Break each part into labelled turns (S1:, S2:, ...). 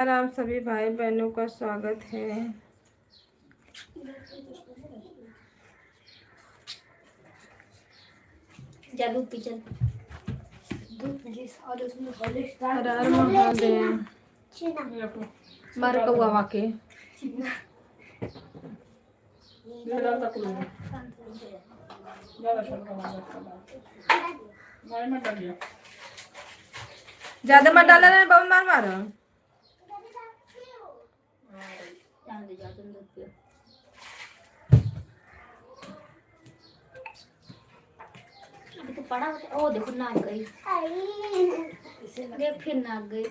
S1: आराम सभी भाई बहनों का स्वागत है।
S2: जादू पिचन और उसमें
S1: हर हर महादेव। मार कौआ वाके ज्यादा मत डाला ना, बहुत मार मारो।
S2: अभी तो पड़ा होता। ओ देखो नाक गई, देख फिर नाक गई।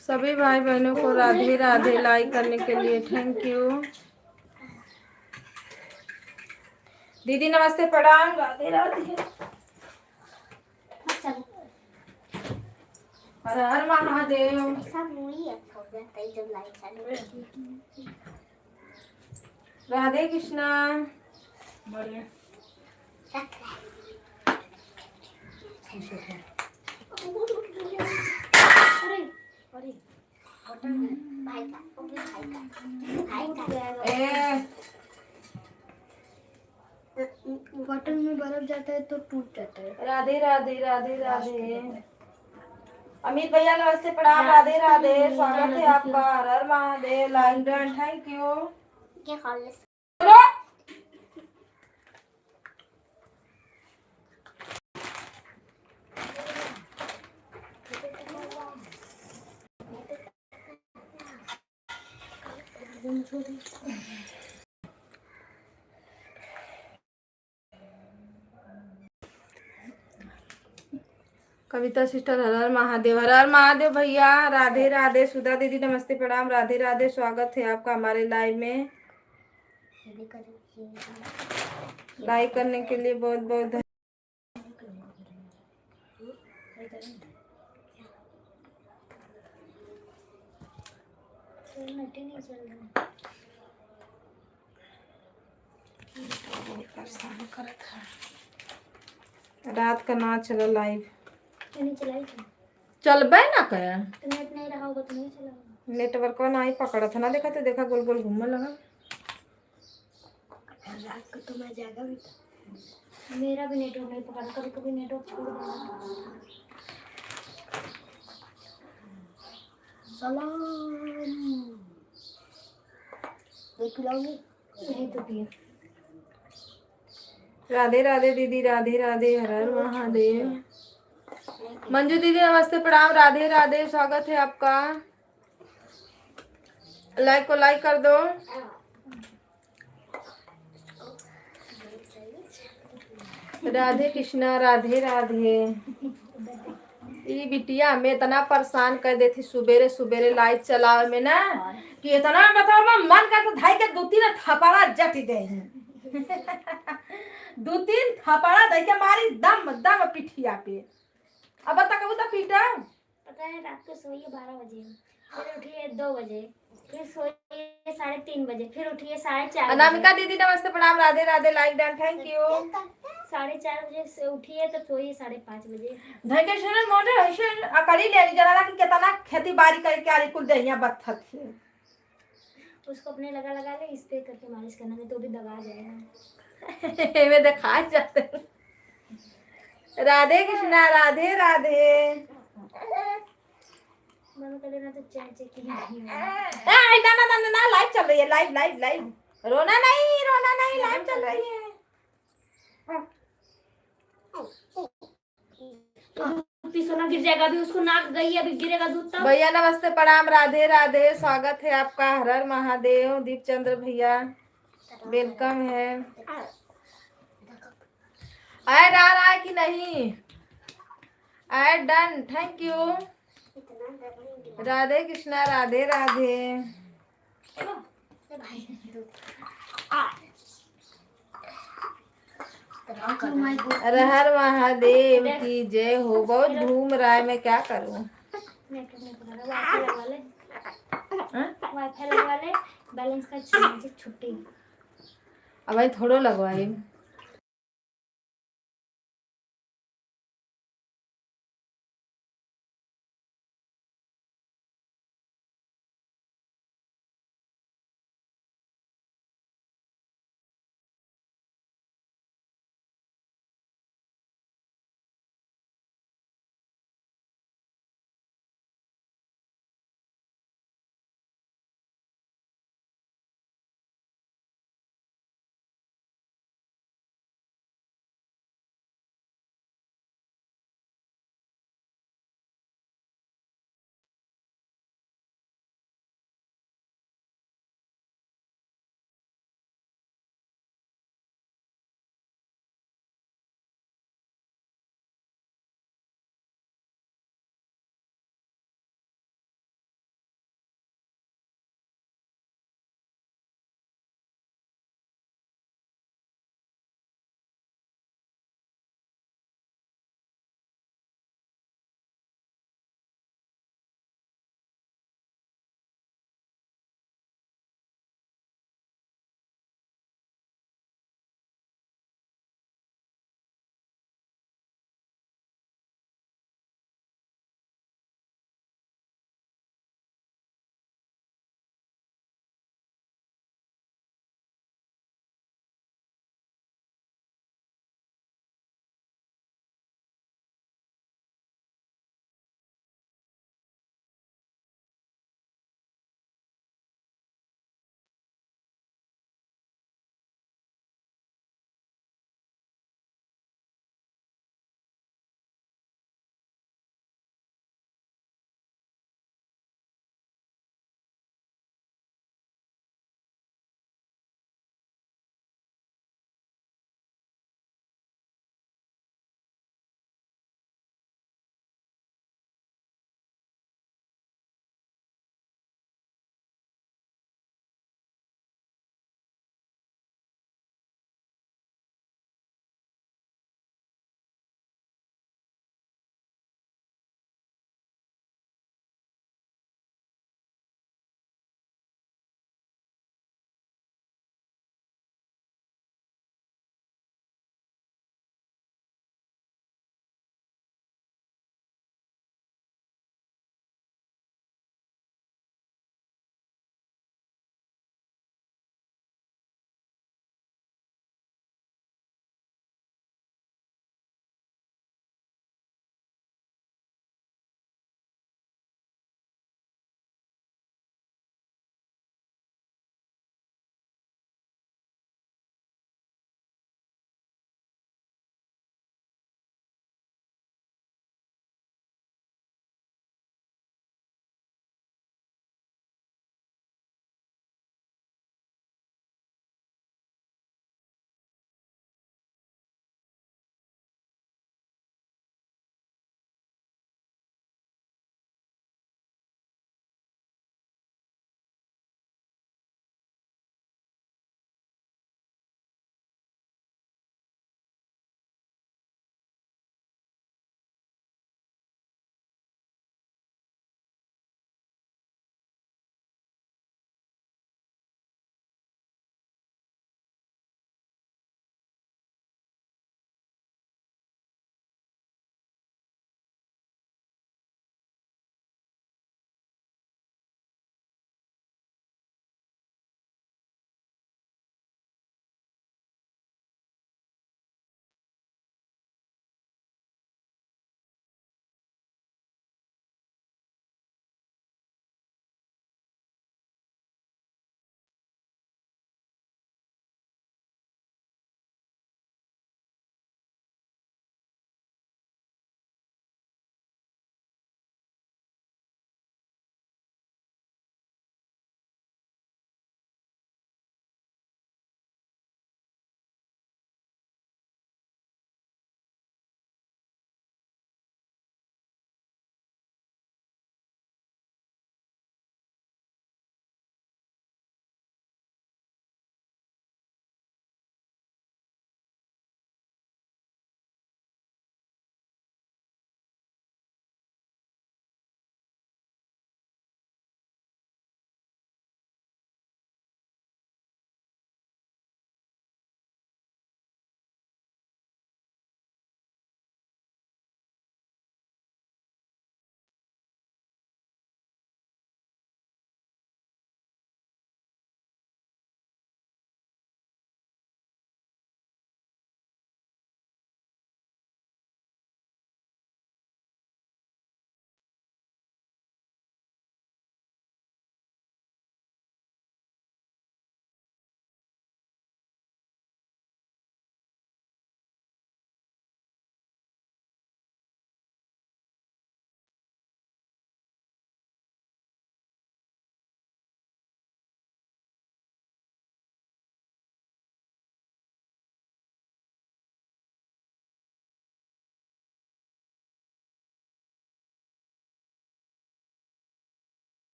S1: सभी भाई बहनों को राधे राधे। लाइक करने के लिए थैंक यू। दीदी नमस्ते प्रणाम, राधे राधे। हर हर महादेव। राधे कृष्णा।
S2: बॉटल में बर्फ जाता है तो टूट जाता है।
S1: राधे राधे राधे राधे। अमित भैया नमस्ते प्रणाम, राधे राधे। स्वागत है आपका। Har Har Mahadev. Like done, thank you. Kavita sister Har Har Mahadev. Har Har Mahadev भैया। राधे राधे। सुधा दीदी नमस्ते प्रणाम, राधे राधे। स्वागत है आपका हमारे लाइव में। लाइक करने के लिए बहुत बहुत धन्यवाद। रात का ना चलो लाइव चलबे ना कर।
S2: नेट नहीं रहा होगा तो नहीं चलाऊंगा।
S1: नेटवर्क ना ही पकड़ा था ना, देखा तो देखा गोल गोल घूमने लगा।
S2: रात को तो मैं जागा भी था, मेरा भी नेटवर्क नहीं पकड़ा। कभी कभी नेटवर्क छोड़ देना। सलाम पिलाऊंगी नहीं तो पिए।
S1: राधे राधे दीदी, राधे राधे। हर हर महादेव। मंजू दीदी नमस्ते प्रणाम, राधे राधे। स्वागत है आपका। लाइक को लाइक कर दो। राधे कृष्णा, राधे राधे। ये बिटिया में इतना परेशान कर देती सुबेरे सुबेरे लाइट चलावे में ना, कि इतना मतलब ना मन का तो धाई के दो तीन थपड़ा जट दे। दो तीन थपड़ा दे के मारी दम दम पिठिया पे। अब बता कब तो पीटा।
S2: पता है रात को सोइए 12 बजे, फिर उठिए 2 बजे, फिर सोइए 3:30 बजे, फिर उठिए 4:30
S1: अनामिका दीदी नमस्ते प्रणाम, Radhe Radhe. Like done, thank you.
S2: 4:30 बजे से उठिए तो सोइए 5:30 बजे।
S1: धके सुन मोटे हसन अकड़ी ले जरा कि कितना खेती बाड़ी करके आरी कुल दहिया बत्थत है।
S2: उसको अपने लगा लगा ले, स्प्रे करके मालिश करना, नहीं तो भी दबा जाएगा।
S1: एमे दिखा जाते। राधे कृष्णा, राधे राधे।
S2: मन कर लेना तो चाचे की नहीं
S1: ना ना ना ना, लाइव चल रही है। Live live live. रोना नहीं, लाइव चल रही है।
S2: सोना गिर जाएगा, अभी उसको नाक गई, अभी गिरेगा दूध तब।
S1: भैया नमस्ते प्रणाम, राधे राधे। स्वागत है आपका। हर हर महादेव। दीप चंद्र भैया वेलकम है। ऐड आ रहा है कि नहीं? Add done, thank you. Radhe Krishna, Radhe Radhe. Har Har Mahadev की जय हो। बहुत घूम रहा है, मैं क्या करूं।
S2: वाईफाई लगवा ले, बैलेंस का छुट्टी।
S1: अब भाई थोड़ो लगवाई।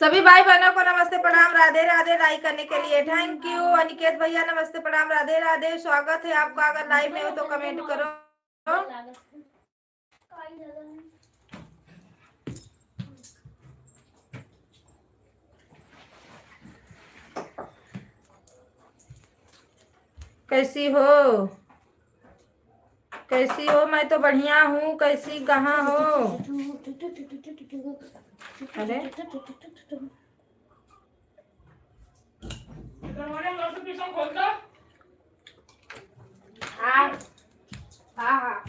S1: सभी भाई बहनों को नमस्ते प्रणाम राधे राधे। लाइक करने के लिए थैंक यू। अनिकेत भैया नमस्ते प्रणाम राधे राधे, स्वागत है आपका। अगर लाइव में हो तो कमेंट करो। कैसी हो, कैसी हो? मैं तो बढ़िया हूँ, कैसी कहाँ हो? अरे हाँ हाँ हाँ।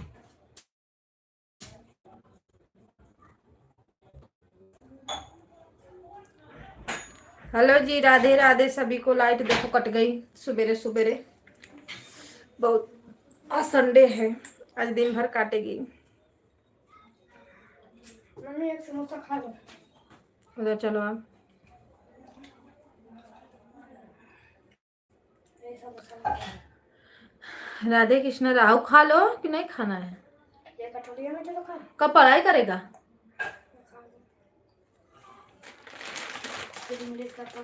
S1: हेलो जी, राधे राधे सभी को। लाइट देखो कट गई सुबेरे सुबेरे। बहुत, आज संडे है, आज दिन भर काटेगी।
S2: मम्मी एक समोसा खा लो।
S1: उधर चलो आप। राधे कृष्ण। राहु खा लो कि नहीं खाना है?
S2: ये कटोरिया में चलो खा।
S1: कब पढ़ाई करेगा?
S2: फिर इंग्लिश का पढ़ो।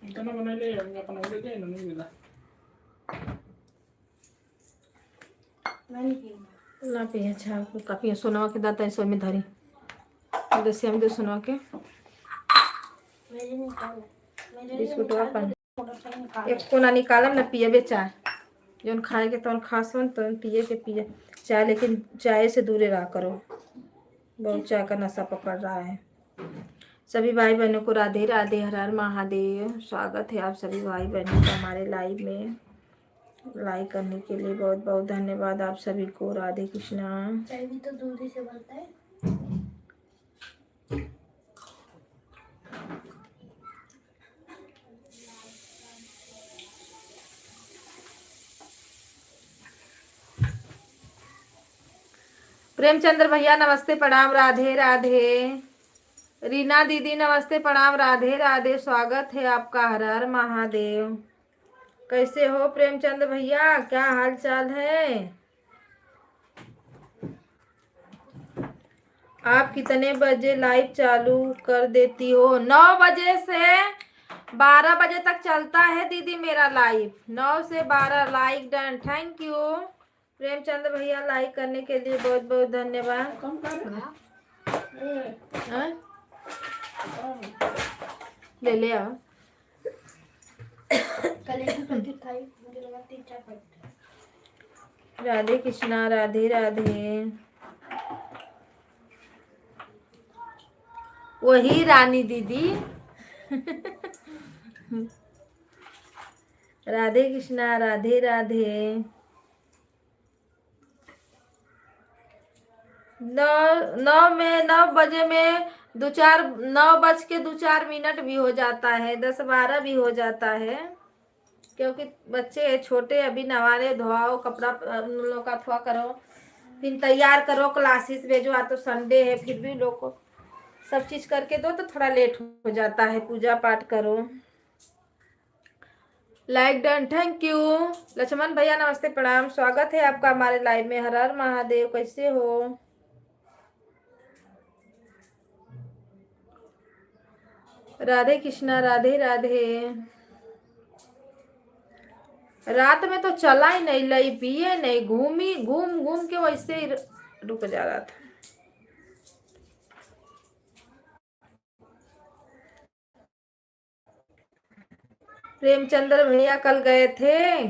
S3: इतना बनाइले अपन ओले के नहीं मिला।
S2: मैं नहीं पीऊंगा।
S1: ना पिए। अच्छा काफी सोनवा के दाता सो में धरी जैसे हम दे सोनवा के
S2: मेरे नहीं खा लो। मेरे
S1: बिस्कुट अपन
S2: मोटरसाइकिल में खा लो।
S1: एक कोना निकालम ना पिए चाय। जौन खाए के तौन खासन तो पिए के पिए चाय, लेकिन चाय से दूरे रहा करो। बहुत चाय का नशा पकड़ रहा है। सभी भाई बहनों को राधे राधे, हर हर महादेव। स्वागत है आप सभी भाई बहनों का हमारे लाइव में। लाइक करने के लिए बहुत बहुत धन्यवाद आप सभी को। राधे कृष्णा।
S2: चाय भी तो दूध ही से बनता है।
S1: प्रेमचंद्र भैया नमस्ते प्रणाम राधे राधे। रीना दीदी नमस्ते प्रणाम राधे राधे, स्वागत है आपका। हर हर महादेव। कैसे हो प्रेमचंद्र भैया, क्या हाल चाल है? आप कितने बजे लाइव चालू कर देती हो? 9 बजे से 12 बजे तक चलता है दीदी मेरा लाइव। 9 से 12 like done. Thank you Premchandra भैया, लाइक करने के लिए बहुत बहुत धन्यवाद।
S3: कम कर
S1: हाँ? ले आओ।
S2: कल एक ही पैकेट खाई, मुझे लगा 3-4 पैकेट।
S1: राधे कृष्णा राधे राधे। वही रानी दीदी। राधे कृष्णा राधे राधे। 9 बजे में 9:02-4 भी हो जाता है, 10-12 भी हो जाता है, क्योंकि बच्चे छोटे अभी नवाने धोआओ, कपड़ा उन लोगों का धोआ करो, फिर तैयार करो, क्लासेस भेजो। आज तो संडे है, फिर भी लोग को सब चीज करके दो तो थोड़ा लेट हो जाता है। पूजा पाठ करो। Like done, thank you. Lakshman भैया नमस्ते प्रणाम, स्वागत है आपका हमारे लाइव में। हर हर महादेव। कैसे हो? राधे कृष्णा राधे राधे। रात में तो चला ही नहीं, लई पिए नहीं, घूम घूम के वैसे ही रुक जा रहा था। प्रेमचंद्र भैया कल गए थे।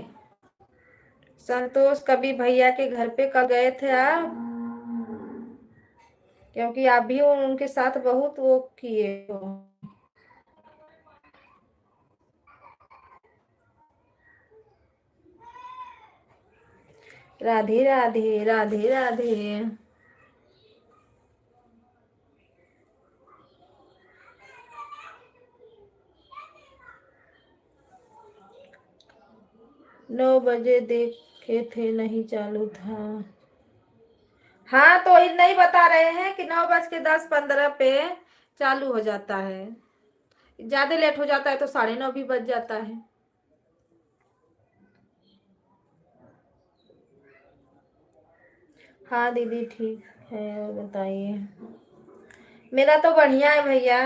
S1: संतोष कवि भैया के घर पे कल गए थे आप? क्योंकि आप भी उनके साथ बहुत वो किए हो। राधे राधे राधे राधे। नौ बजे देखे थे, नहीं चालू था। हाँ तो नहीं बता रहे हैं कि 9:10-15 पे चालू हो जाता है। ज्यादा लेट हो जाता है तो 9:30 भी बज जाता है। हाँ दीदी ठीक है, और बताइए। मेरा तो बढ़िया है भैया।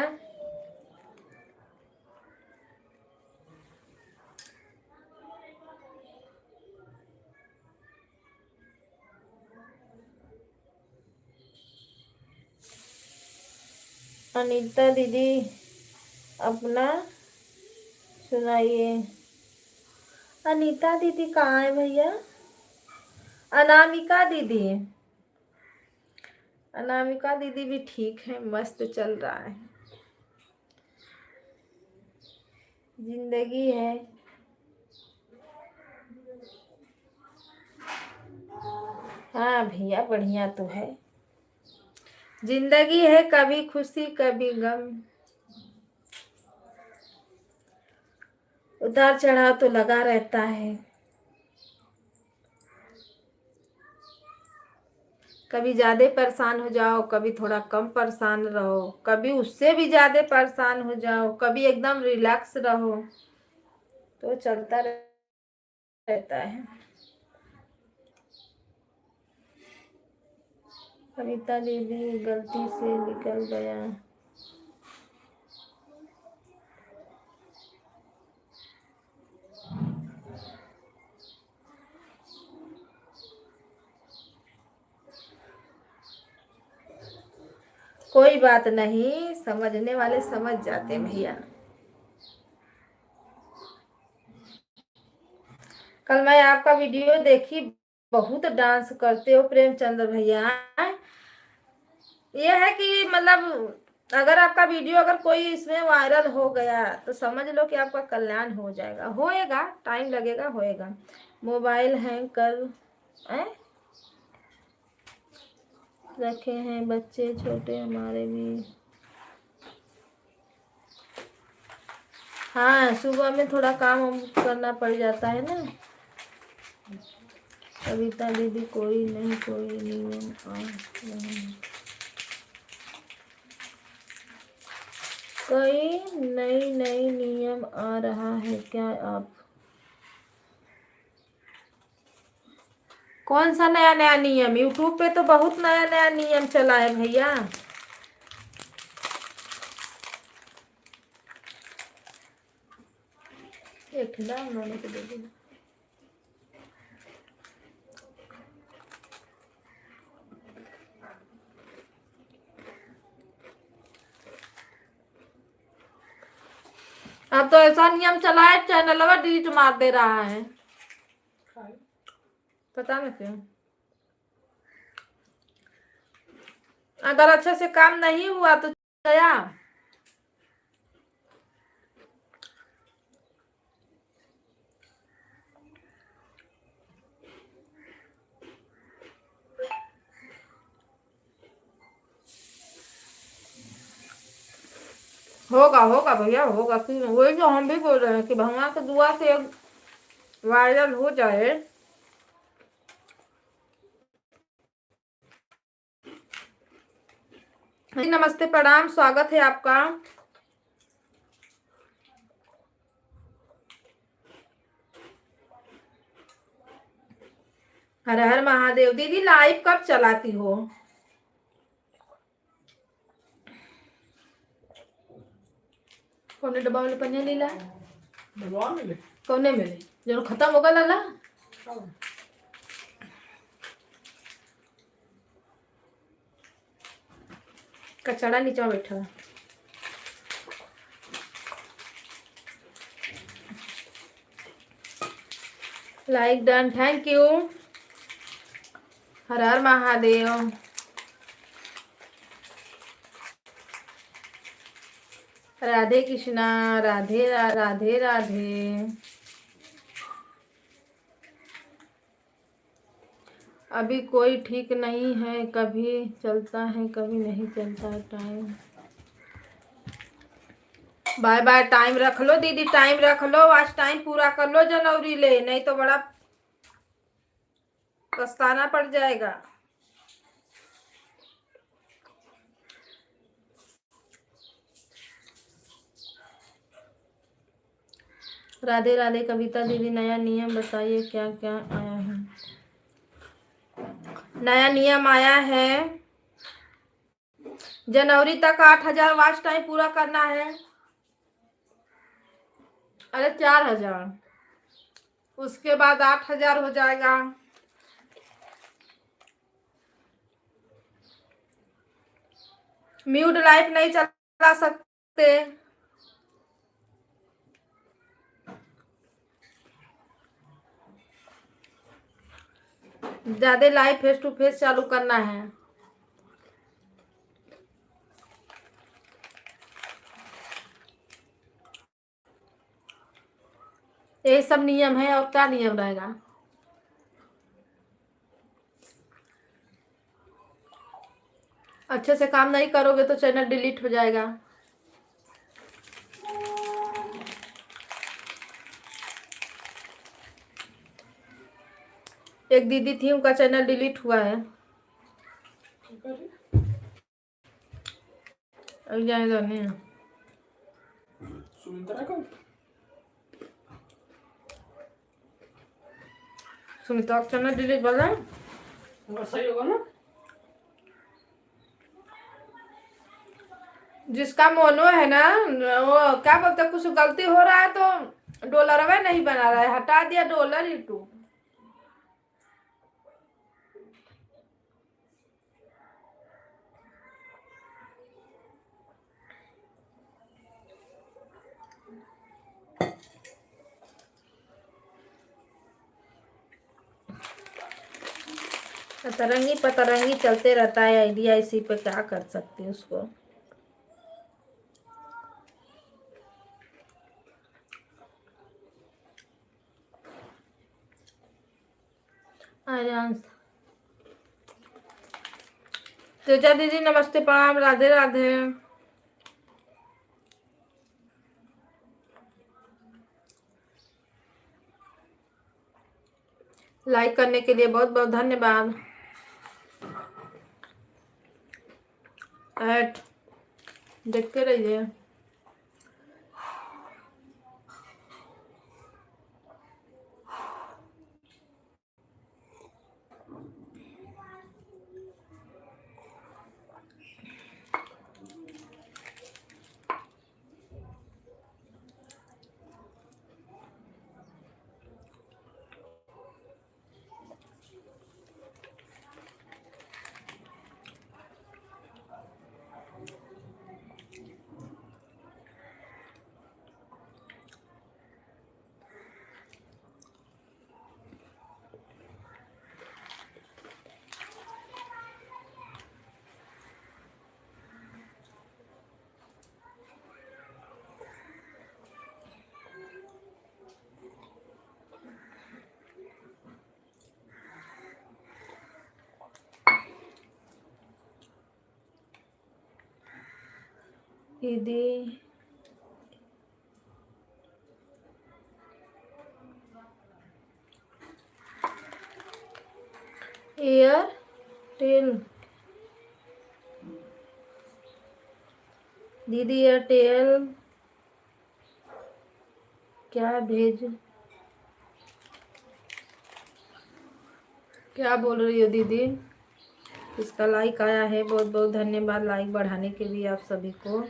S1: अनीता दीदी अपना सुनाइए। अनीता दीदी कहाँ है भैया? अनामिका दीदी, अनामिका दीदी भी ठीक है, मस्त चल रहा है, जिंदगी है। हाँ भैया बढ़िया तो है, जिंदगी है, कभी खुशी कभी गम, उतार चढ़ाव तो लगा रहता है। कभी ज्यादा परेशान हो जाओ, कभी थोड़ा कम परेशान रहो, कभी उससे भी ज्यादा परेशान हो जाओ, कभी एकदम रिलैक्स रहो, तो चलता रहता है। कविता दीदी गलती से निकल गया। कोई बात नहीं, समझने वाले समझ जाते हैं भैया। कल मैं आपका वीडियो देखी, बहुत डांस करते हो प्रेमचंद्र भैया। ये है कि मतलब अगर आपका वीडियो अगर कोई इसमें वायरल हो गया तो समझ लो कि आपका कल्याण हो जाएगा, होएगा, टाइम लगेगा, होएगा। मोबाइल हैंग कर रखे हैं, बच्चे छोटे हमारे भी। हाँ सुबह में थोड़ा काम वाम करना पड़ जाता है ना। कविता दीदी कोई नहीं, कोई नियम कोई नई नई नियम आ रहा है क्या आप? कौन सा नया नया नियम? यूट्यूब पे तो बहुत नया नया नियम चला है भैया। एक ठंडा उन्होंने तो दे दिया। अब तो ऐसा नियम चला है, चैनल डिलीट मार दे रहा है, पता नहीं क्यों। अगर अच्छे से काम नहीं हुआ तो गया। होगा होगा भैया होगा, कि वही जो हम भी बोल रहे हैं कि भगवान की दुआ से वायरल हो जाए। नमस्ते प्रणाम, स्वागत है आपका। हर हर महादेव। दीदी लाइव कब चलाती हो? कौन डब्बा वाले पन्ने लीला कौने मिले जो खत्म होगा लाला? कचड़ा नीचे बैठा। Like done, thank you. Har Har Mahadev. Radhe Krishna, Radhe Radhe Radhe. अभी कोई ठीक नहीं है, कभी चलता है कभी नहीं चलता टाइम। Bye bye. टाइम रख लो दीदी, टाइम रख लो, आज टाइम पूरा कर लो जनवरी ले, नहीं तो बड़ा पछताना पड़ जाएगा। राधे राधे। कविता दीदी नया नियम बताइए, क्या क्या आया है? नया नियम आया है, जनवरी तक 8,000 वॉच टाइम पूरा करना है। अरे 4,000, उसके बाद 8,000 हो जाएगा। म्यूट लाइव नहीं चला सकते। ज्यादा लाइव फेस टू फेस चालू करना है। ये सब नियम है, और क्या नियम रहेगा। अच्छे से काम नहीं करोगे तो चैनल डिलीट हो जाएगा। एक दीदी थी, उनका चैनल डिलीट हुआ है। अब जाएगा नहीं।
S3: सुमित्रा को
S1: सुमित्रा का चैनल डिलीट बोला है।
S3: वो सही होगा ना।
S1: जिसका मोनो है ना, वो क्या बोलते हैं, कुछ गलती हो रहा है तो डॉलर में नहीं बना रहा है, हटा दिया डॉलर यूट्यूब। सतरंगी पतरंगी चलते रहता है आइडिया, इसी पे क्या कर सकते हैं उसको। आर्यांश, तेजा दीदी नमस्ते, प्रणाम, राधे राधे। लाइक करने के लिए बहुत बहुत धन्यवाद। ऐड देखते रहिए। दीदी एयरटेल, दीदी एयरटेल क्या क्या बोल रही हो दीदी। इसका लाइक आया है, बहुत बहुत धन्यवाद लाइक बढ़ाने के लिए आप सभी को।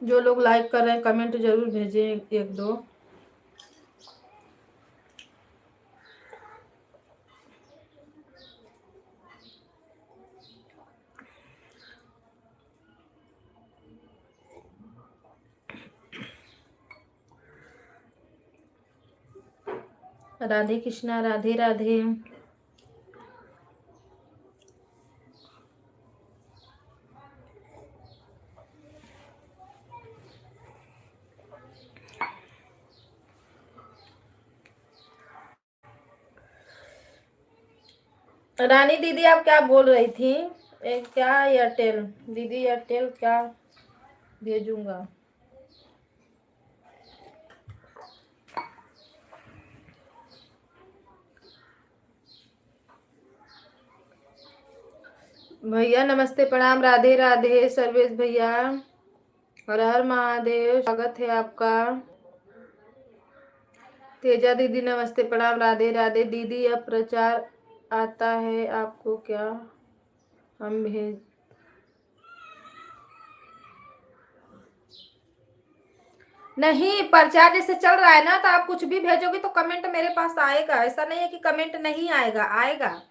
S1: जो लोग लाइक कर रहे हैं कमेंट जरूर भेजें, एक दो। राधे कृष्णा, राधे राधे। रानी दीदी आप क्या बोल रही थी। क्या एयरटेल दीदी, एयरटेल क्या भेजूंगा। भैया नमस्ते प्रणाम, राधे राधे सर्वेश भैया, हर हर महादेव, स्वागत है आपका। तेजा दीदी नमस्ते प्रणाम, राधे राधे दीदी। अब प्रचार आता है आपको क्या? हम भेज नहीं, प्रचार जैसे चल रहा है ना, तो आप कुछ भी भेजोगे तो कमेंट मेरे पास आएगा। ऐसा नहीं है कि कमेंट नहीं आएगा, आएगा।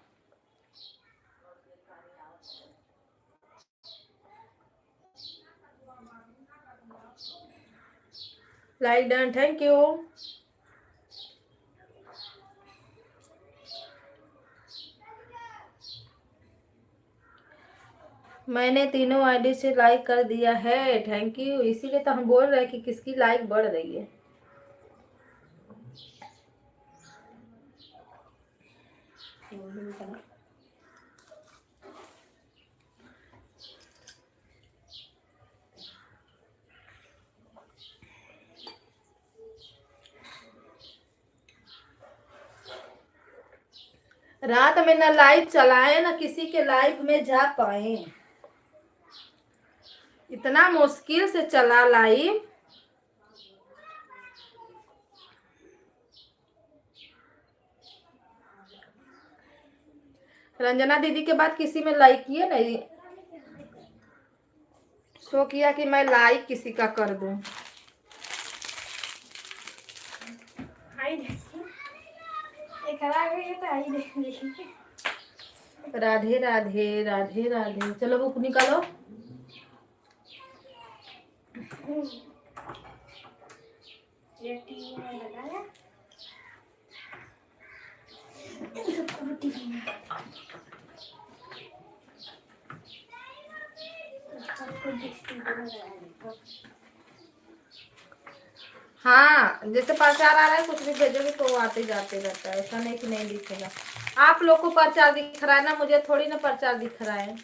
S1: Like done, thank you. मैंने तीनों आईडी से लाइक कर दिया है, थैंक यू। इसीलिए तो हम बोल रहे हैं कि किसकी लाइक बढ़ रही है। रात में ना लाइव चलाए ना किसी के लाइव में जा पाए, इतना मुश्किल से चला लाइव। रंजना दीदी के बाद किसी में लाइक किए नहीं, सो किया कि मैं लाइक किसी का कर दूं।
S2: आई देखिए, ये खराब है, ये तो आई देखिए।
S1: राधे राधे राधे राधे। चलो बुक निकालो।
S2: ये टीवी में लगाया, सबको टीवी में, सबको टीवी में लगाया।
S1: हाँ, जैसे प्रचार आ रहा है, कुछ भी भेजोगे तो वो आते जाते रहता है, ऐसा नहीं कि नहीं दिखेगा। आप लोग को प्रचार दिख रहा है ना, मुझे थोड़ी ना प्रचार दिख रहा है।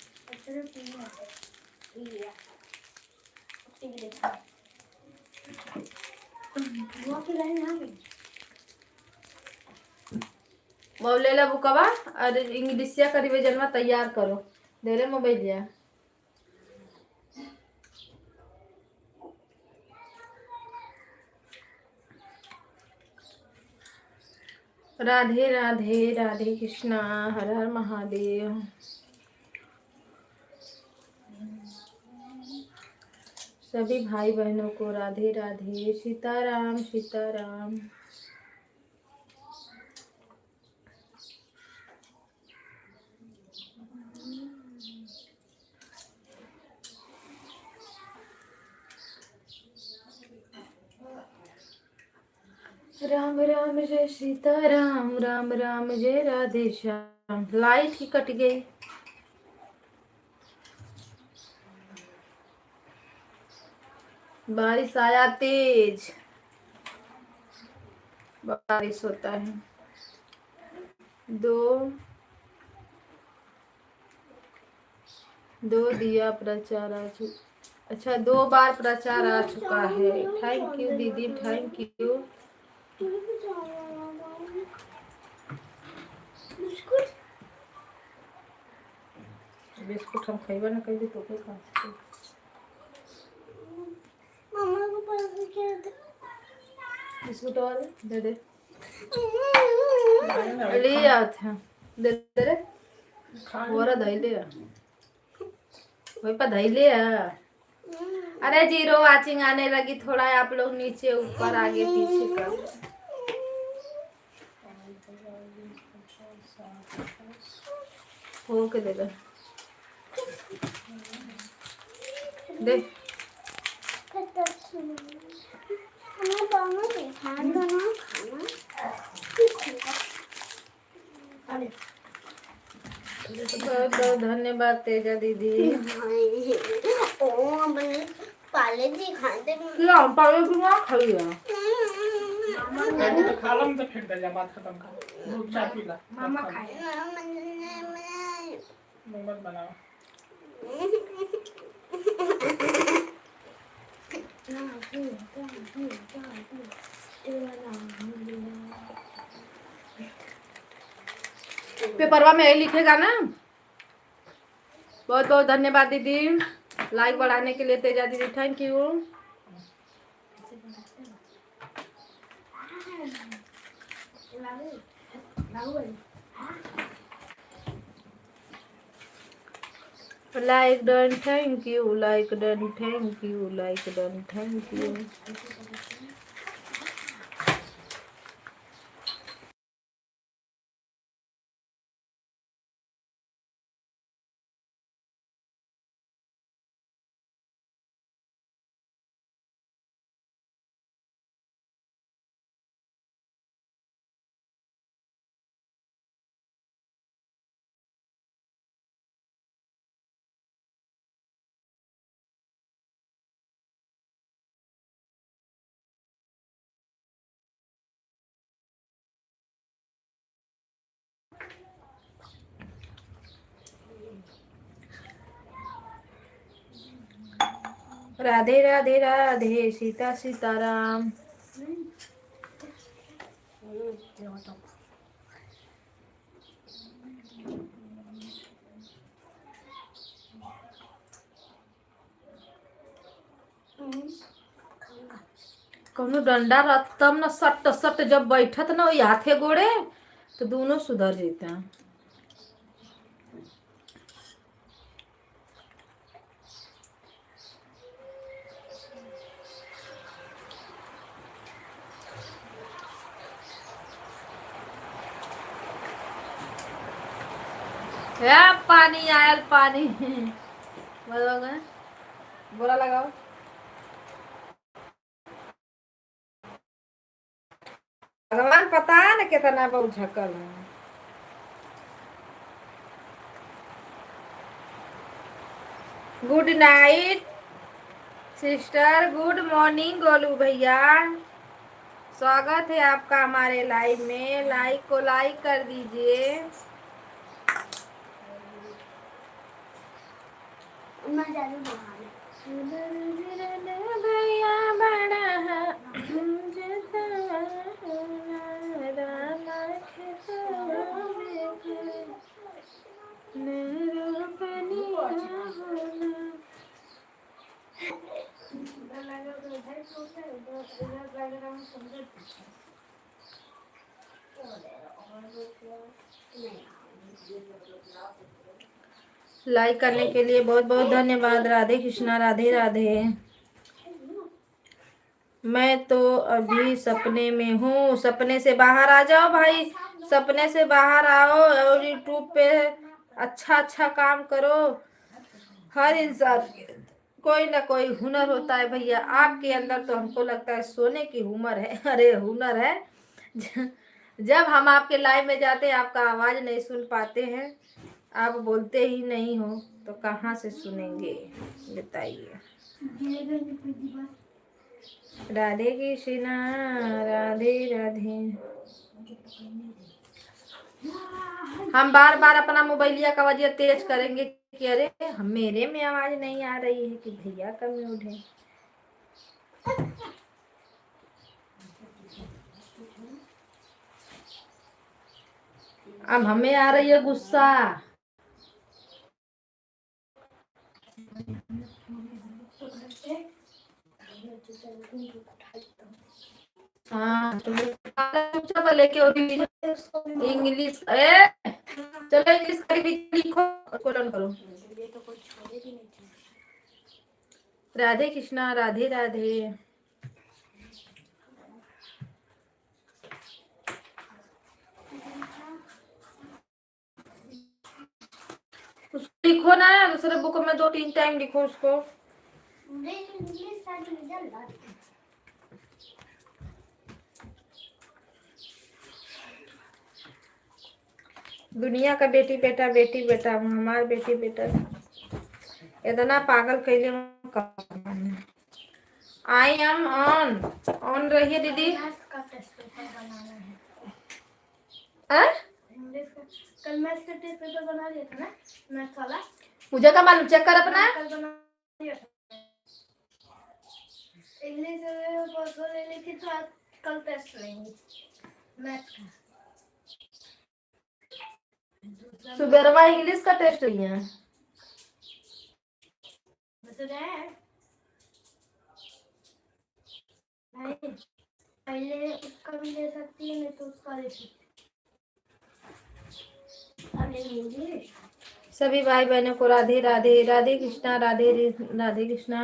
S1: मौलेला बुकवा और इंग्लिशिया का रिविजनवा तैयार करो, दे रहे मोबाइल लिया। राधे राधे राधे कृष्णा, हर हर महादेव। सभी भाई बहनों को राधे राधे, सीताराम सीताराम। राम राम जय सीताराम, राम राम जय राधे श्याम। लाइट ही कट गई। बारिश आया तेज, बारिश होता है। दो दिया प्रचार आ चुका। अच्छा, 2 बार प्रचार आ चुका है। थैंक यू दीदी, थैंक यू। बिस्कुट हम खाइबा ना कहीं तो कोई खा सकते।
S2: मम्मा को पैसे क्या दे?
S1: बिस्कुट और दे दे, ले आते हैं, दे दे रे। और धैले वही पर धैले। अरे जीरो वाचिंग आने लगी, थोड़ा आप लोग नीचे ऊपर आगे पीछे कर हो के देगा दे।
S2: हमें दोनों देखा, दोनों खाना।
S1: बहुत बहुत धन्यवाद तेजा दीदी।
S2: ओ अपने पाले जी खाते हैं।
S1: क्या पाले की ना खाई है?
S3: मैं तो खा लूं तो फिर दे जा, बात खत्म कर। दूध चाय पी ला।
S2: मामा खाए।
S3: मत बनाओ।
S1: पेपरवा में यही लिखेगा ना, बहुत बहुत धन्यवाद दीदी, लाइक बढ़ाने के लिए तेजा दीदी, thank you. Like done, thank you, like done, thank you, like done, thank you. Radhe Radhe Radhe, Sita Sitaram. कौनो डंडा रतम न सट सट जब बैठत न वही हाथे गोड़े तो दोनों सुधर जेते हैं। पानी आयल, पानी बोरा लगाओ। भगवान पता है ना कितना बहुत झकल है। Good night sister, good morning Golu भैया, स्वागत है आपका हमारे लाइव में। लाइक को लाइक कर दीजिए। लाइक करने के लिए बहुत बहुत धन्यवाद। राधे कृष्णा, राधे राधे। मैं तो अभी सपने में हूँ। सपने से बाहर आ जाओ भाई, सपने से बाहर आओ और यूट्यूब पे अच्छा अच्छा काम करो। हर इंसान कोई ना कोई हुनर होता है भैया। आपके अंदर तो हमको लगता है सोने की हुनर है। अरे हुनर है। जब हम आपके लाइव में जाते हैं आपका आवाज नहीं सुन पाते हैं, आप बोलते ही नहीं हो तो कहाँ से सुनेंगे बताइए। राधे कृष्णा, राधे राधे। हम बार बार अपना मोबाइलिया का वजह तेज करेंगे कि अरे मेरे में आवाज नहीं आ रही है कि भैया का म्यूट है। अब हमें आ रही है गुस्सा। हाँ चुपचाप लेके इंग्लिश, चलो इंग्लिश का लिखो, कॉलन करो। राधे कृष्णा, राधे राधे। उसको लिखो ना, दूसरे बुक में 2-3 टाइम लिखो उसको। दुनिया का बेटी बेटा, बेटी बेटा, हमार बेटी बेटा इतना पागल कैले। आई एम ऑन, ऑन रही है दीदी।
S2: कल मैथ्स का टेस्ट पेपर बना लिया था ना, मैथ्स वाला।
S1: मुझे क्या मालूम, चेक कर अपना।
S2: इंग्लिश परसों ले ली थी तो आज कल टेस्ट लेंगे मैथ्स का।
S1: सुबेरवा इंग्लिश का टेस्ट लिया है।
S2: दूसरा है भाई, पहले उसका भी ले सकती है, नहीं तो उसका ले सकती है। अब ले लीजिए।
S1: सभी भाई बहनों को राधे राधे, राधे कृष्णा, राधे कृष्णा।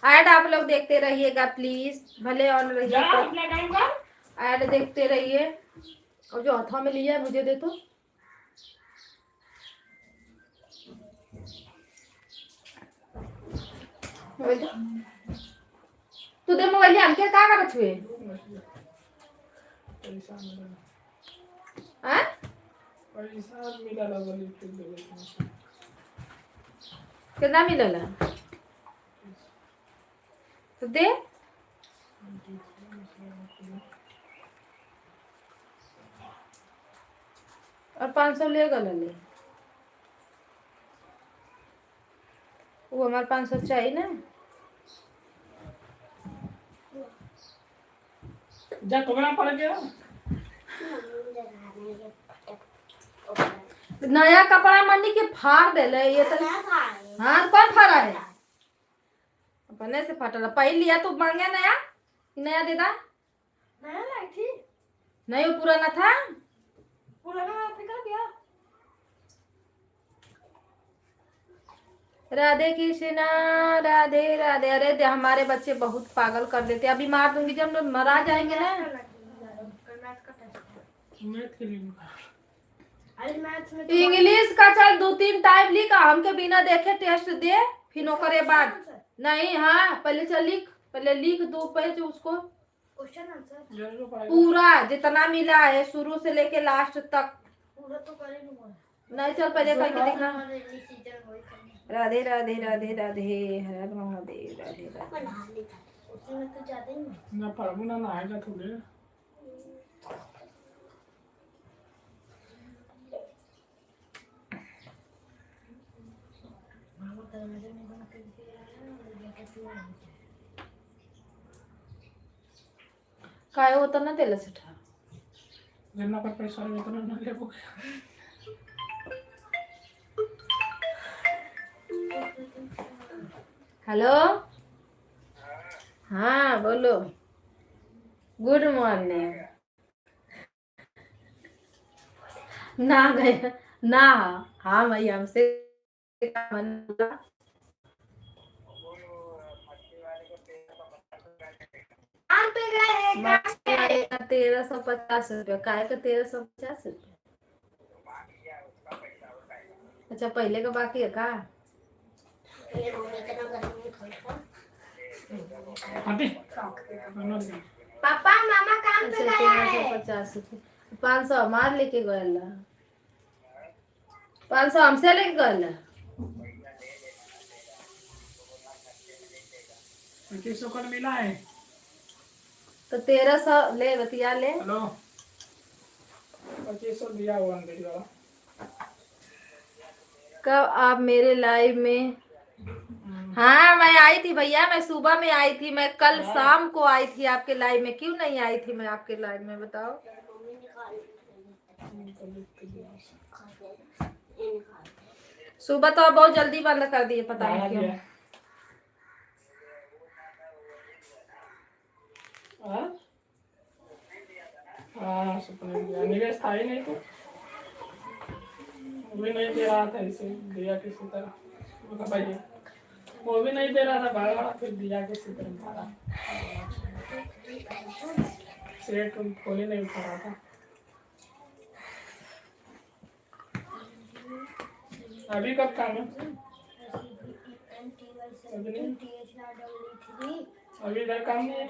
S1: ऐड आप लोग देखते रहिएगा प्लीज, भले ऑन रहिए
S3: जा
S1: पर
S3: अपना काम कर।
S1: ऐड देखते रहिए। और जो हाथों में लिया है मुझे दे तो। तू दे मोबाइल हमके का करत हुए
S3: पैसा मिला,
S1: हैं?
S3: पैसा मिला बोली फिर दे देना।
S1: कितना मिलल तो दे। और 500 ले गल ले, वो हमारे 500 चाहिए ना।
S3: जा टोकरा पड़ गया।
S1: नया कपड़ा मनी के फाड़ देले ये तो।
S2: ना खाए।
S1: हाँ कौन फाड़ा है? अपने से फाटा पहले लिया तो मांगे नया, नया दे दा।
S2: नया लाई थी,
S1: नहीं वो पुराना था।
S2: पुराना फेंका गया।
S1: राधे कृष्णा, राधे राधे। अरे हमारे बच्चे बहुत पागल कर देते, अभी मार दूंगी जब हम मरा जाएंगे ना।
S3: मैथ के लिए
S2: मैथ्स में
S1: इंग्लिश का चल 2-3 टाइम लिख, हमके बिना देखे टेस्ट दे, फिर ओकरे बाद नहीं। हाँ पहले चल लिख, पहले लिख 2 पेज उसको
S2: क्वेश्चन आंसर
S3: जरूर पड़ेगा।
S1: पूरा जितना मिला है शुरू से लेके लास्ट तक।
S2: पूरा तो करे
S1: नहीं चल पहले करके दिखा।
S2: सीजन होई
S1: राधे राधे राधे राधे, हर महादेव, राधे राधे।
S2: बना लेता, उसमें तो ज्यादा ही नहीं।
S3: ना पढ़ू ना नहाएगा थोड़े।
S1: काय होता ना तेल से ठा
S3: लेना पर पैसा ले तो ना ले वो।
S1: हेलो हाँ बोलो। Good morning. ना गए ना। हाँ भाई हमसे
S2: आम पे गए
S1: 1350 रुपया। काय का 1350 रुपया? अच्छा पहले का बाकी है का?
S3: आंटी
S2: पापा मामा काम पे
S1: अच्छा
S2: गया है।
S1: 1350 रुपया। 500 हमार लेके गए, 500 हमसे लेके गए।
S3: 2500 कल मिला है
S1: तो 1300 ले बतिया ले।
S3: हेलो 2500 दिया हुआ अंदर वाला।
S1: कब आप मेरे लाइव में? हाँ मैं आई थी भैया, मैं सुबह में आई थी, मैं कल शाम को आई थी आपके लाइव में। क्यों नहीं आई थी मैं आपके लाइव में बताओ? सुबह तो आप बहुत जल्दी बंद कर दिए, पता नहीं क्यों।
S3: हाँ सपने निवेश था ही नहीं तो वो भी नहीं दे रहा था, इसे दिया किसी तरह भाई। वो भी नहीं दे रहा था भाड़ा, फिर दिया किसी तरह भाड़ा। सेट खोल ही नहीं उठा रहा था। अभी कब काम है? अभी इधर काम नहीं है।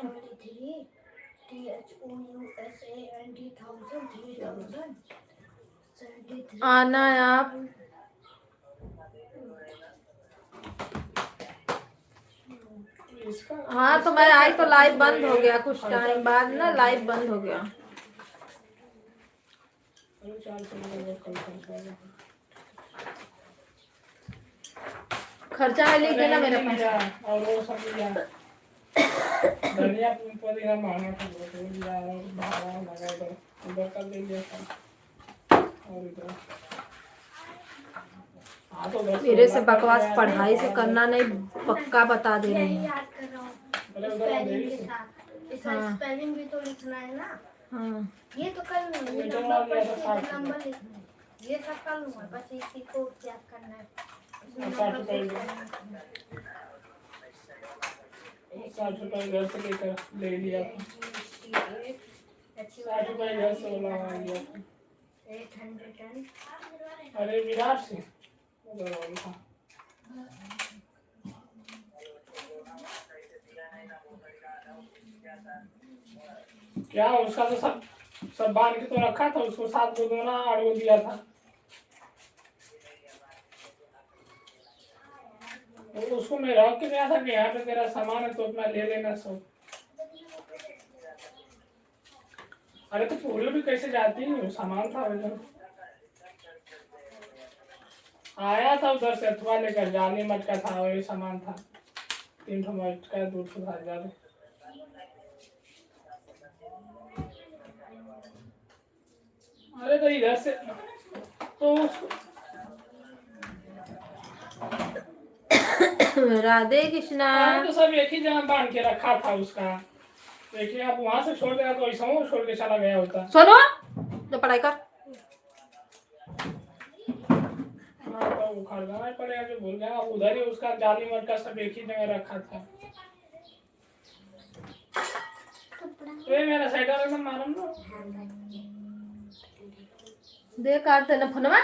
S1: आना है आप। हाँ तो मैं आई तो लाइव बंद हो गया, कुछ टाइम बाद ना लाइव बंद हो गया। खर्चा है लिख देना मेरे पास।
S3: और वो सब लिया धनिया पुदीना महंगा था, वो लिया और भाड़ा लगा इधर कर ले लिया था। और इधर हाँ तो उधर
S1: मेरे से
S3: 16 का
S1: बकवास
S3: गया
S1: पढ़ाई
S3: था,
S1: से करना नहीं, पक्का बता दे रही
S2: यही
S1: हूँ।
S2: याद कर रहा हूँ
S3: अरे उधर
S2: स्पेलिंग
S3: अंधेरी
S2: के
S3: से
S2: साथ। इसका
S1: हाँ।
S2: स्पेलिंग भी तो लिखना है ना।
S1: हाँ
S2: ये तो कर लूंगा, ये
S3: मीटर
S2: नंबर
S3: वाला
S2: पर
S3: लिया था
S2: से
S3: 60
S2: नंबर लिखना है, ये सब कर लूंगा, बस इसी को याद करना है। इसमें
S3: 60
S2: नंबर
S3: रुपए
S2: सेट करना है।
S3: 60 रुपए घर से लेकर ले लिया था। 60 रुपए घर से बोला हुआ लिया था।
S2: 810
S3: अरे विराट से उधर वाला था। क्या उसका तो सब सब बांध के तो रखा था, उसको 7 को दोना 8 को दिया था। तो उसको मैं रख के गया था कि यहाँ पे तेरा सामान है तो अपना ले लेना सब। अरे तो पूरी भी कैसे जाती है, वो सामान था उधर। आया था उधर से अथवा लेकर, जाली मटका था, वही सामान था। 3 ठो मटका 2 ठो था जाली। अरे तो इधर से तो
S1: राधे कृष्णा।
S3: अरे तो सब एक ही जगह बांध के रखा था उसका। देखिए आप वहां से छोड़ देगा तो ऐसा वो छोड़ के चला गया होता।
S1: सुनो, तो पढ़ाई कर।
S3: हाँ तो वो खरीदना ही पड़ेगा, जो भूल गया उधर ही उसका जाली मटका सब एक ही जगह रखा था। ये मेरा साइड वाला एकदम मालूम ना।
S1: दे काट देना फोनवा।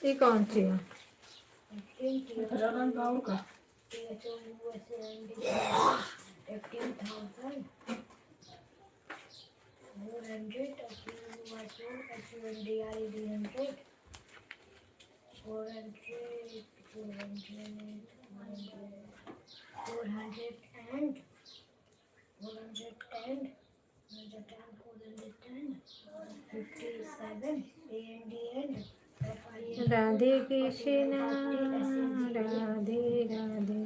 S1: ये कौन सी है?
S3: रन गाँव का
S2: 410
S1: राधे कृष्णा राधे राधे।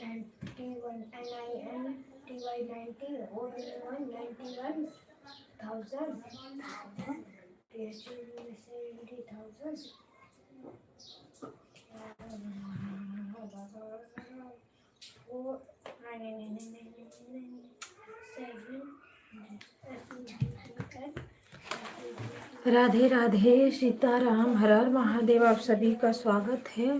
S2: 91 NINTY 90 ON1 91,000 70,000
S1: राधे राधे, सीताराम, हर हर महादेव। आप सभी का स्वागत है।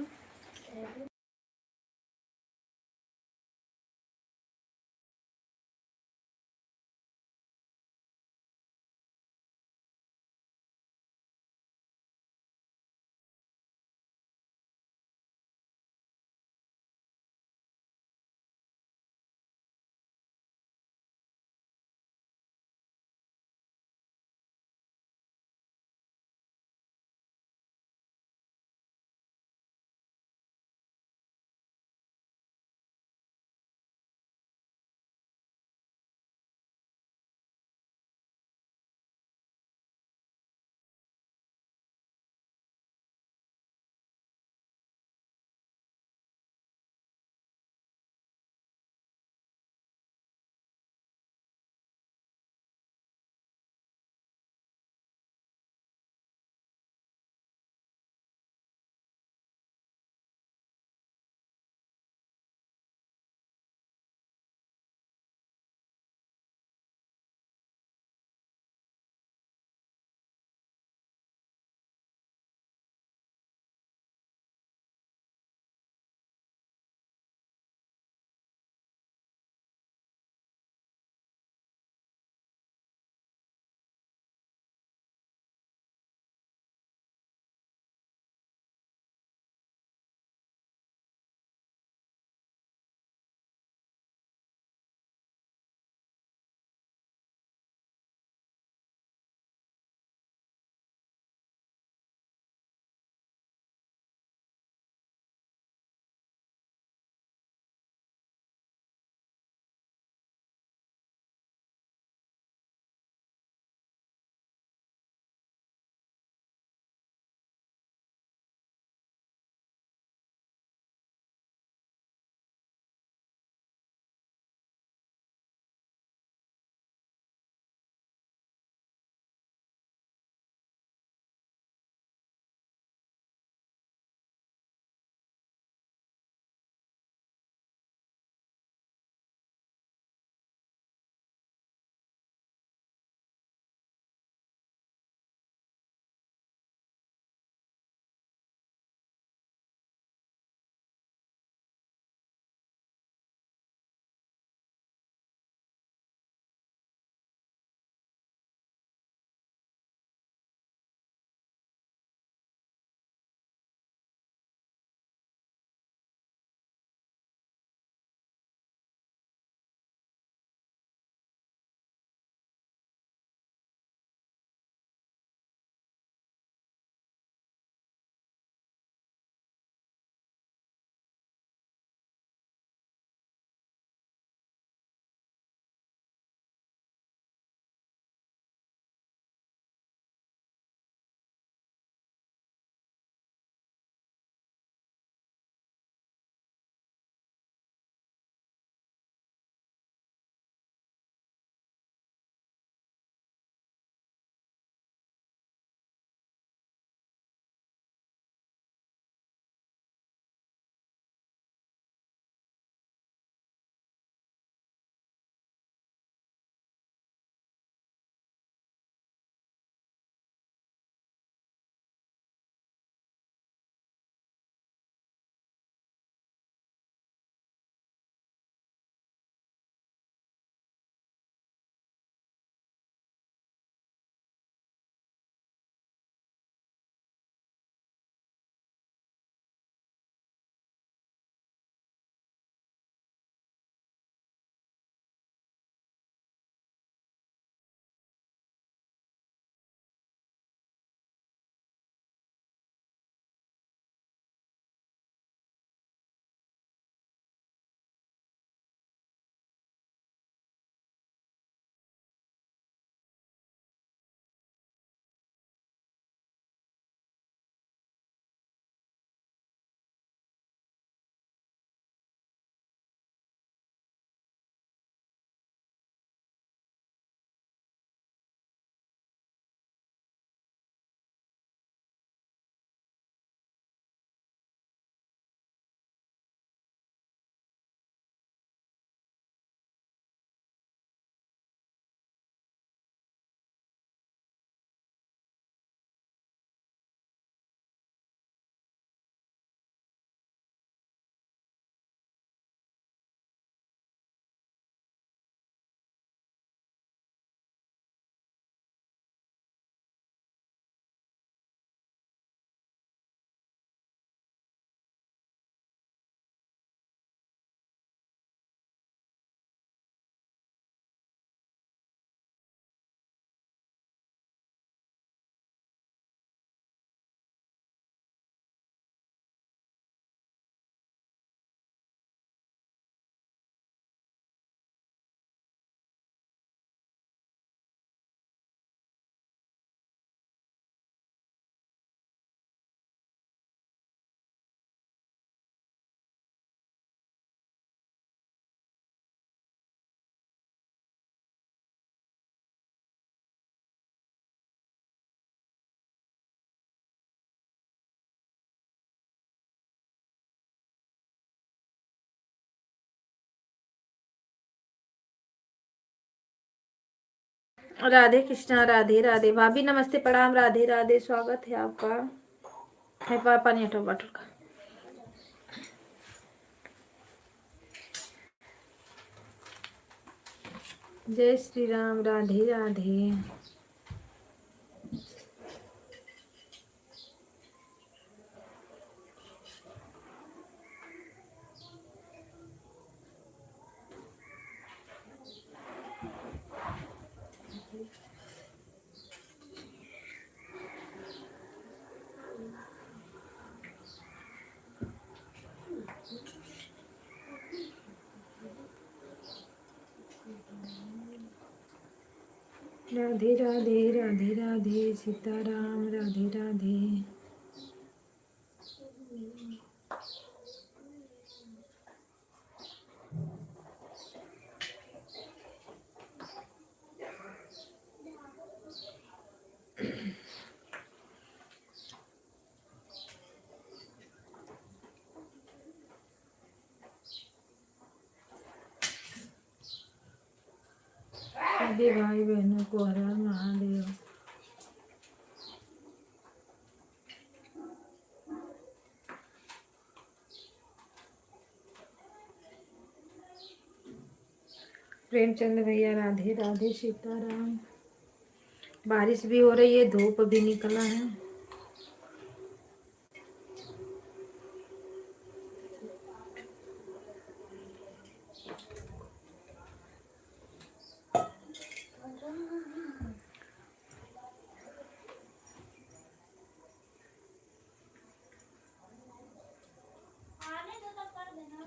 S1: राधे कृष्णा, राधे राधे। भाभी नमस्ते, प्रणाम, राधे राधे, स्वागत है आपका। है पानी हटो बॉटल का। जय श्री राम, राधे राधे। राधे राधे, राधे राधे, सीताराम, राधे राधे। सभी भाई बहनों को हर हर महादेव। प्रेमचंद भैया राधे राधे, सीताराम। बारिश भी हो रही है, धूप भी निकला है।
S2: आने दो तो कर देना।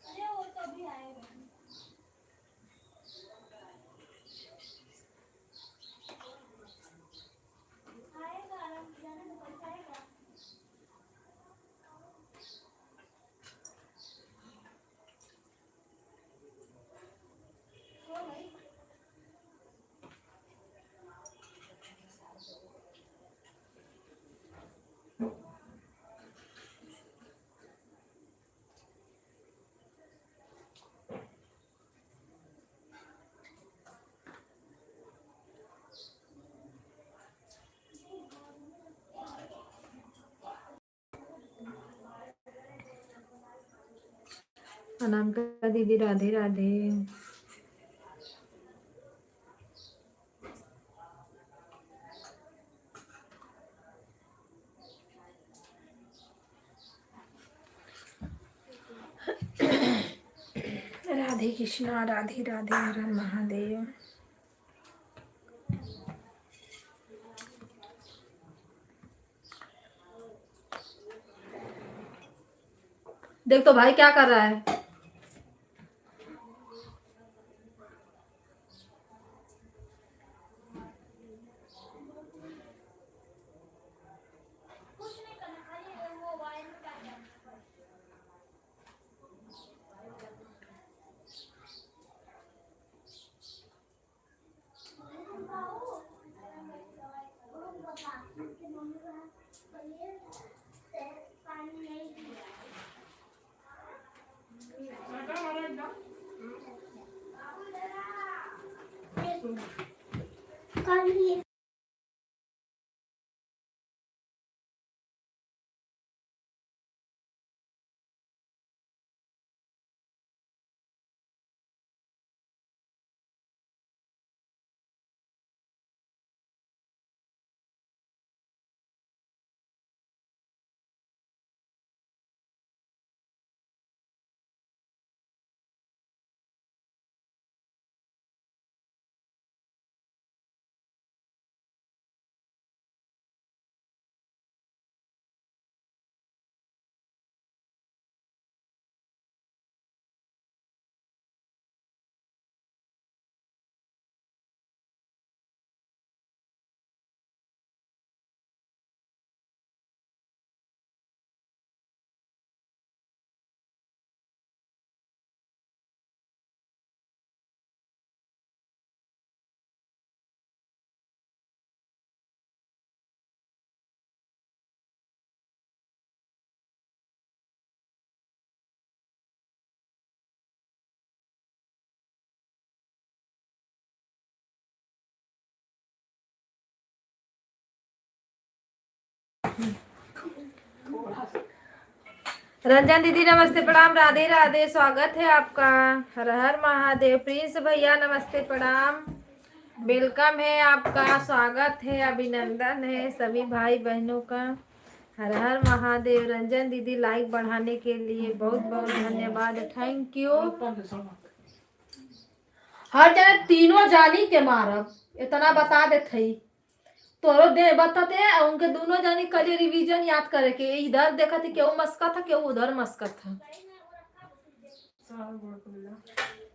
S2: अरे वो तो भी आएगा। आएगा आराम से, जाने दो, पैसा आएगा। हो गई।
S1: अनामिका दीदी राधे राधे। राधे कृष्णा, राधे राधे, हर हर महादेव। देख तो भाई क्या कर रहा है।
S2: कल
S1: रंजन दीदी नमस्ते प्रणाम, राधे राधे, स्वागत है आपका। हर हर महादेव। प्रिंस भैया नमस्ते प्रणाम, वेलकम है आपका, स्वागत है, अभिनंदन है सभी भाई बहनों का। हर हर महादेव। रंजन दीदी लाइक बढ़ाने के लिए बहुत बहुत धन्यवाद, थैंक यू। हर जने तीनों जानी के मारब, इतना बता देते ही तोरो दे बताते हैं। उनके दोनों जानी कल रिवीजन याद करे के, इधर देखा थी क्यों मस्का था, क्यों उधर मस्का था।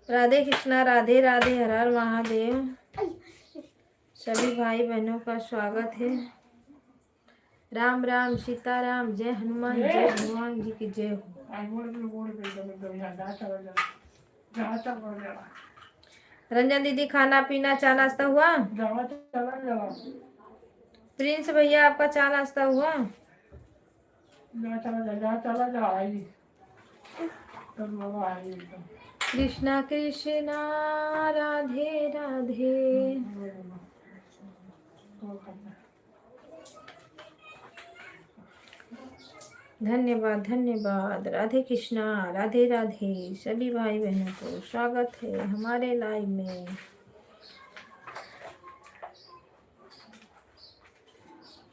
S1: राधे कृष्णा, राधे राधे, हर हर महादेव। सभी भाई बहनों का स्वागत है। राम राम, सीताराम, जय हनुमान, जय हनुमान जी की जय हो। रंजन दीदी खाना पीना चा नाश्ता हुआ? प्रिंस भैया आपका चा नाश्ता हुआ? कृष्णा कृष्णा राधे राधे। धन्यवाद धन्यवाद। राधे कृष्णा, राधे राधे। सभी भाई बहनों को स्वागत है हमारे लाइव में।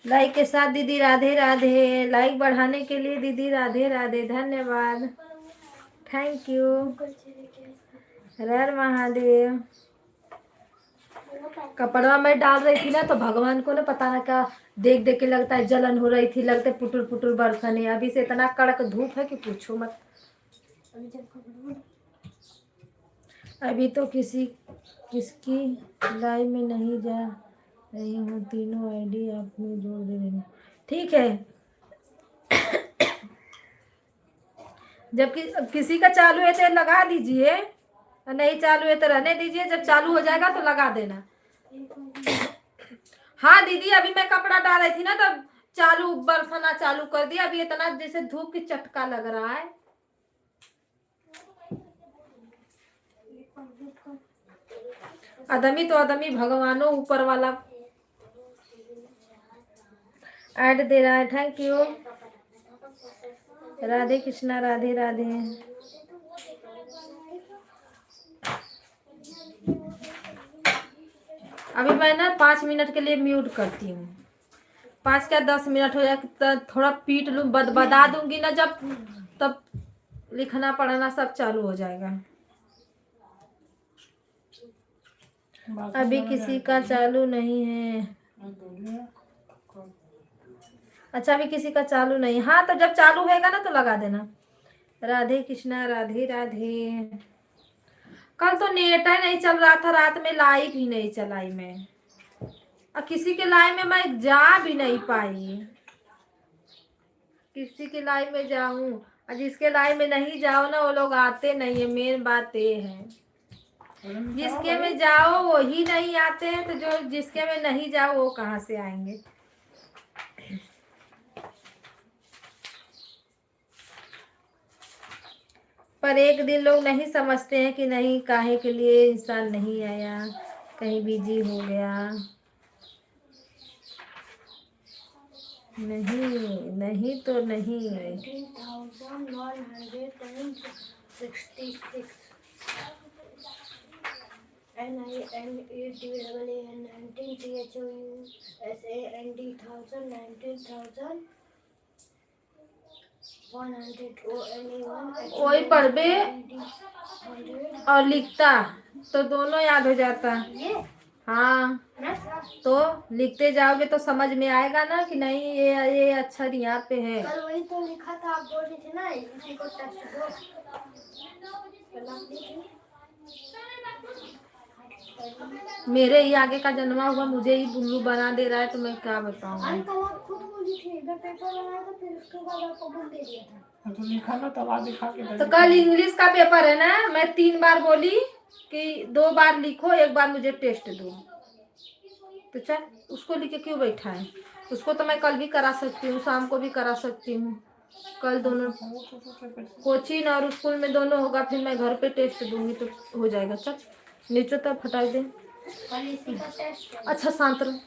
S1: लाइक के साथ दीदी राधे राधे, लाइक बढ़ाने के लिए दीदी राधे राधे, धन्यवाद, थैंक यू। हर हर महादेव। कपड़ा में डाल रही थी ना तो भगवान को ना पता ना क्या देख देख के लगता है जलन हो रही थी, लगते पुटुर पुटुर बरसने। अभी से इतना कड़क धूप है कि पूछो मत। अभी तो किसकी लाइव में नहीं जा रही हूँ, तीनों आईडी आपने जोड़ दे रही हूँ, ठीक है। जब किसी का चालू है तो लगा दीजिए, नहीं चालू है तो रहने दीजिए, जब चालू हो जाएगा तो लगा देना। हाँ दीदी, अभी मैं कपड़ा डाल रही थी ना तब चालू बरसना चालू कर दिया। अभी इतना जैसे धूप की चटका लग रहा है। आदमी तो आदमी, भगवानों ऊपर वाला ऐड दे रहा है, थैंक यू। राधे कृष्णा, राधे राधे। अभी मैं ना 5 मिनट के लिए म्यूट करती हूँ। 5 क्या 10 मिनट हो जाए तो थोड़ा पीट लूँ, बता दूंगी ना जब, तब लिखना पढ़ना सब चालू हो जाएगा। अभी किसी का चालू नहीं है। अच्छा, अभी किसी का चालू नहीं। हाँ तो जब चालू होगा ना तो लगा देना। राधे कृष्णा, राधे राधे। कल तो नेट ही नहीं चल रहा था, रात में लाइव ही नहीं चलाई मैं, और किसी के लाइव में मैं जा भी नहीं पाई। किसी के लाइव में जाऊं और जिसके लाइव में नहीं जाओ ना वो लोग आते नहीं है, मेन बात ये है। जिसके में जाओ वो ही नहीं आते हैं, तो जो जिसके में नहीं जाओ वो कहाँ से आएंगे। पर एक दिन लोग नहीं समझते हैं कि नहीं काहे के लिए इंसान नहीं आया, कहीं बिजी हो गया। नहीं तो नहीं।
S2: 19,166
S1: वही पढ़बे और लिखता तो दोनों याद हो जाता। हाँ तो लिखते जाओगे तो समझ में आएगा ना कि नहीं ये अक्षर यहाँ पे है।
S2: कल वही तो लिखा था, आप बोल रहे थे ना इसी को टेस्ट दो।
S1: मेरे ही आगे का जन्मा हुआ मुझे ही बुल्लू बना दे रहा है, तो मैं क्या बताऊँ।
S2: खुद बोली थी, इधर पेपर लगाया था, फिर उसके बाद आपको बोल दे दिया था।
S3: तो लिखा ना तब दिखा के।
S1: तो कल इंग्लिश का पेपर है ना, मैं 3 बार बोली कि 2 बार लिखो, 1 बार मुझे टेस्ट दो। तो चल उसको लिखे क्यों बैठा है, उसको तो मैं कल भी करा सकती हूँ, शाम को भी करा सकती हूँ। कल दोनों कोचिंग और स्कूल में दोनों होगा, फिर मैं घर पे टेस्ट दूंगी तो हो जाएगा। चल नीचे तक हटा दे। अच्छा शांत रहो।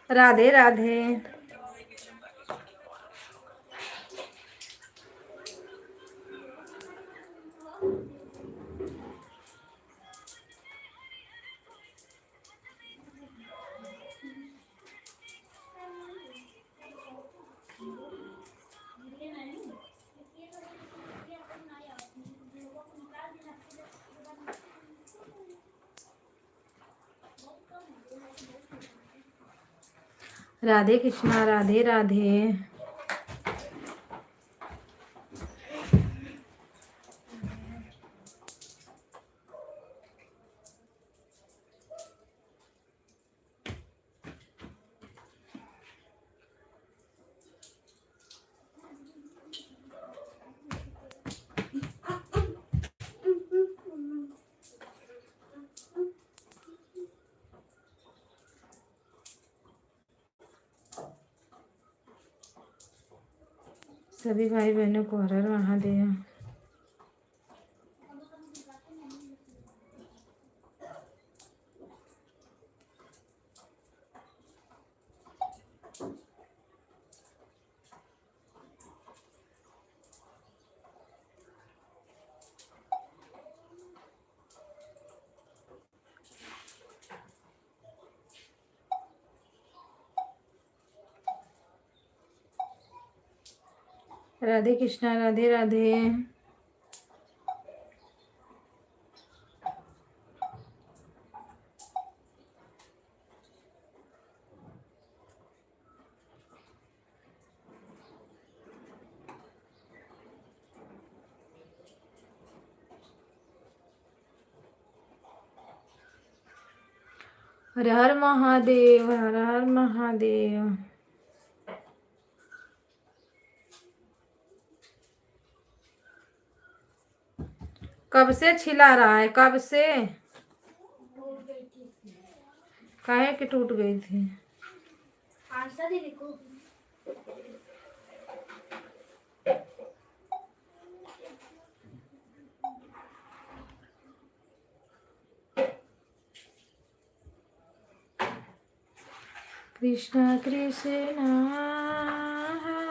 S1: राधे राधे। राधे कृष्णा राधे राधे। सभी भाई बहनों को हर हर महादेव। राधे कृष्णा राधे राधे। हर हर महादेव हर हर महादेव। कब से छिला रहा है, कब से? काहे कि टूट गई थी?
S2: आंसर ही देखो।
S1: कृष्णा कृष्णा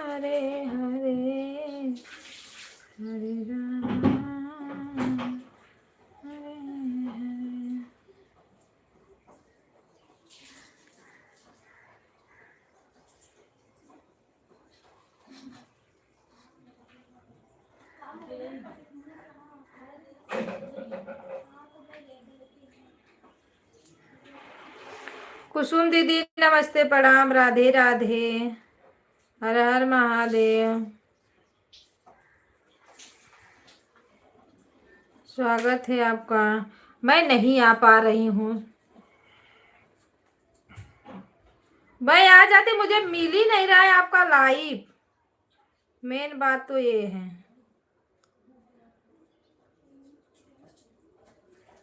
S1: हरे हरे हरे राम हरे हरे। कुसुम दीदी नमस्ते प्रणाम राधे राधे। हर हर महादेव। स्वागत है आपका। मैं नहीं आ पा रही हूँ। भाई आ जाते, मुझे मिल ही नहीं रहा है आपका लाइव। मेन बात तो ये है।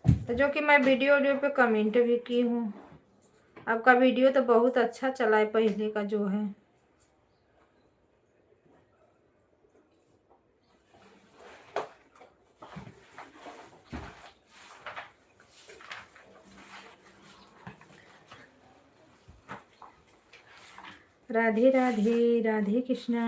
S1: तो जो कि मैं वीडियो पे कमेंट भी की हूँ। आपका वीडियो तो बहुत अच्छा चला है, पहले का जो है। राधे राधे राधे कृष्णा।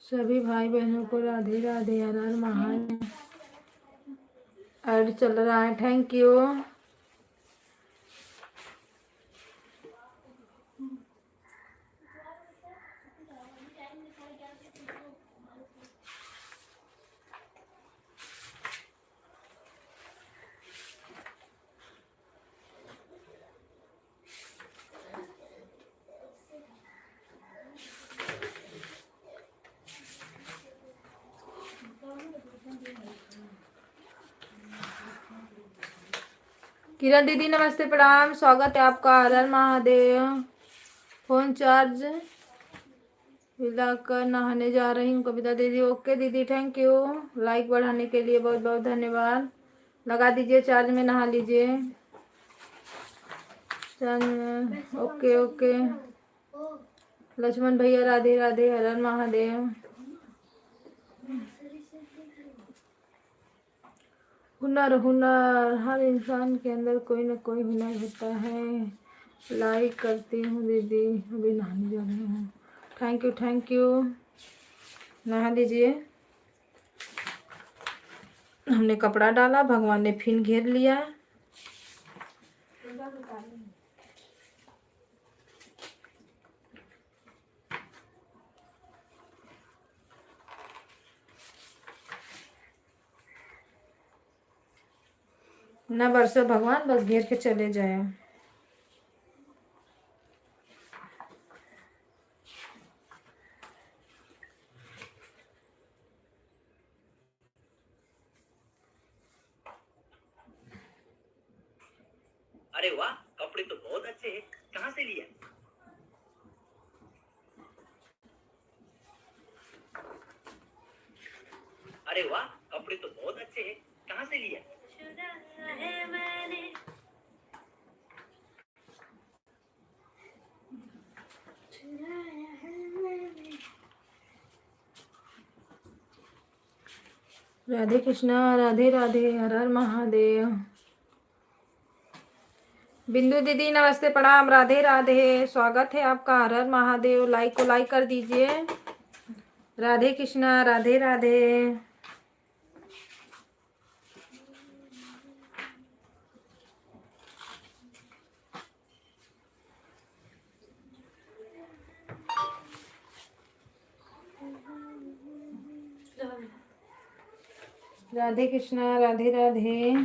S1: सभी भाई बहनों को राधे राधे। हर हर महादेव। ऐड चल रहा है, थैंक यू। किरण दीदी नमस्ते प्रणाम, स्वागत है आपका। हर हर महादेव। फोन चार्ज हिलाकर नहाने जा रही हूँ कविता दीदी। ओके दीदी, थैंक यू। लाइक बढ़ाने के लिए बहुत बहुत धन्यवाद। लगा दीजिए चार्ज में, नहा लीजिए चार्ज में। Okay okay. लक्ष्मण भैया राधे राधे, हर हर महादेव। हुनर हुनर, हर इंसान के अंदर कोई ना कोई हुनर होता है। लाइक करती हूँ दीदी, अभी नहाने जा रही हूँ। Thank you thank you. नहा लीजिए। हमने कपड़ा डाला, भगवान ने फिर घेर लिया। न बरसो भगवान, बस घेर के चले जाए।
S4: अरे वाह, कपड़े तो बहुत अच्छे हैं, कहाँ से लिया? अरे वाह, कपड़े तो बहुत अच्छे हैं, कहाँ से लिया?
S1: राधे कृष्णा, राधे राधे, हर हर महादेव। बिंदु दीदी नमस्ते, प्रणाम, राधे राधे, स्वागत है आपका, हर हर महादेव। लाइक को लाइक कर दीजिए। राधे कृष्णा, राधे राधे। राधे कृष्णा, राधे राधे।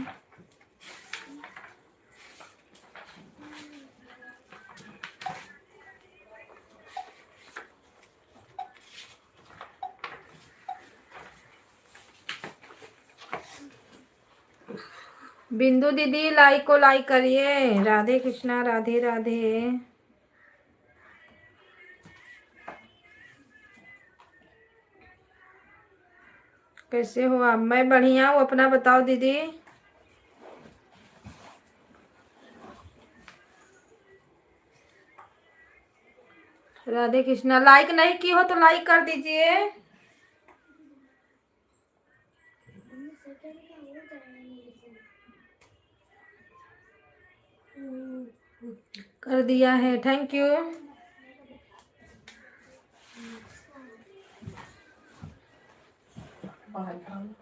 S1: बिंदु दीदी लाइक को लाइक करिए। राधे कृष्णा, राधे राधे। कैसे हो आप? मैं बढ़िया हूँ, अपना बताओ दीदी। राधे कृष्णा, लाइक नहीं की हो तो लाइक कर दीजिए। कर दिया है, थैंक यू।
S3: पढ़ाई खराब।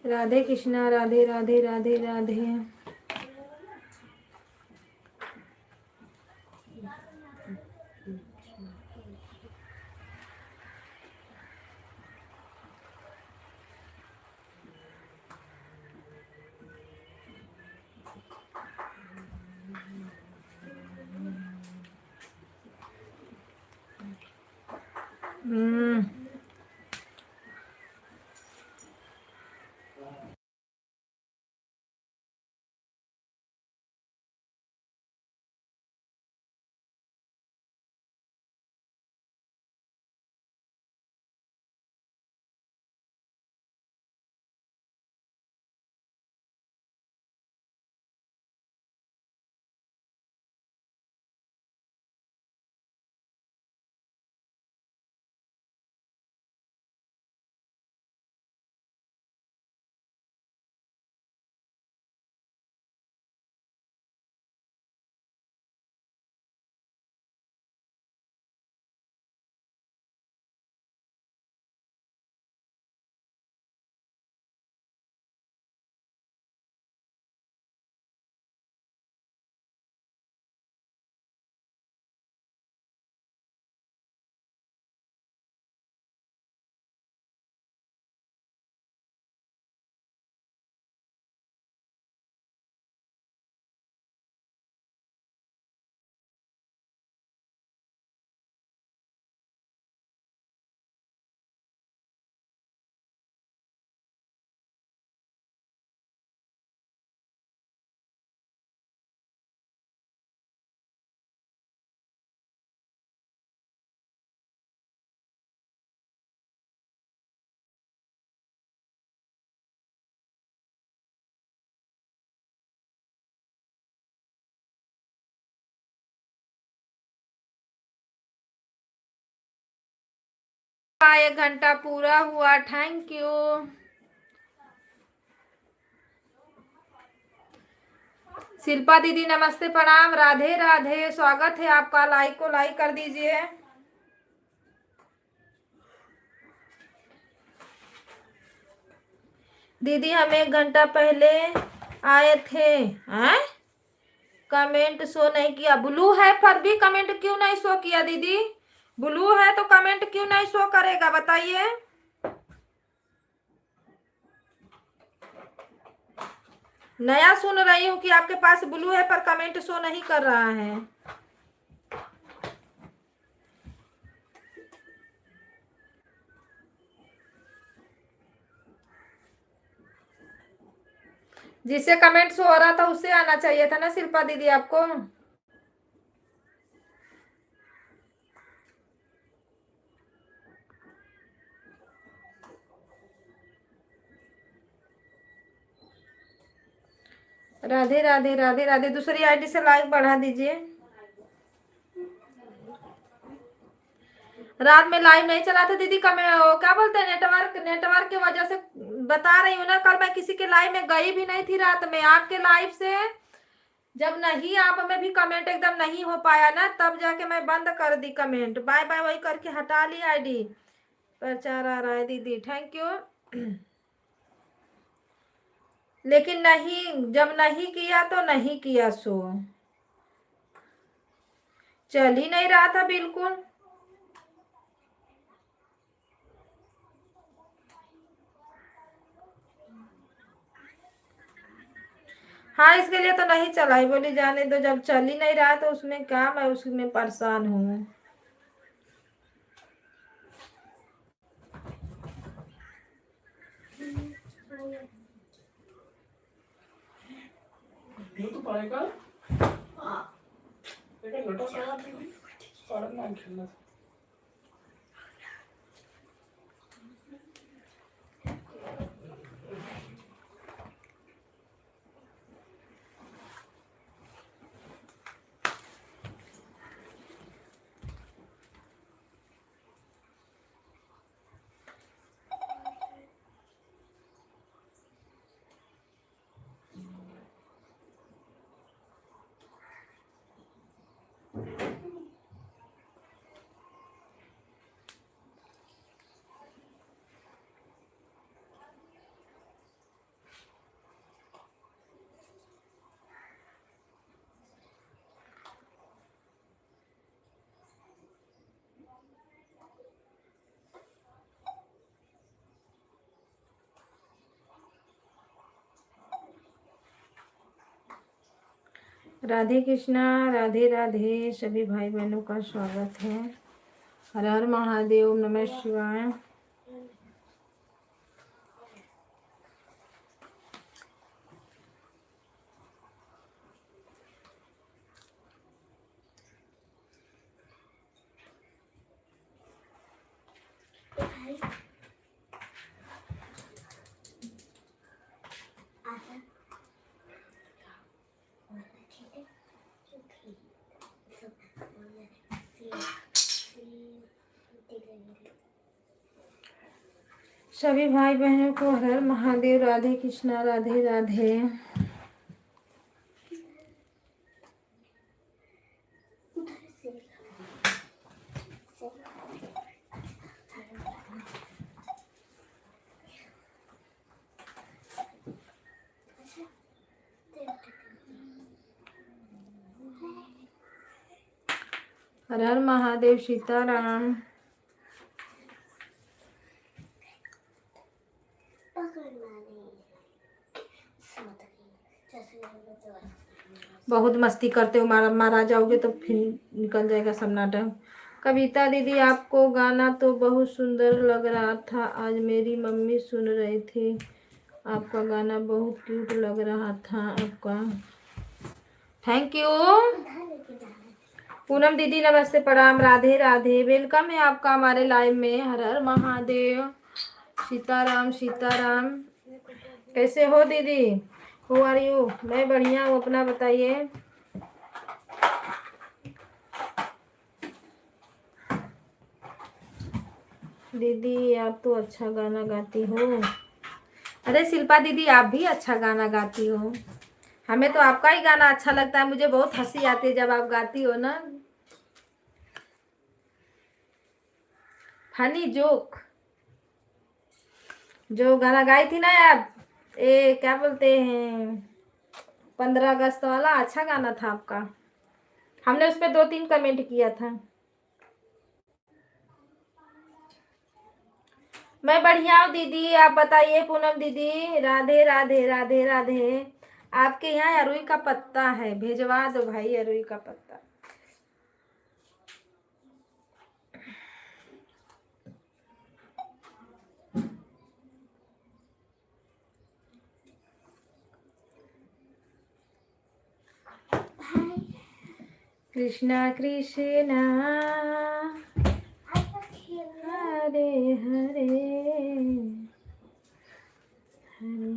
S1: राधे कृष्णा, राधे राधे, राधे राधे। हम्म। 1 घंटा पूरा हुआ, थैंक यू। शिल्पा दीदी नमस्ते प्रणाम, राधे राधे, स्वागत है आपका। लाइक को लाइक कर दीजिए। दीदी हम 1 घंटा पहले आए थे, हैं? कमेंट शो नहीं किया। ब्लू है पर भी कमेंट क्यों नहीं शो किया दीदी? ब्लू है तो कमेंट क्यों नहीं शो करेगा बताइए? नया सुन रही हूँ कि आपके पास ब्लू है पर कमेंट शो नहीं कर रहा है। जिससे कमेंट शो हो रहा था उससे आना चाहिए था ना शिल्पा दीदी आपको। राधे राधे राधे राधे। दूसरी आईडी से लाइक बढ़ा दीजिए। रात में लाइव नहीं चला था दीदी, क्या बोलते हैं, नेटवर्क की वजह से बता रही हूँ ना। कल मैं किसी के लाइव में गई भी नहीं थी रात में। आपके लाइव से जब नहीं आप में भी कमेंट एकदम नहीं हो पाया ना, तब जाके मैं बंद कर दी कमेंट। बाय बाय वही करके हटा ली आईडी। प्रचार आ रहा है दीदी, थैंक यू। लेकिन नहीं, जब नहीं किया तो नहीं किया, सो चल ही नहीं रहा था बिल्कुल। हाँ इसके लिए तो नहीं चला ही, बोली जाने दो, जब चल ही नहीं रहा तो उसमें क्या, मैं उसमें परेशान हूँ।
S3: ये तो पाएगा लेकिन लटा सारा भी सारा ना खेलना।
S1: राधे कृष्णा, राधे राधे, सभी भाई बहनों का स्वागत है। हर हर महादेव, नमः शिवाय। सभी भाई बहनों को हर हर महादेव, राधे कृष्णा, राधे राधे। हर हर महादेव, सीताराम। बहुत मस्ती करते हो, मारा जाओगे तो फिर निकल जाएगा सन्नाटा। कविता दीदी आपको गाना तो बहुत सुंदर लग रहा था, आज मेरी मम्मी सुन रही थी, आपका गाना बहुत क्यूट लग रहा था आपका। Thank you. पूनम दीदी नमस्ते प्रणाम, राधे राधे, वेलकम है आपका हमारे लाइव में। हर हर महादेव, सीताराम सीताराम। कैसे हो दीदी? Who are you? मैं बढ़िया हूँ, अपना बताइए। दीदी आप तो अच्छा गाना गाती हो। अरे शिल्पा दीदी आप भी अच्छा गाना गाती हो। हमें तो आपका ही गाना अच्छा लगता है। मुझे बहुत हंसी आती है जब आप गाती हो ना। फनी जोक जो गाना गाई थी ना आप, ए क्या बोलते हैं, 15 अगस्त वाला, अच्छा गाना था आपका। हमने उस पर 2-3 कमेंट किया था। मैं बढ़िया हूँ दीदी, आप बताइए पूनम दीदी। राधे राधे राधे राधे। आपके यहाँ अरुई का पत्ता है, भेजवा दो भाई अरुई का पत्ता। कृष्णा कृष्णा हरे हरे हरे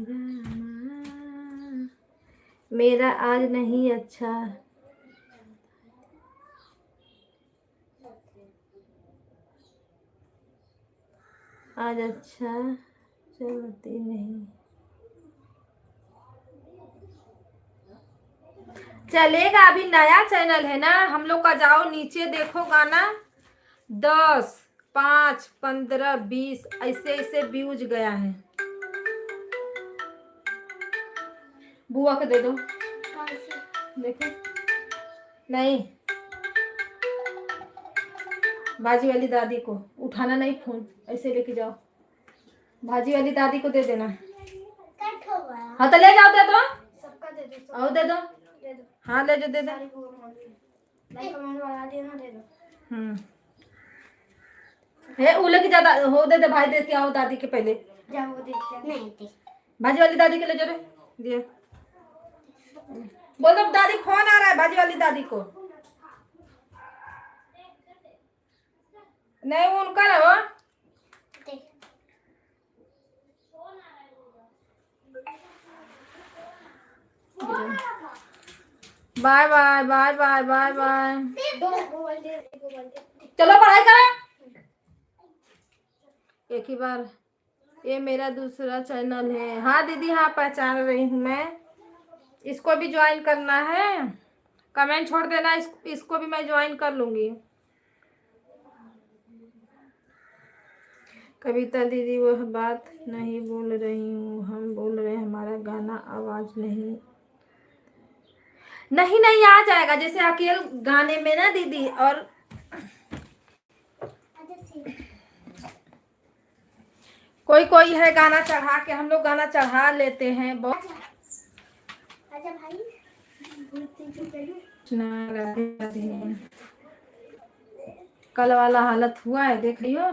S1: रामा। मेरा आज नहीं अच्छा, आज अच्छा चलती नहीं। चलेगा, अभी नया चैनल है ना हम लोग का। जाओ नीचे देखो गाना, 10, 5, 15, 20 ऐसे ऐसे व्यूज गया है। बुआ को दे दो, देखो। नहीं, बाजी वाली दादी को उठाना नहीं, फोन ऐसे लेके जाओ। भाजी वाली दादी को दे देना। हाँ तो ले जाओ, दे दो,
S2: सबका दे दो,
S1: और दे दो। हाँ ले जो, दे दो।
S2: लाइक कमेंट वाला देना, दे दो।
S1: है उले की ज्यादा हो, दे दे भाई, देती आओ दादी के पहले।
S2: जाओ वो देखते नहीं थे।
S1: भाजी वाली दादी के ले जरे दिए। बोल दो दादी फोन आ रहा है भाजी वाली दादी को। नहीं वो उनका ना हो। Bye bye bye bye bye bye. चलो पढ़ाई करें। एक ही बार, ये मेरा दूसरा चैनल है। हाँ दीदी हाँ, पहचान रही हूँ मैं। इसको भी ज्वाइन करना है, कमेंट छोड़ देना, इसको भी मैं ज्वाइन कर लूंगी। कविता दीदी वह बात नहीं बोल रही हूँ, हम बोल रहे हैं हमारा गाना आवाज नहीं। नहीं नहीं आ जाएगा, जैसे अकेले गाने में ना दीदी। और कोई कोई है गाना चढ़ा के, हम लोग गाना चढ़ा लेते हैं बहुत।
S2: आजा भाई,
S1: राधे राधे। कल वाला हालत हुआ है देख लियो,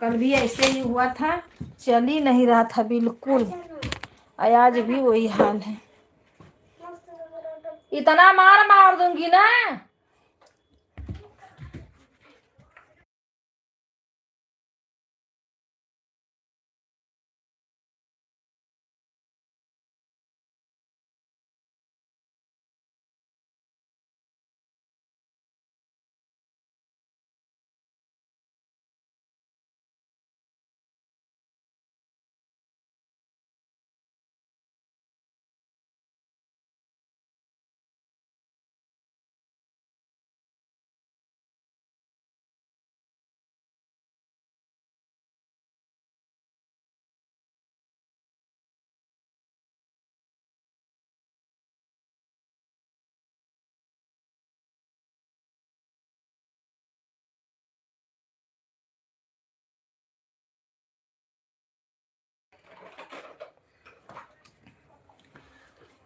S1: कल भी ऐसे ही हुआ था, चल ही नहीं रहा था बिल्कुल। आज भी वही हाल है। इतना मार मार दूंगी ना।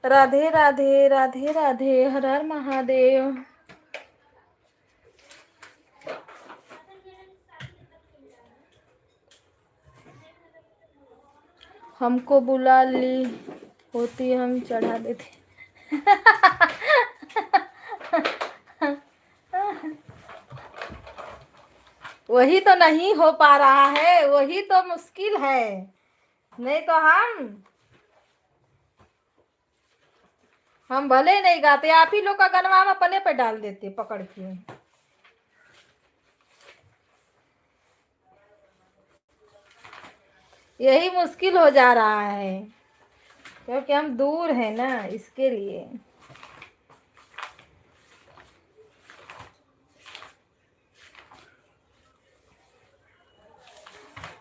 S1: राधे राधे राधे राधे, हर हर महादेव। हमको बुला ली होती हम चढ़ा देते। वही तो नहीं हो पा रहा है, वही तो मुश्किल है। नहीं तो हम भले नहीं गाते, आप ही लोग का गनवा हम अपने पे डाल देते पकड़ के। यही मुश्किल हो जा रहा है क्योंकि हम दूर हैं ना, इसके लिए।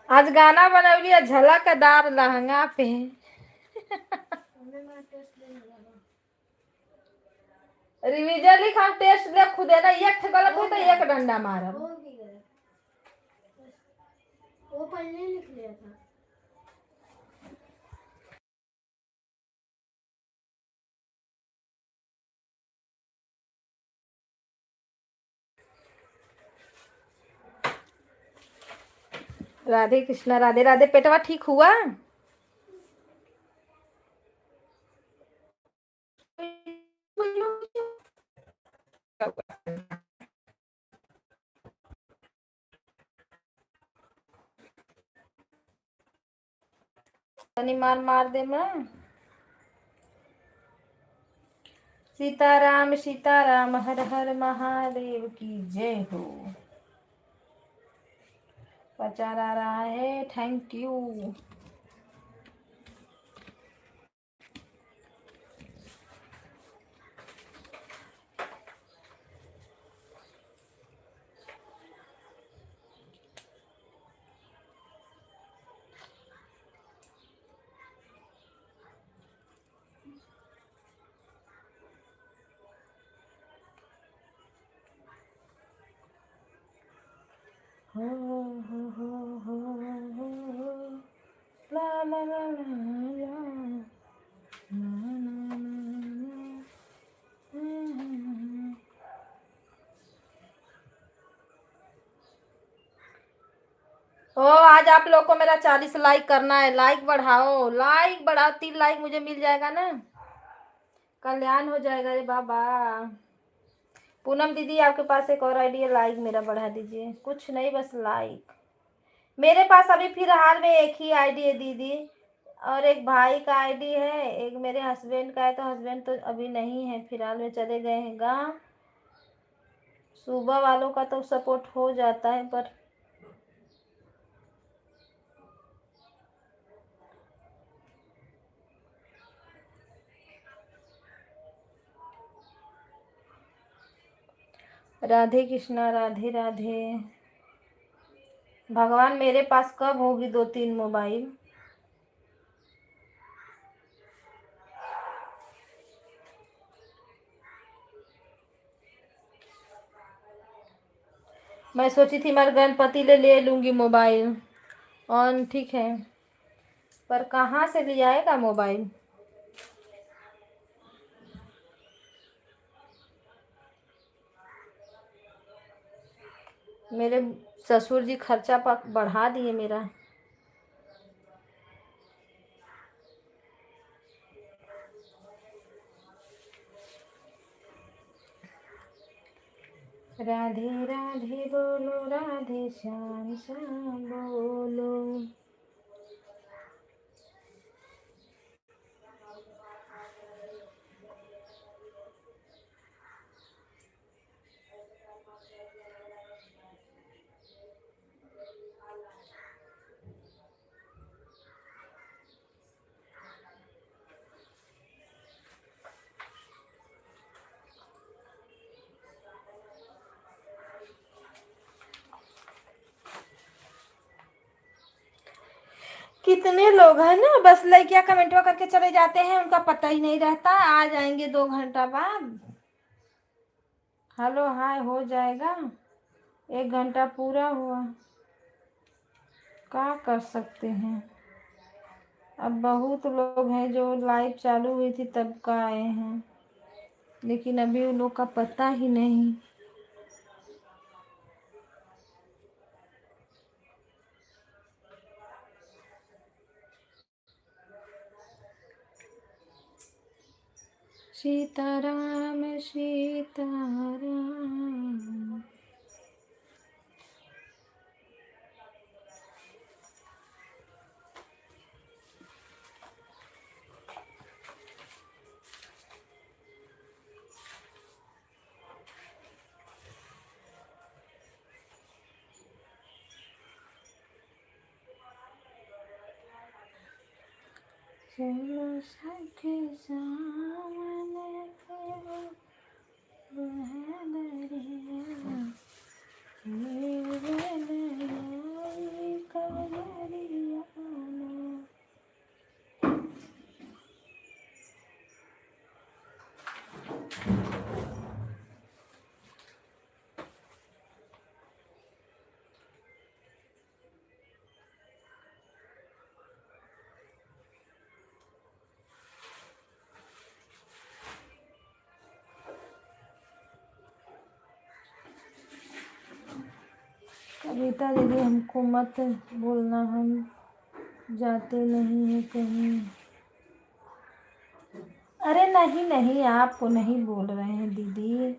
S1: आज गाना बनौलिया झलकदार लहंगा पे। रिवीजन लिखा, टेस्ट ले खुदे ना, एक गलत हो तो एक डंडा मारब।
S2: वो पहले लिख लिया था।
S1: राधे कृष्णा, राधे राधे। पेटवा ठीक हुआ? तनी मार मार दे मैं। सीताराम सीताराम, हर हर महादेव की जय हो। प्रचार आ रहा है, थैंक यू। हो ला ला ला ला ओ, आज आप लोग को मेरा 40 लाइक करना है। लाइक बढ़ाओ, लाइक बढ़ाओ, 3 लाइक मुझे मिल जाएगा ना, कल्याण हो जाएगा रे बाबा। पूनम दीदी, आपके पास एक और आईडी है, लाइक मेरा बढ़ा दीजिए। कुछ नहीं, बस लाइक। मेरे पास अभी फिलहाल में एक ही आईडी है दीदी, और एक भाई का आईडी है, एक मेरे हस्बैंड का है। तो हस्बैंड तो अभी नहीं है, फिलहाल में चले गए हैं गाँव। सुबह वालों का तो सपोर्ट हो जाता है, पर राधे कृष्णा, राधे राधे। भगवान, मेरे पास कब होगी 2-3 मोबाइल? मैं सोची थी मैं गणपति ले लूंगी मोबाइल ऑन, ठीक है, पर कहाँ से ले आएगा मोबाइल? मेरे ससुर जी खर्चा बढ़ा दिए मेरा। राधे राधे बोलो, राधे श्याम श्याम बोलो। कितने लोग हैं ना, बस लड़कियां कमेंटवा करके चले जाते हैं, उनका पता ही नहीं रहता। आ जाएंगे 2 घंटा बाद, हेलो हाय हो जाएगा, 1 घंटा पूरा हुआ, क्या कर सकते हैं। अब बहुत लोग हैं जो लाइव चालू हुई थी तब का आए हैं, लेकिन अभी उन लोग का पता ही नहीं। सीताराम सीताराम। चलो सखी सामने खड़ो, वह दरिया मेरे नैया कजरिया ना। कविता दीदी हमको मत बोलना, हम जाते नहीं हैं कहीं। अरे नहीं नहीं, आपको नहीं बोल रहे हैं दीदी।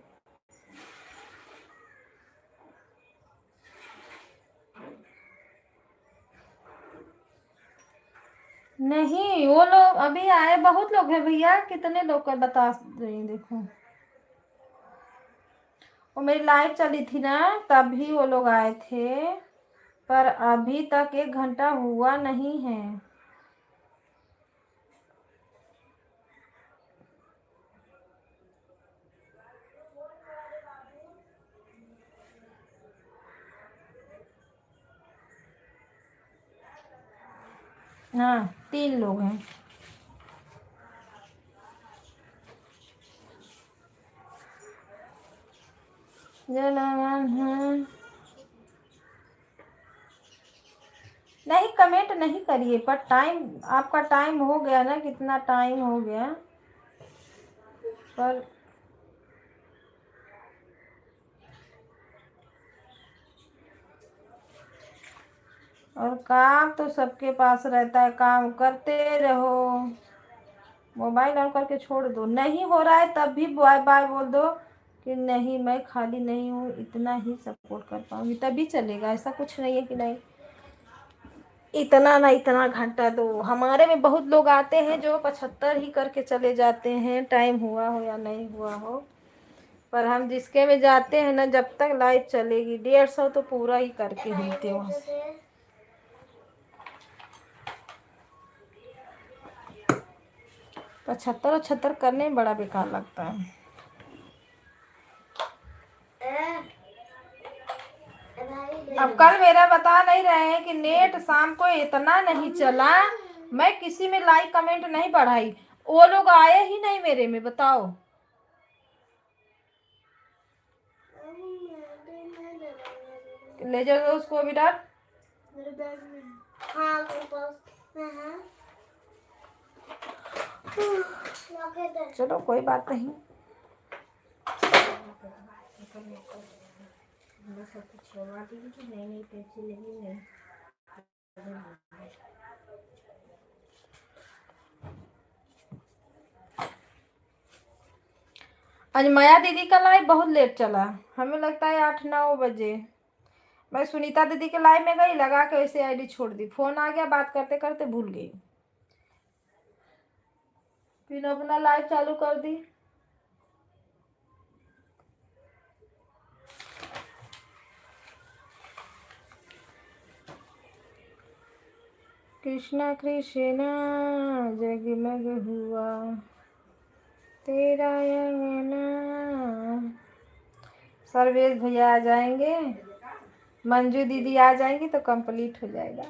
S1: नहीं, वो लोग अभी आए, बहुत लोग हैं भैया, कितने लोग का बता रही हैं, देखो वो मेरी लाइव चली थी ना, तभी वो लोग आए थे, पर अभी तक 1 घंटा हुआ नहीं है। हाँ, 3 लोग हैं। जलवन है। नहीं, कमेंट नहीं करिए, पर टाइम आपका टाइम हो गया ना, कितना टाइम हो गया, पर और काम तो सबके पास रहता है, काम करते रहो, मोबाइल ऑन करके छोड़ दो। नहीं हो रहा है तब भी बाय बाय बोल दो कि नहीं मैं खाली नहीं हूँ, इतना ही सपोर्ट कर पाऊंगी तभी चलेगा। ऐसा कुछ नहीं है कि नहीं इतना ना इतना घंटा दो। हमारे में बहुत लोग आते हैं जो 75 ही करके चले जाते हैं, टाइम हुआ हो या नहीं हुआ हो, पर हम जिसके में जाते हैं ना, जब तक लाइव चलेगी 150 तो पूरा ही करके हिलते हैं वहाँ से। 75 करने में बड़ा बेकार लगता है। अब कल मेरा बता नहीं रहे हैं कि नेट शाम को इतना नहीं चला, मैं किसी में लाइक कमेंट नहीं बढ़ाई, वो लोग आए ही नहीं मेरे में, बताओ। ले जाओ उसको बेटा।
S2: मेरे बैग में। हाँ मेरे पास में है।
S1: चलो कोई बात नहीं। आज माया दीदी का लाइव बहुत लेट चला, हमें लगता है 8-9 बजे। मैं सुनीता दीदी के लाइव में गई, लगा के वैसे आईडी छोड़ दी, फोन आ गया, बात करते करते भूल गई, फिर अपना लाइव चालू कर दी। कृष्णा कृष्णा जगमग हुआ तेरा अंगना। सर्वेश भैया आ जाएंगे, मंजू दीदी आ जाएंगी तो कंप्लीट हो जाएगा।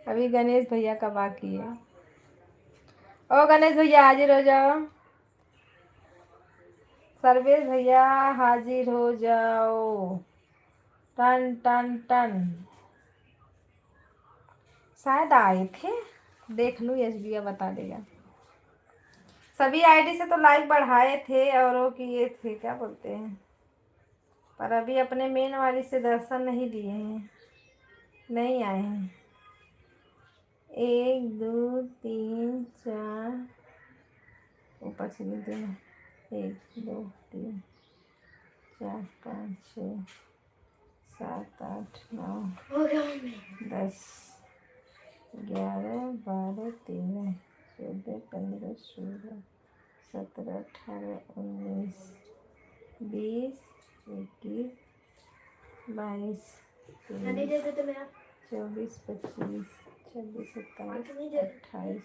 S1: अभी गणेश भैया का बाकी है। ओ गणेश भैया हाजिर हो जाओ, सर्वेश भैया हाजिर हो जाओ। टन टन टन शायद आए थे, देख लूँ, एसबीआ बता देगा। सभी आईडी से तो लाइक बढ़ाए थे और वो किए थे, क्या बोलते हैं, पर अभी अपने मेन वाली से दर्शन नहीं दिए हैं, नहीं आए हैं। 1 2 3 4 ऊपर से गिनते हैं, 1 2 3 4 5 6 7 8 9 10 11 12 13 14 15 16 17 18 19 20 21 22 23 24 25 26, 27, 28,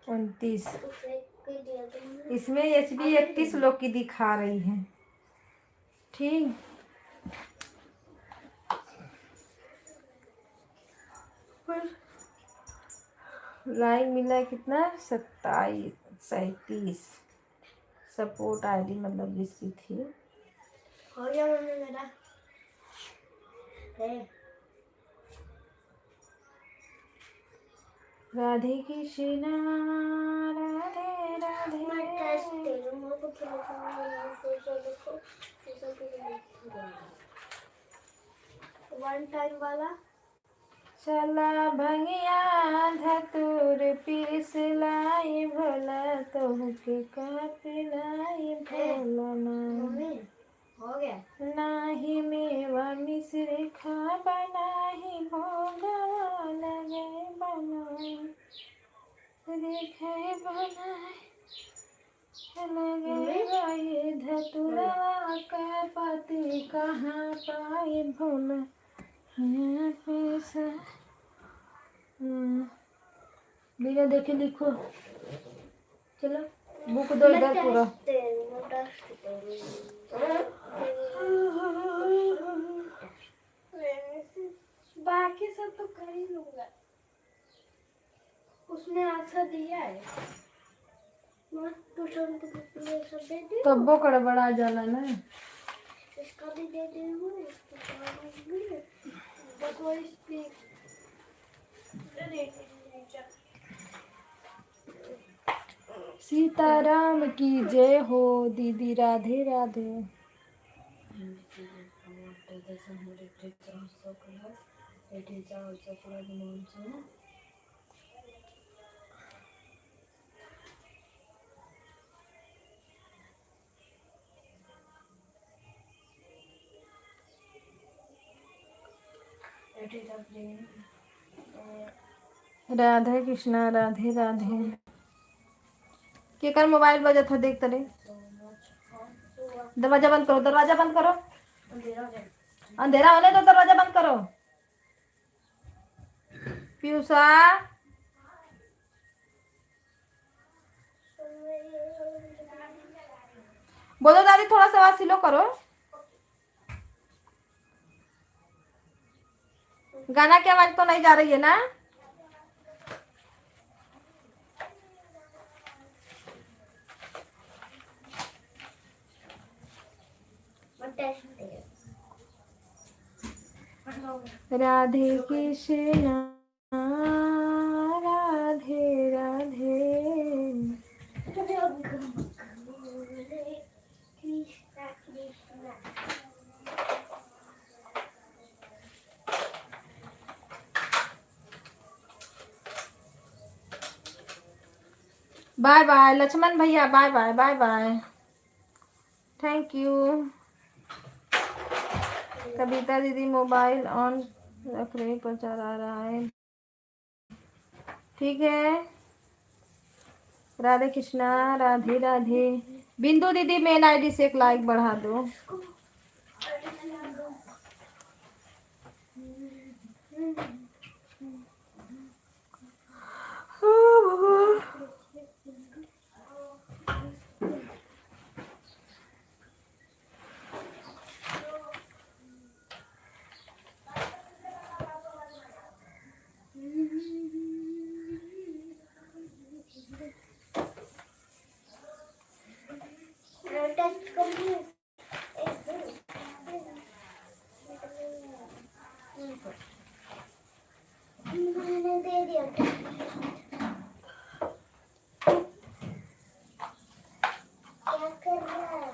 S1: 29।
S2: उसे कोई दिया तुमने?
S1: इसमें HB 31 लोग की दिखा रही है। ठीक, पर लाइक मिला है कितना, 27, 37। सपोर्ट ID मतलब जिसकी थी।
S2: हो गया मम्मी मेरा है।
S1: राधे कृष्णा राधे राधे।
S2: मैं टेस्ट दे रही हूँ, मेरे को क्या देखो, वन टाइम वाला।
S1: चला भंगिया धतूर पीस लाई भोला तोहके का पिलाई भोला ना।
S2: मम्मी हो गया।
S1: नाही मेवा मिश्री खा बनाही भोगवा लगे बनाए देखे बनाए लगे भाई धतुरा का पति कहाँ पाए भोला है पैसा। बिना देखे लिखो। चलो बुक दो इधर पूरा।
S2: बाकी सब तो कर ही लूंगा, उसने आंसर दिया है। मैं ट्यूशन को सब दे दी,
S1: तब्बो गड़बड़ा जाला ना।
S2: इसका भी दे दी हूँ, इसका भी बस वो इसकी
S1: सीताराम की जय हो दीदी, राधे राधे। राधे कृष्णा राधे राधे। के कर मोबाइल बजा था, देख तरे। दरवाजा बंद करो, दरवाजा बंद करो। अंधेरा होने तो दरवाजा बंद करो। पीयूषा बोलो दादी थोड़ा सा आवाज स्लो करो। गाना की आवाज तो नहीं जा रही है ना। राधे कृष्णा राधे राधे।
S2: कृष्णा कृष्णा।
S1: बाय बाय लक्ष्मण भैया, bye bye bye bye, thank you. Kavita दीदी मोबाइल ऑन रख रहे पर चला रहा है। ठीक है, राधे कृष्णा राधे राधे। बिंदु दीदी मेन ID से एक लाइक बढ़ा दो।
S2: मैंने दे दिया। क्या कर रहा है?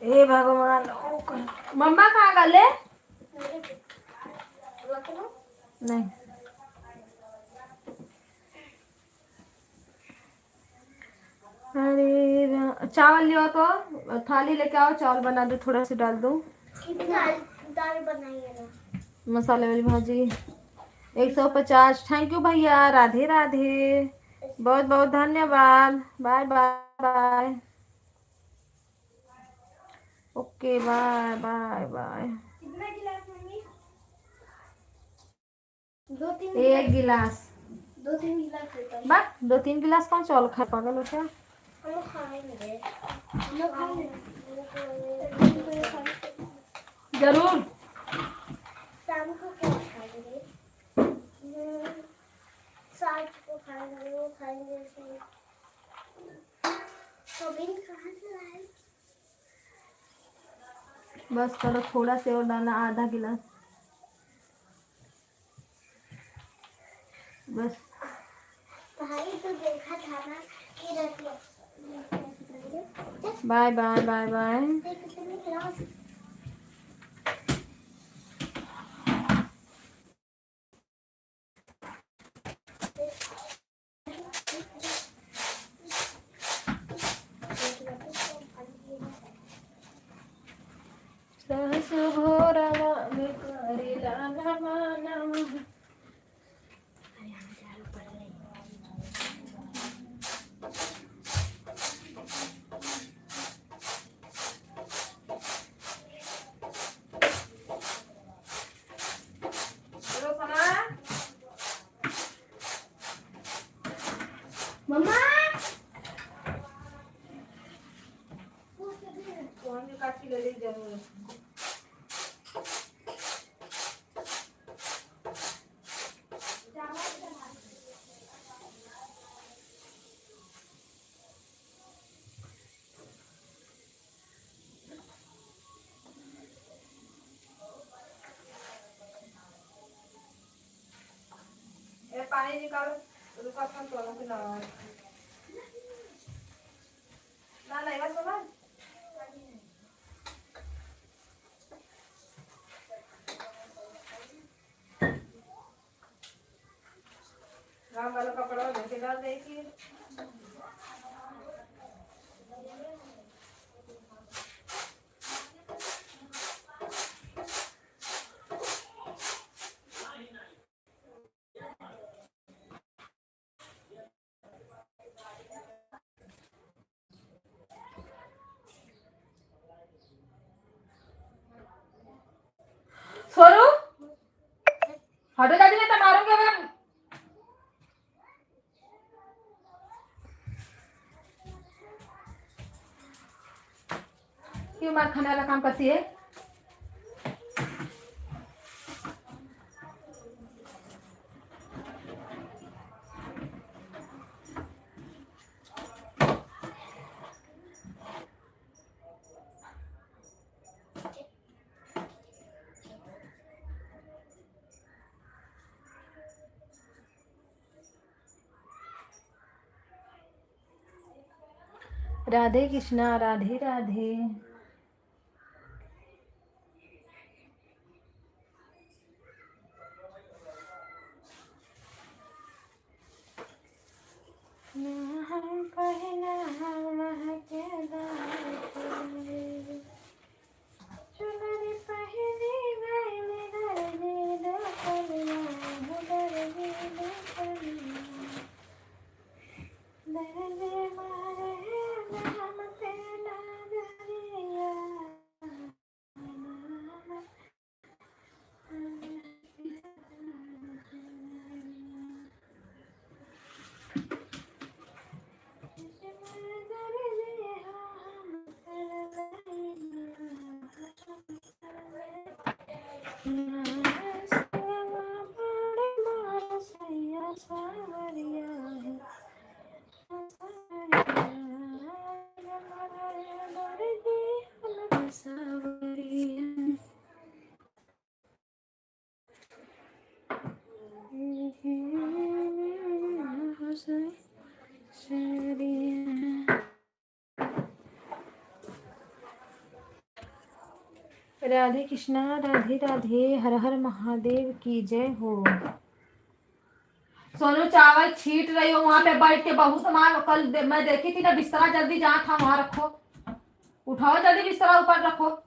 S1: ए भगवान, मम्मा कहाँ गले? नहीं, अरे चावल लियो तो थाली लेके आओ, चावल बना दो, थोड़ा सा डाल दो।
S2: दाल बनाइए ना।
S1: मसाले वाली भाजी 150। थैंक यू भैया, राधे राधे, बहुत बहुत धन्यवाद। Bye bye bye, okay bye bye bye.
S2: कितना गिलास
S1: एक गिलास।
S2: 2-3 गिलास देता हूँ।
S1: बा 2-3 गिलास कौन चावल खा पागल हो क्या?
S2: हम लोग खाएंगे। हम लोग खाएंगे।
S1: जरूर।
S2: शाम को क्या खाएंगे? साग को खाएंगे, वो खाएंगे। सोयाबीन कहाँ से लाए?
S1: बस चलो थोड़ा से और डालना, आधा गिलास बस।
S2: भाई तो देखा था ना कि रखिए।
S1: Bye bye bye bye.
S2: कितने गिलास?
S1: सहस भोरवा में करेला नमः।
S2: मम्मा
S1: काची ले ली जरूर। ये पानी निकालो, रुका था तो से ना ना नहीं बस बाबा। राम वाला कपड़ा धो के डाल दे कि सोनू हटो दादी मैं तो मारूंगा मैं। क्यों मार खाने वाला काम करती है? राधे कृष्णा राधे राधे। राधे कृष्णा राधे राधे। हर हर महादेव की जय हो। सोनू चावल छीट रही हो वहां पे बैठ के, बहुत मार। मैं देखी थी ना, बिस्तरा जल्दी जहाँ था वहां रखो, उठाओ जल्दी बिस्तरा ऊपर रखो।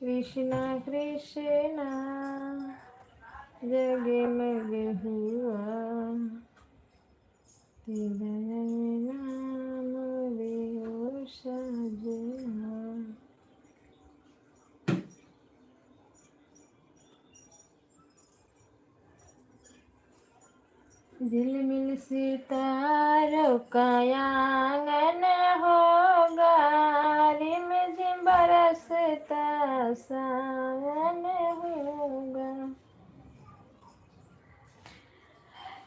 S1: कृष्णा कृष्णा जगे मगे हुआ तेरा नाम रे ओ सजना। झिलमिल सितारों का आंगन होगा, रिमझिम बरसता सावन होगा।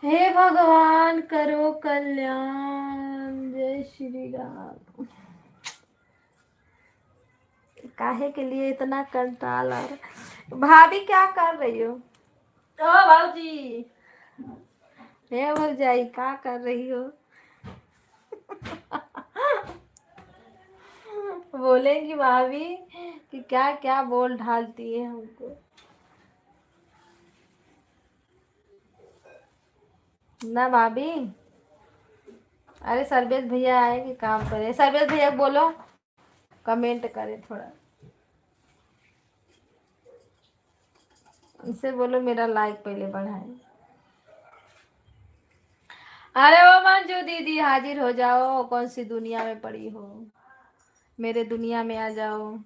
S1: हे भगवान करो कल्याण, जय श्री राम। काहे के लिए इतना कंटाल आ रहा। भाभी क्या कर रही हो? ओ भाजी, हे भौजाई क्या कर रही हो? बोलेंगी भाभी कि क्या क्या बोल ढालती है हमको। ना भाभी, अरे सरबेज भैया आएंगे काम करे। सरबेज भैया बोलो, कमेंट करें थोड़ा। इसे बोलो मेरा लाइक पहले बढ़ाए। अरे ओ मंजू दीदी हाजिर हो जाओ, कौन सी दुनिया में पड़ी हो, मेरे दुनिया में आ जाओ।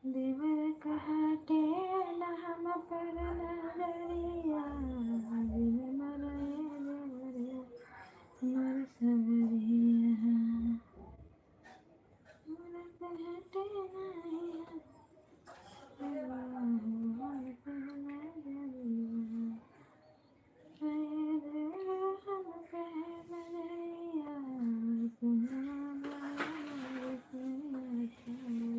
S1: देवर कहते हम पर नजरिया, बिन मनाए देवरिया, मर सबरिया, मर कहते नहीं हम पर नजरिया, हम पे नजरिया,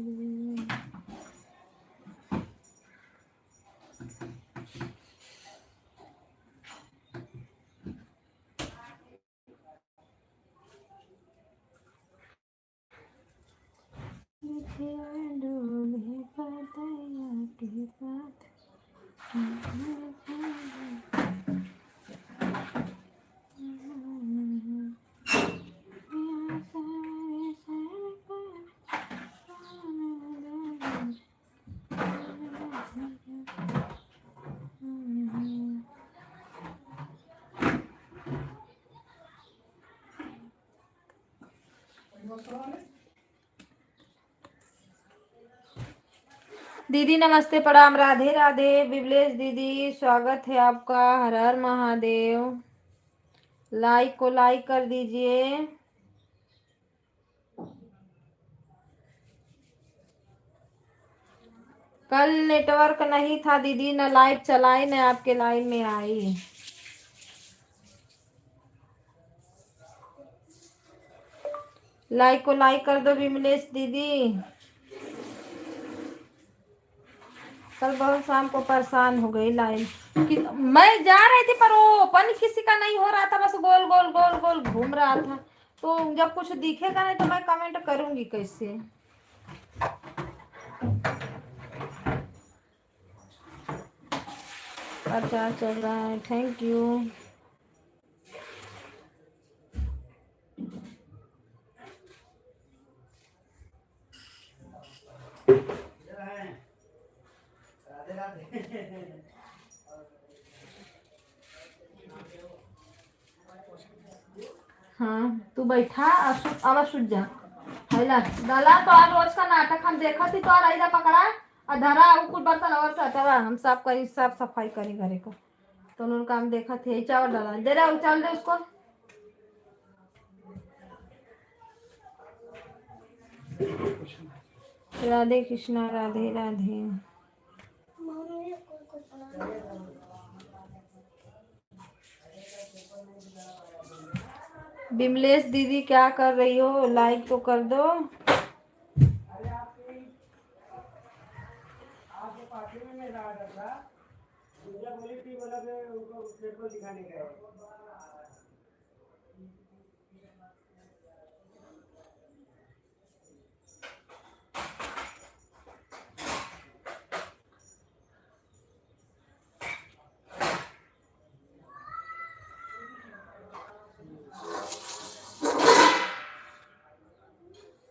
S1: डूबे पतैया के साथ दीदी नमस्ते प्रणाम, राधे राधे। बिबलेश दीदी स्वागत है आपका, हर हर महादेव। लाइक को लाइक कर दीजिए। कल नेटवर्क नहीं था दीदी, न लाइव चलाई न आपके लाइव में आई। लाइक को लाइक कर दो विमलेश दीदी। कल बहुत शाम को परेशान हो गई लाइव मैं जा रही थी पर वो ओपन किसी का नहीं हो रहा था, बस गोल गोल गोल गोल घूम रहा था। तो जब कुछ दिखेगा नहीं तो मैं कमेंट करूंगी कैसे। अच्छा चल रहा है, थैंक यू। हाँ तू बैठा आवाज सुट जा। हैला दाला तो आज रोज का नाटक हम देखा थी, तो आ रही पकड़ा धरा कुछ बर्तन और चटवा हम साफ करी, साफ सफाई करी घरे को, तो उन्होंने काम देखा थे। चावल डाला दे रहा चावल दे उसको। राधे कृष्णा राधे राधे। बिमलेश दीदी क्या कर रही हो? लाइक तो कर दो।
S3: आपके पार्टी में मैं रहा था, मुझे बोली थी बोला कि उनको पेपर दिखाने गए।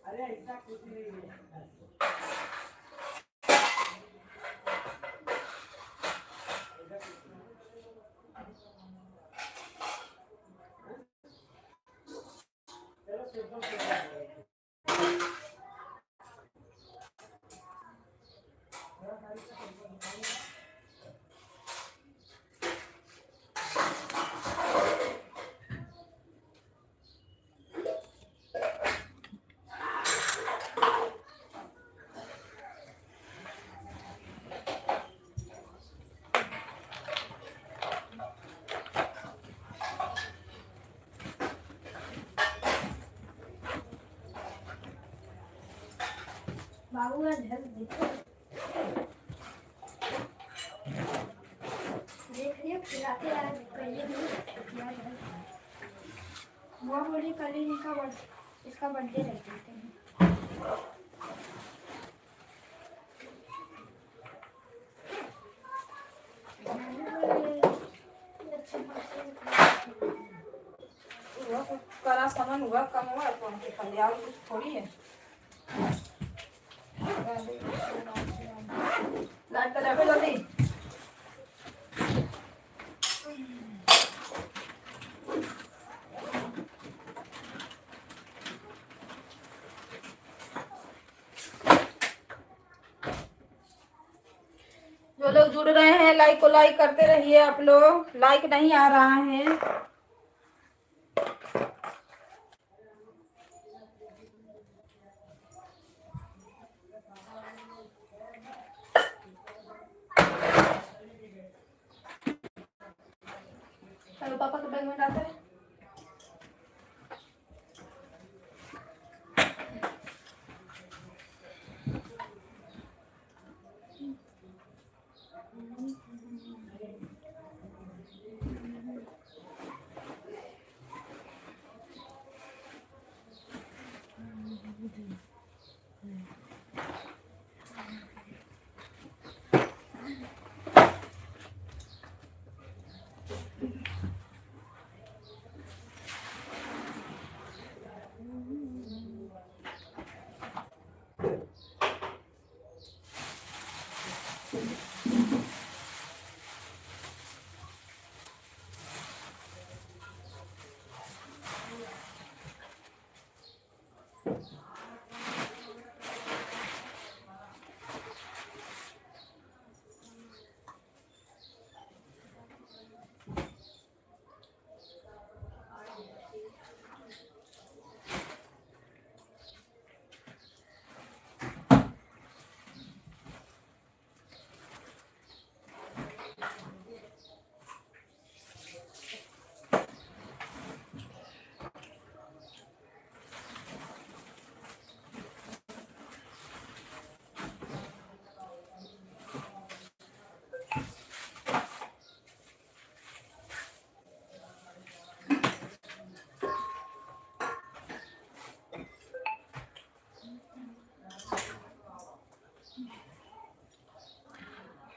S3: अरे ऐसा कुछ नहीं है।
S2: बाबू का ढल देखो, देख लियो खिलाते आज पहले भी खिला ढल। वो बोली कल ही इसका बर्थडे रख देते हैं।
S1: हुआ कुछ करा सामान हुआ कम हुआ तो हमके कल्याण कुछ थोड़ी है। लाइट कर रखो जल्दी। जो लोग जुड़ रहे हैं लाइक को लाइक करते रहिए। आप लोग लाइक नहीं आ रहा है। चलो पापा के बैग में डालते हैं।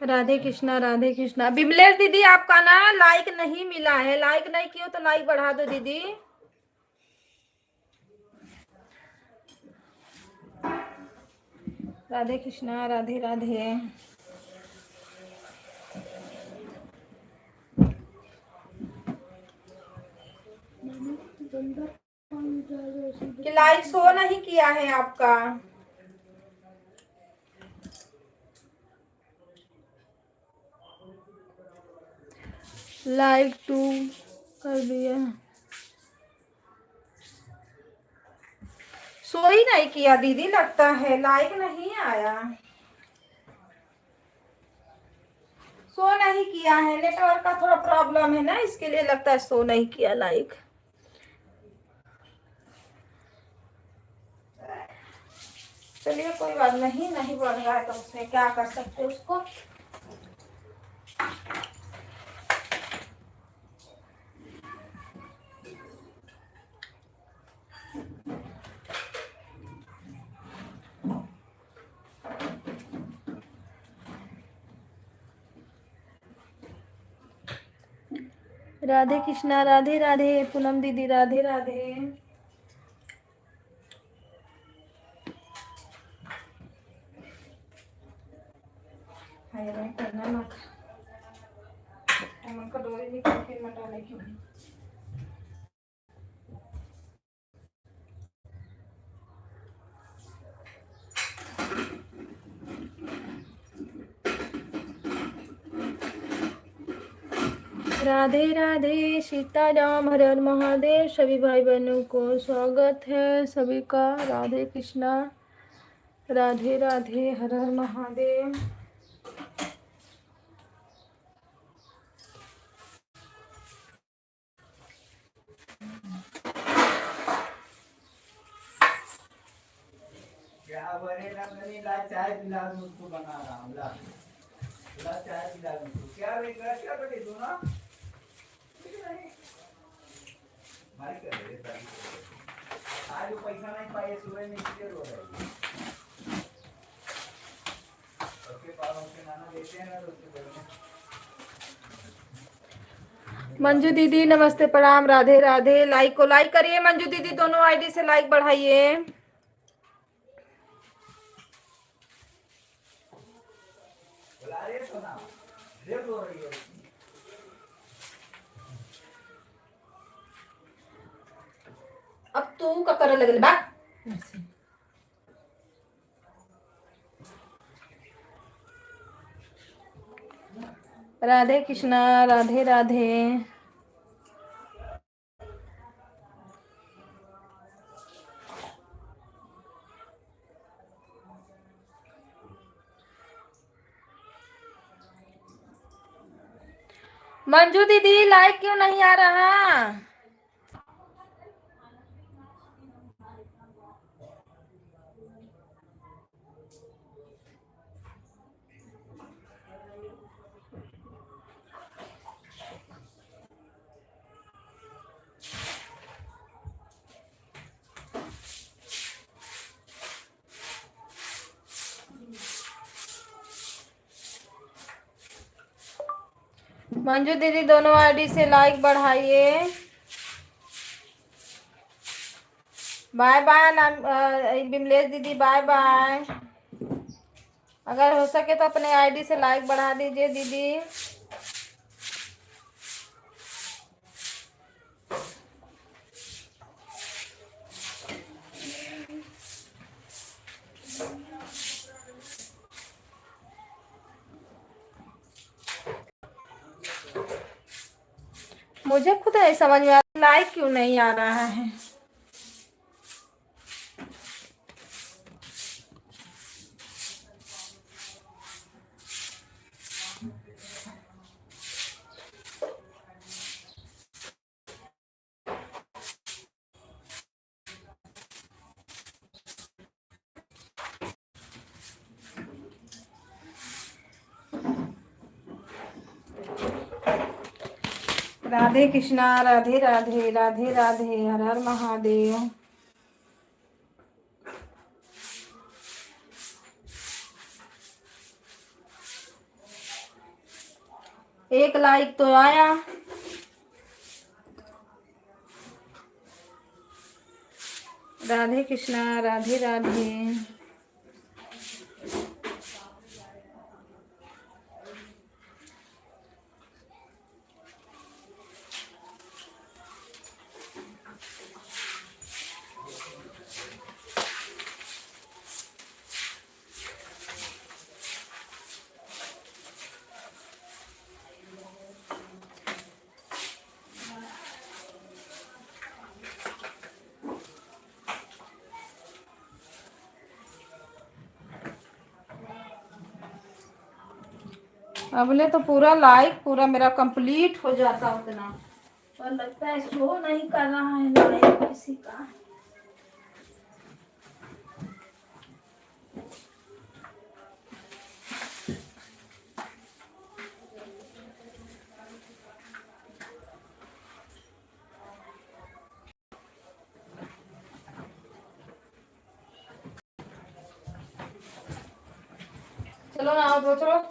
S1: राधे कृष्णा राधे कृष्णा। बिमलेश दीदी आपका ना लाइक नहीं मिला है। लाइक नहीं किया तो लाइक बढ़ा दो दीदी। राधे कृष्णा राधे राधे। कि लाइक शो नहीं किया है आपका। लाइक टू कर दिया। शो ही नहीं किया दीदी, लगता है लाइक नहीं आया। शो नहीं नहीं किया है, नेटवर्क का थोड़ा प्रॉब्लम है ना, इसके लिए लगता है शो नहीं किया लाइक। चलिए कोई बात नहीं, नहीं बढ़ रहा है तो उसमें क्या कर सकते उसको। राधे कृष्णा, राधे राधे पूनम दीदी, राधे राधे। करना मत, कटोरी निकाल के मटा लेके। राधे राधे, सीताराम, हर हर महादेव। सभी भाई बहनों को स्वागत है सभी का। राधे कृष्णा, राधे राधे, हर हर महादेव।
S5: क्या बनेगा नहीं, ला चाय पिला मुझको, बना रहा हूँ, ला ला चाय पिला मुझको। क्या बेटा, क्या बेटे सुना, मारी कर रहे थे आज, पैसा नहीं पाए सुबह में इसलिए रो रहे हैं। उसके पास उसके नाना देते हैं ना, तो उसके बोलने।
S1: मंजू दीदी नमस्ते, प्रणाम, राधे राधे। लाइक को लाइक करिए मंजू दीदी, दोनों आईडी से लाइक बढ़ाइए।
S5: बुला रहे सुना, देर हो रही है।
S1: अब तू का कर लगल बा। राधे कृष्णा, राधे राधे। मंजू दीदी लाइक क्यों नहीं आ रहा? मंजू दीदी दोनों आईडी से लाइक बढ़ाइए। बाय बाय नाम बिमलेश दीदी, बाय बाय। अगर हो सके तो अपने आईडी से लाइक बढ़ा दीजिए दीदी। मुझे खुद नहीं समझ में आ रहा लाइक क्यों नहीं आ रहा है। राधे कृष्णा, राधे राधे, राधे राधे, हर हर महादेव। एक लाइक तो आया। राधे कृष्णा, राधे राधे। अबले तो पूरा लाइक पूरा मेरा कंप्लीट हो जाता उतना, पर लगता है शो नहीं कर रहा है लाइक किसी का। चलो ना आओ चलो।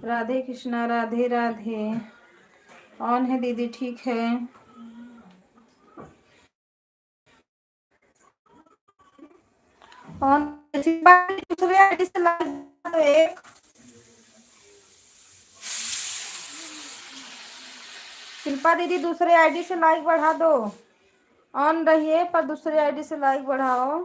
S1: राधे कृष्णा राधे राधे। ऑन है दीदी, ठीक है। ऑन दूसरे आईडी से लाइक एक। शिल्पा दीदी दूसरे आईडी से लाइक बढ़ा दो। ऑन रहिए पर दूसरे आईडी से लाइक बढ़ाओ।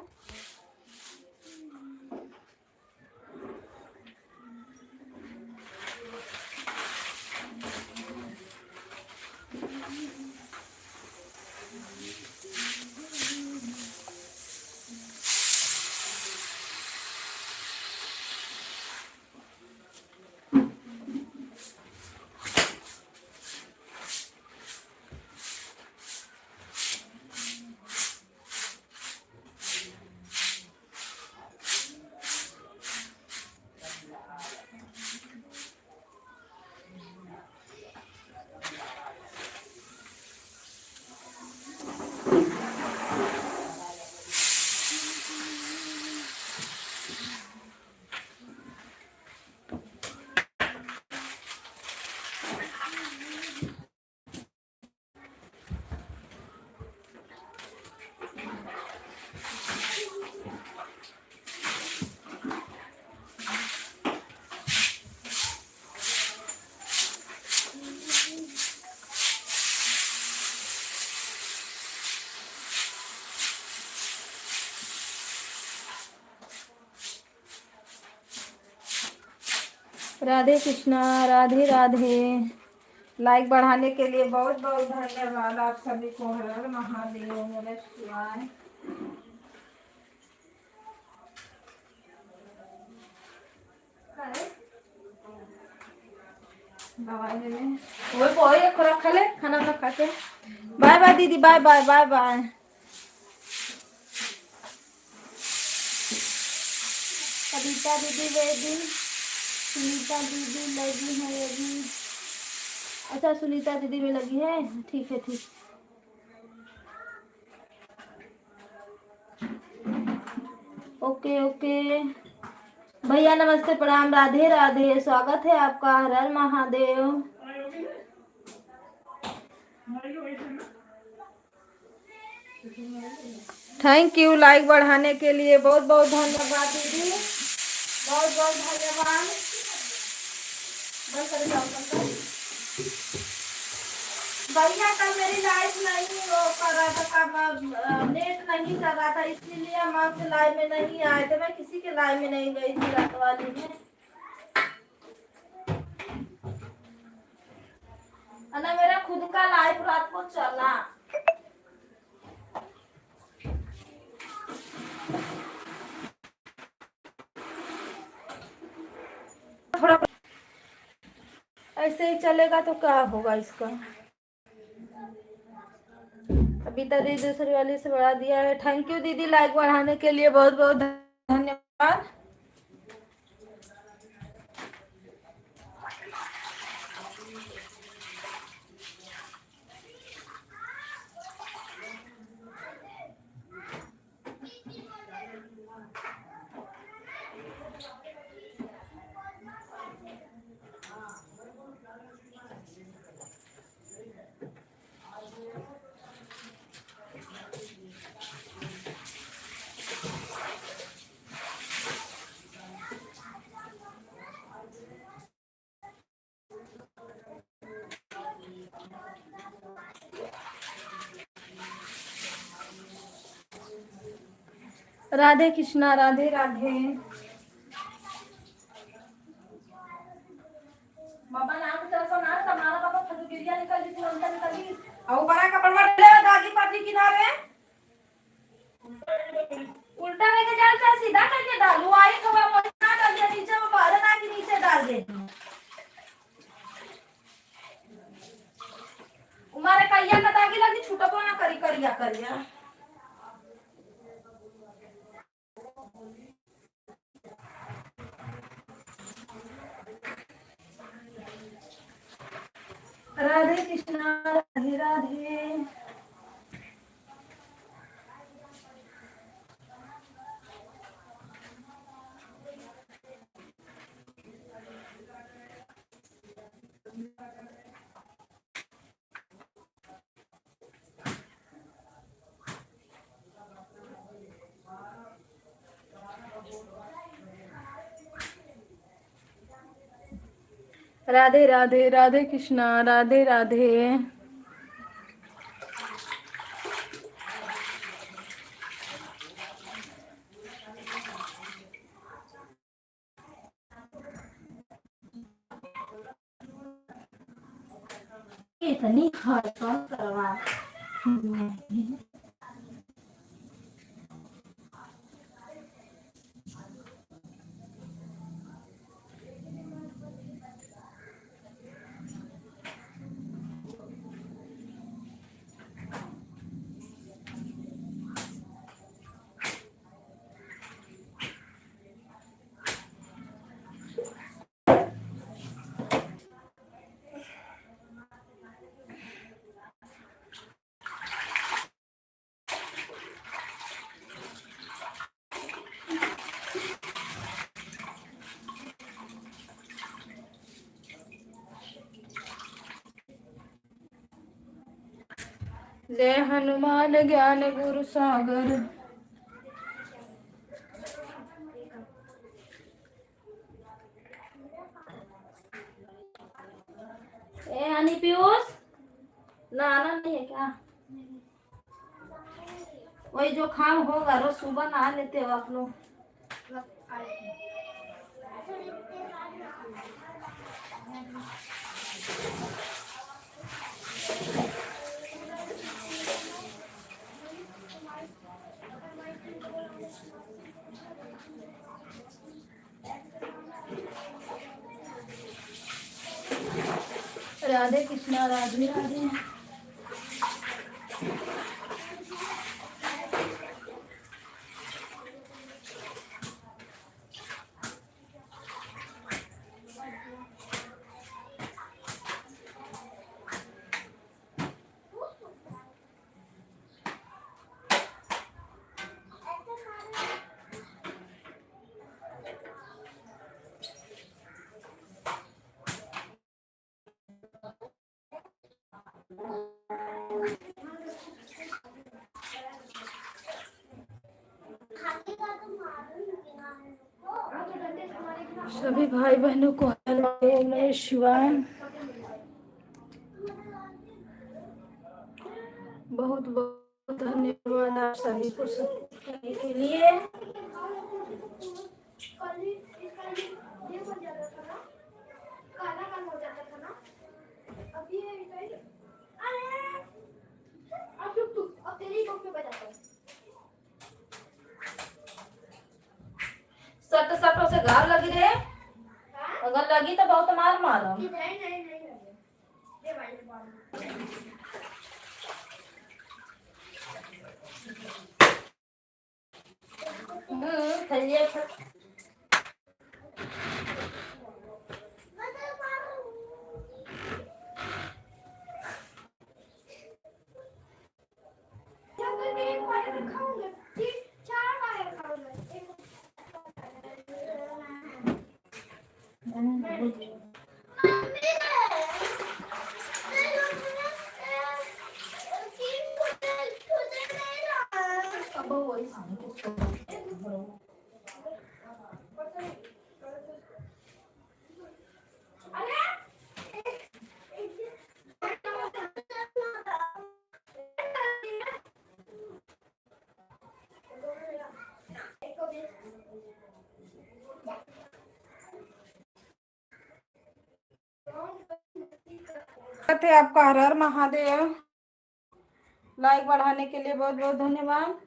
S1: राधे कृष्णा राधे राधे। लाइक बढ़ाने के लिए बहुत बहुत धन्यवाद आप सभी को। हर हर महादेव नमः शिवाय। दवाई ले लें। वो पोई एक रखा ले खाना ना खा के। बाय बाय दीदी, बाय बाय बाय बाय। कविता दीदी वेदी, सुनीता दीदी लगी है अभी। अच्छा सुनीता दीदी में लगी है, ठीक है ठीक। ओके ओके भैया नमस्ते प्रणाम राधे राधे। स्वागत है आपका। Har Har Mahadev. Thank you like बढ़ाने के लिए बहुत बहुत धन्यवाद दीदी, बहुत बहुत धन्यवाद। बस कर जाओ। भैया कल मेरी लाइफ नहीं वो कर रहा था, नेट नहीं कर रहा था, इसलिए हम आपके लाइव में नहीं आए थे। मैं किसी के लाइव में नहीं गई थी रात वाली में। ना मेरा खुद का लाइव रात को चला। थोड़ा ऐसे ही चलेगा तो क्या होगा इसका। अभी तो दीदी दूसरी वाली से बढ़ा दिया है। थैंक यू दीदी लाइक बढ़ाने के लिए बहुत बहुत धन्यवाद। राधे कृष्णा राधे राधे। बाबा नाम तेरा सुना तुम्हारा बाबा फटुगिरिया निकल दी तुरंत निकल दी। अब बड़ा कपड़ा ले दागी पाटी किनारे उल्टा लेके डाल चाहे सीधा करके डालू आई खबर मुझे ना डाल दिया नीचे वो बाहर ना कि नीचे डाल दे उमारे कहिया का दागी लगी छूटो को ना करी करिया करिया राधे कृष्णा राधे राधे। राधे राधे राधे कृष्णा राधे राधे। इतनी हड़कन करवा जय हनुमान ज्ञान गुरु सागर। ए हनी पीयूष नहाना नहीं है क्या? वही जो खाम होगा रोज सुबह नहा लेते हो आप लोग। राधे कृष्णा राधे राधे। सभी भाई बहनों को नमः शिवाय। बहुत बहुत धन्यवाद आप सभी को सुनने के लिए। सट सटों से घाव लगी रे अगर लगी तो बहुत मार मारो। थैलिया थे आपका। हर हर महादेव। लाइक बढ़ाने के लिए बहुत बहुत धन्यवाद।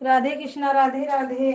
S1: राधे कृष्णा, राधे राधे।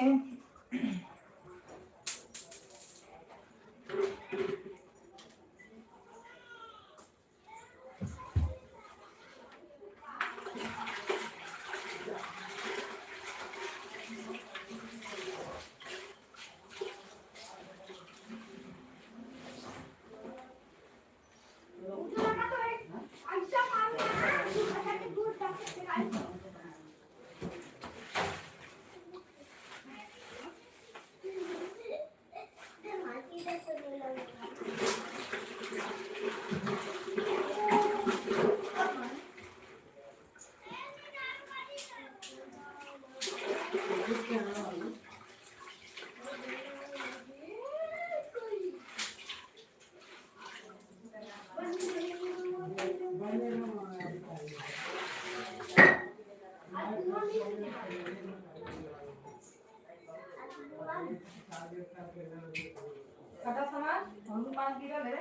S1: कटा सामान हम 5 किलो ले।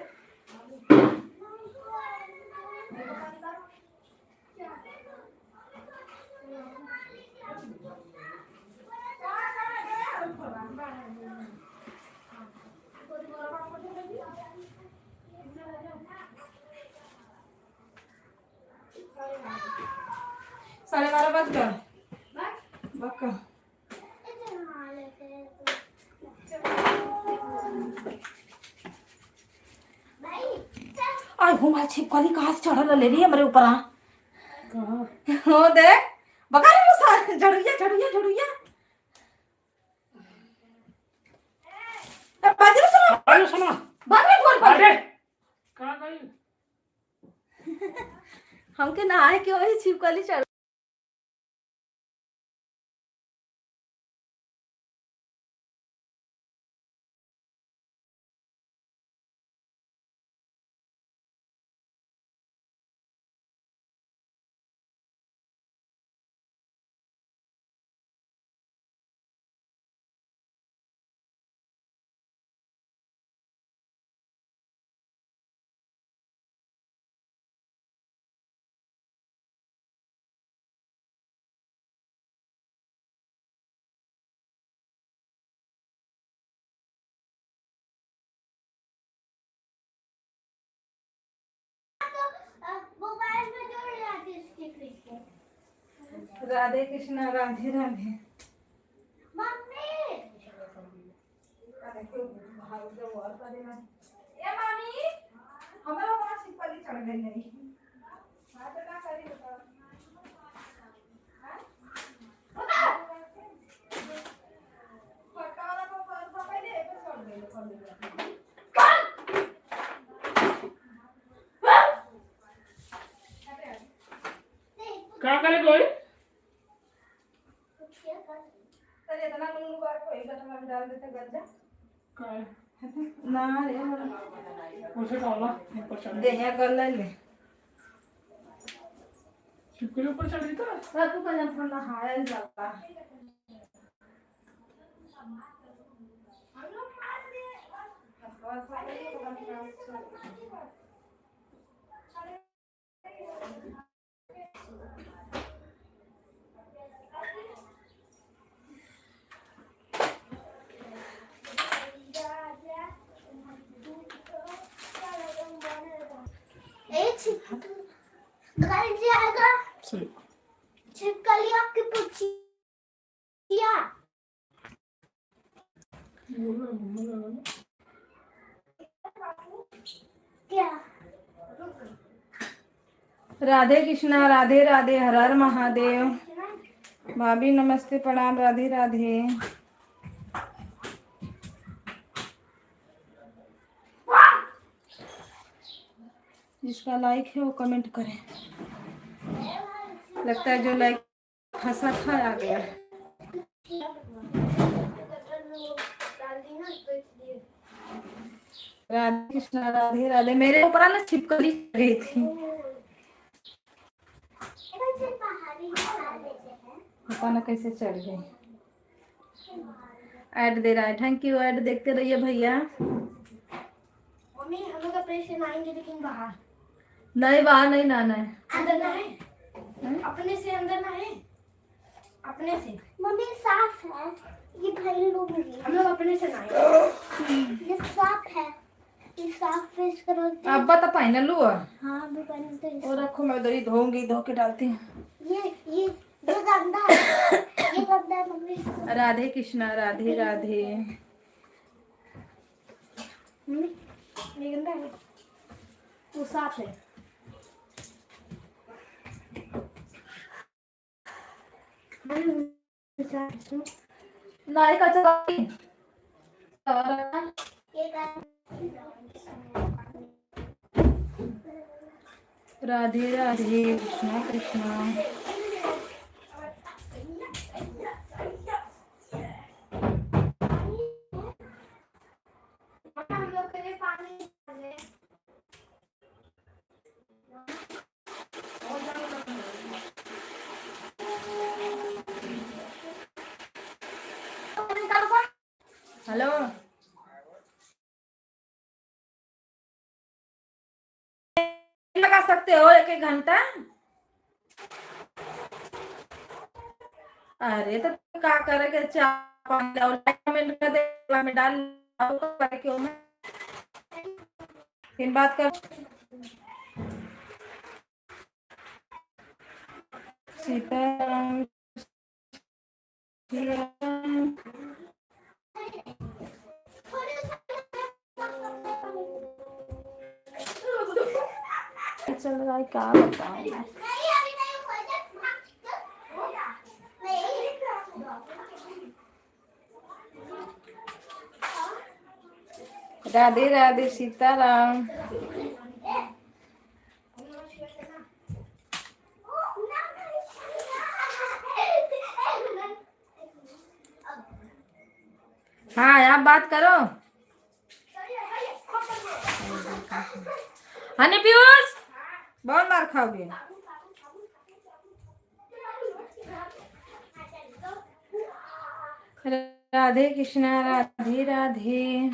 S1: साढ़े 12 बज गए। बक्का आई हूँ मैं छिपकली कहाँ से चढ़ल ले रही है मेरे ऊपर। हो देख बका रे सारे झड़ुया झड़ुया झड़ुया। बाजू सुनो
S3: अरे सुनो
S1: बाद में फोन कर।
S3: अरे कहाँ गई?
S1: हमके नहाए के वही छिपकली चढ़।
S2: मोबाइल में जोड़ लाती इसके।
S1: राधे कृष्णा, राधे राधे।
S2: मम्मी
S1: ए मामी हमारा वहाँ छिपकली चढ़ गई नहीं। हाँ तो क्या करी बताओ। फटका वाला को पकड़ ले पे छोड़ दे।
S3: क्या करे कोई?
S1: तेरे इतना लूंगा बार कोई गटला में डाल देते गज्जा।
S3: क्या है?
S1: ना रे हमारा
S3: उसे डालना ऊपर चढ़
S1: दे यहाँ कर ले।
S3: छिपकली ऊपर चढ़ गई था।
S1: तू का जब ठंडा हाया जाता। हम लोग मार दिए
S2: घर जाएगा
S3: सही।
S2: छिपकली आपकी पूछिया क्या?
S1: राधे कृष्णा, राधे राधे। हर हर महादेव। भाभी नमस्ते, प्रणाम, राधे राधे। जिसका लाइक है वो कमेंट करें। लगता है जो लाइक फंसा था आ गया। राधे कृष्णा, राधे राधे। मेरे ऊपर ना छिपकली गई थी। पता ना कैसे चढ़ गई। ऐड दे रहा है। Thank you. ऐड देखते रहिए भैया।
S2: मम्मी हम लोग अपने से नहाएंगे लेकिन बाहर
S1: नहीं, बाहर नहीं नहाना है।
S2: अंदर नहाए अपने से अंदर नहाए अपने से मम्मी साफ है ये भाई लोग हम लोग अपने से नहाए ये साफ है ये साफ फेस करो
S1: अब्बा तो पहन लू।
S2: हाँ मैं पहनते हैं
S1: और रखो, मैं उधर ही धोऊंगी, धो के डालती हूँ।
S2: ये गंदा है ये गंदा है मम्मी
S1: राधे कृष्णा राधे राधे।
S2: मम्मी ये गंदा है वो साफ है
S1: नाई का चला राधे राधे कृष्णा कृष्णा।
S2: हम लोग के लिए पानी डाले
S1: हेलो, लगा सकते हो 1-1 घंटा। अरे तो क्या करेंगे, 4-5 मिनट का दे में डाल क्यों मैं फिर बात कर। सीताराम चल रहा है, क्या बताऊं। राधे राधे सीताराम। हाँ, आप बात करो। हनी पीयूष बहुत मार खाओगे। राधे कृष्णा राधे राधे।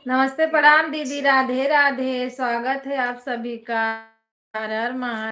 S1: नमस्ते प्रणाम दीदी, राधे राधे। स्वागत है आप सभी का। हर हर महादेव।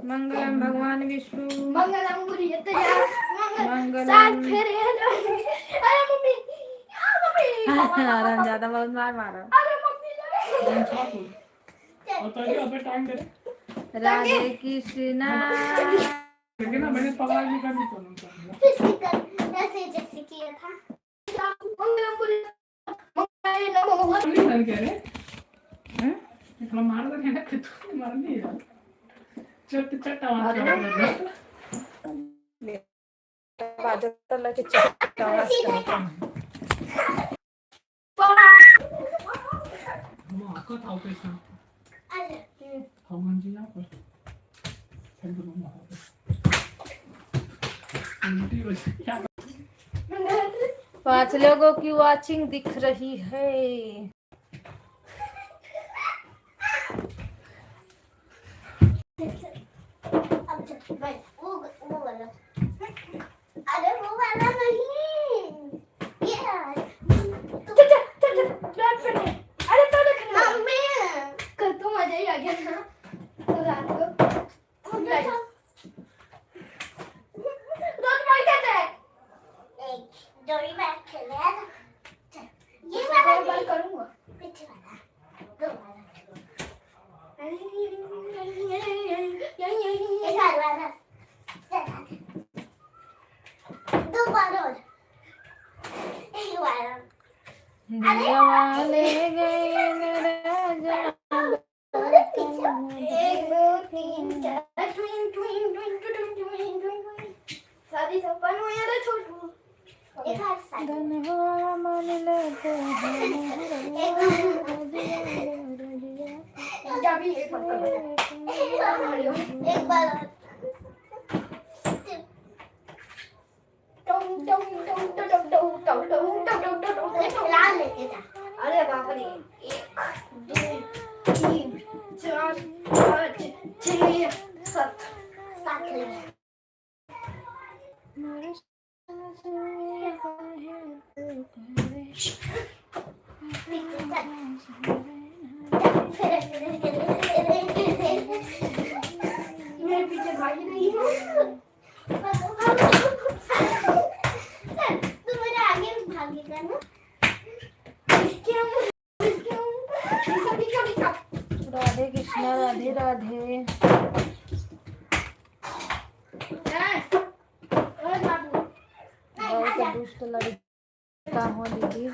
S1: मंगलम भगवान विष्णु।
S2: मंगलम गुरु
S1: मंगलम।
S2: साथ फेरे अरे मम्मी
S1: आराम ज्यादा बहुत मार मारो।
S2: अरे मम्मी
S3: और तो ये अबे टाइम दे
S1: राधे कृष्णा।
S3: लेकिन ना मैंने पकड़ा नहीं करनी तो
S2: ऐसे जैसे किया था मंगलम गुरु मंगलम
S3: नहीं कर के रे हैं इतना मार दे ना कि तू मार नहीं यार चट चट आवाज कर
S1: बाजता लगे चटास करता
S3: हम आका था पैसा
S2: अरे
S3: हम मंजी ना पर सब लोग ना उल्टी हो क्या
S1: 5 लोगों की वॉचिंग दिख रही है।
S2: अब चल भाई वो वाला अरे वो वाला नहीं ये चल बैठ पे अरे तो देख मम्मी कर तो मजा ही आ गया ना तो रात को रोज भाई कहते हैं एक जोड़ी बैठ खेले ये वाला बार करूंगा पीछे वाला दो वाला
S1: दिया वाले गए राजा
S2: शादी संपन्न हुई है छोटू एक हाथ साइड
S1: धनवा मन लेते
S2: पंजाबी एक बार लाल लेके जा अरे बाप रे 1 2 3 4 5 6 7 7 मेरे पीछे भागी नहीं तू मेरे आगे भागेगा ना
S1: राधे कृष्णा राधे राधे। बहुत दुष्ट लड़का हो दीदी।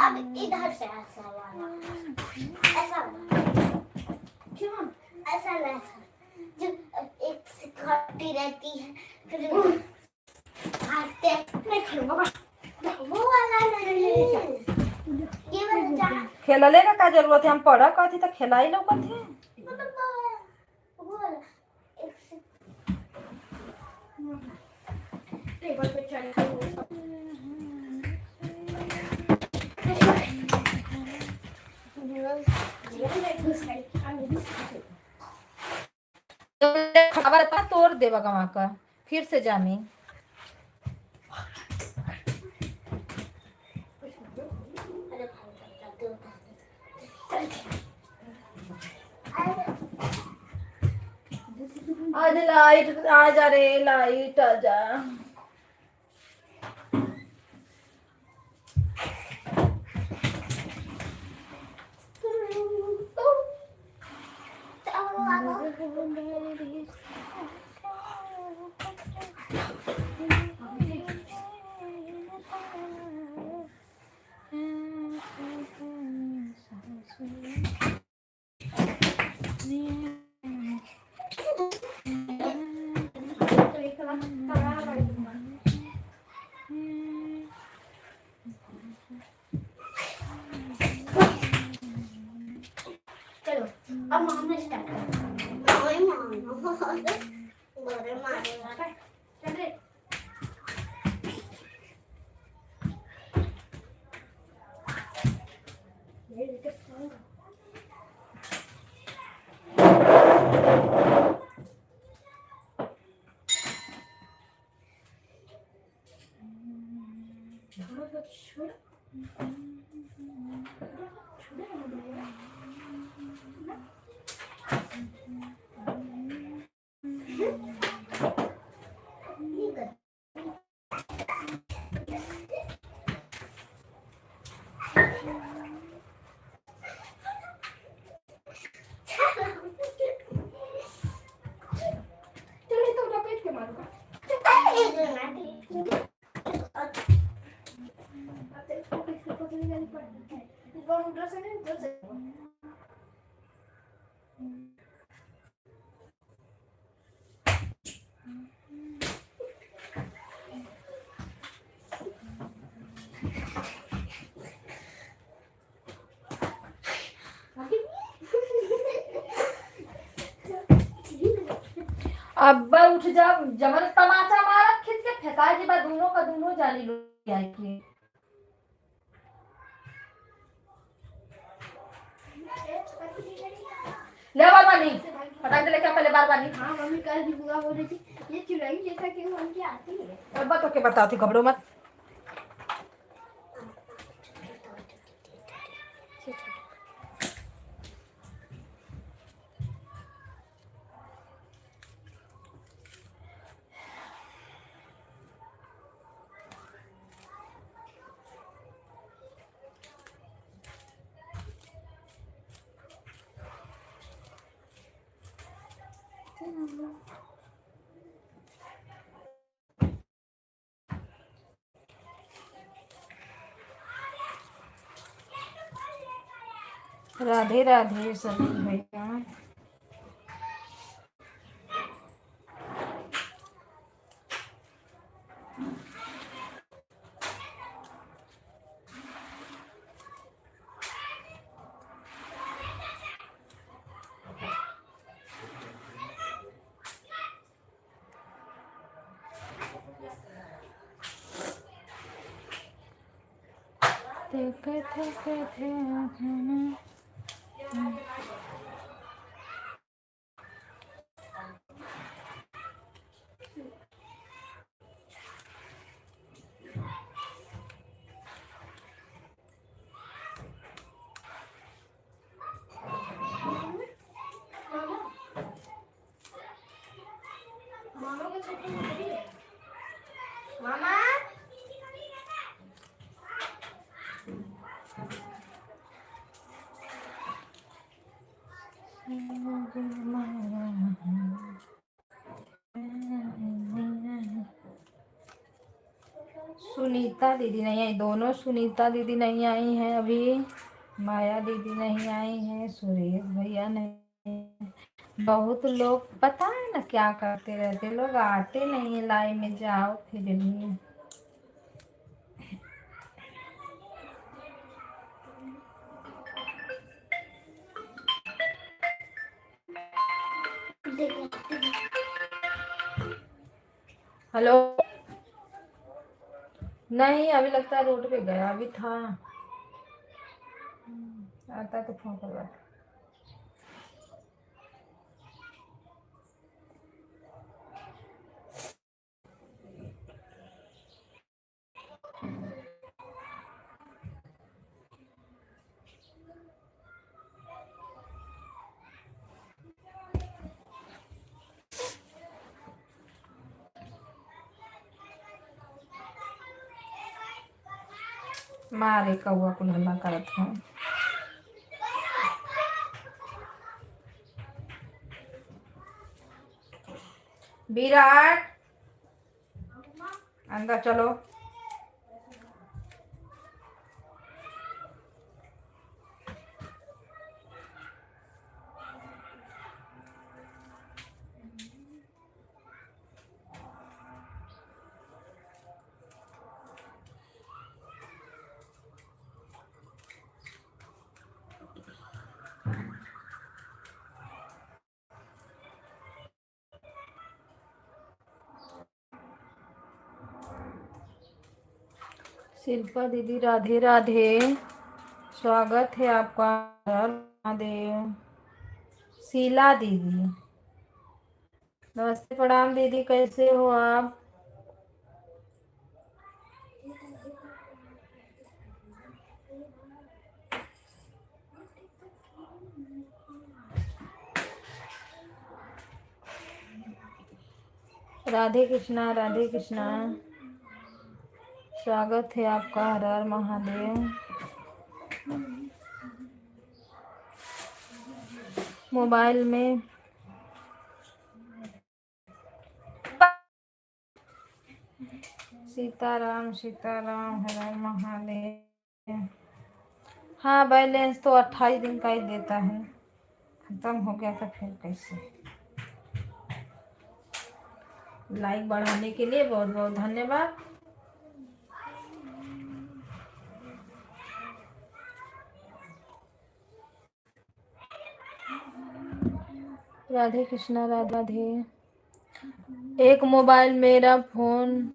S2: अब इधर से ऐसा वाला ऐसा क्यों ऐसा वैसा जो एक सिक्योरिटी रहती है फिर भागते मैं खेलूंगा वो वाला नहीं ये वाला जहाँ
S1: खेलले का जरूरत है, हम पढ़ा कहती तो खेलाई लौकत है।
S2: वो वाला एक टेबल पे चढ़
S1: खबर था तोड़ देवा गवा का फिर से जामी आज लाइट आ जा रे लाइट आ जा।
S2: चलो अब मारना स्टार्ट करो ओए मारना बड़े मारेगा चल रे ये लेके उधर से नहीं, उधर से।
S1: अब उठ जा, जमन तमाचा मारा खींच के फेंका जी बा, दोनों का दोनों जाली लो आई की। ले बार बानी पटाख दे, लेके पहले बार बानी।
S2: हाँ मम्मी कल भी बुआ बोल रही थी ये चुराई जैसा क्यों उनकी आती है।
S1: अब बात के बताती, घबरो मत। राधे राधे सभी भैया।
S2: मामा को छुट्टी मिली है। मामा
S1: सुनीता दीदी नहीं आई, दोनों सुनीता दीदी नहीं आई हैं अभी, माया दीदी नहीं आई हैं, सुरेश भैया नहीं। बहुत लोग पता है ना क्या करते रहते लोग, आते नहीं है लाइन में, जाओ फिर भी। हेलो, नहीं अभी लगता है रोड पे गया, अभी था। आता तो फोन करवा। मारे कौआ कुल हल्ला करत हूँ। विराट अंदर चलो। शिल्पा दीदी राधे राधे, स्वागत है आपका। महादेव। शीला दीदी नमस्ते, प्रणाम दीदी, कैसे हो आप? राधे कृष्णा राधे कृष्णा, स्वागत है आपका। हर हर महादेव। मोबाइल में सीताराम सीताराम, हर हर महादेव। हाँ बैलेंस तो 28 दिन का ही देता है, खत्म हो गया तो फिर कैसे। लाइक बढ़ाने के लिए बहुत बहुत धन्यवाद। राधे कृष्णा राधे राधे। एक मोबाइल मेरा फोन,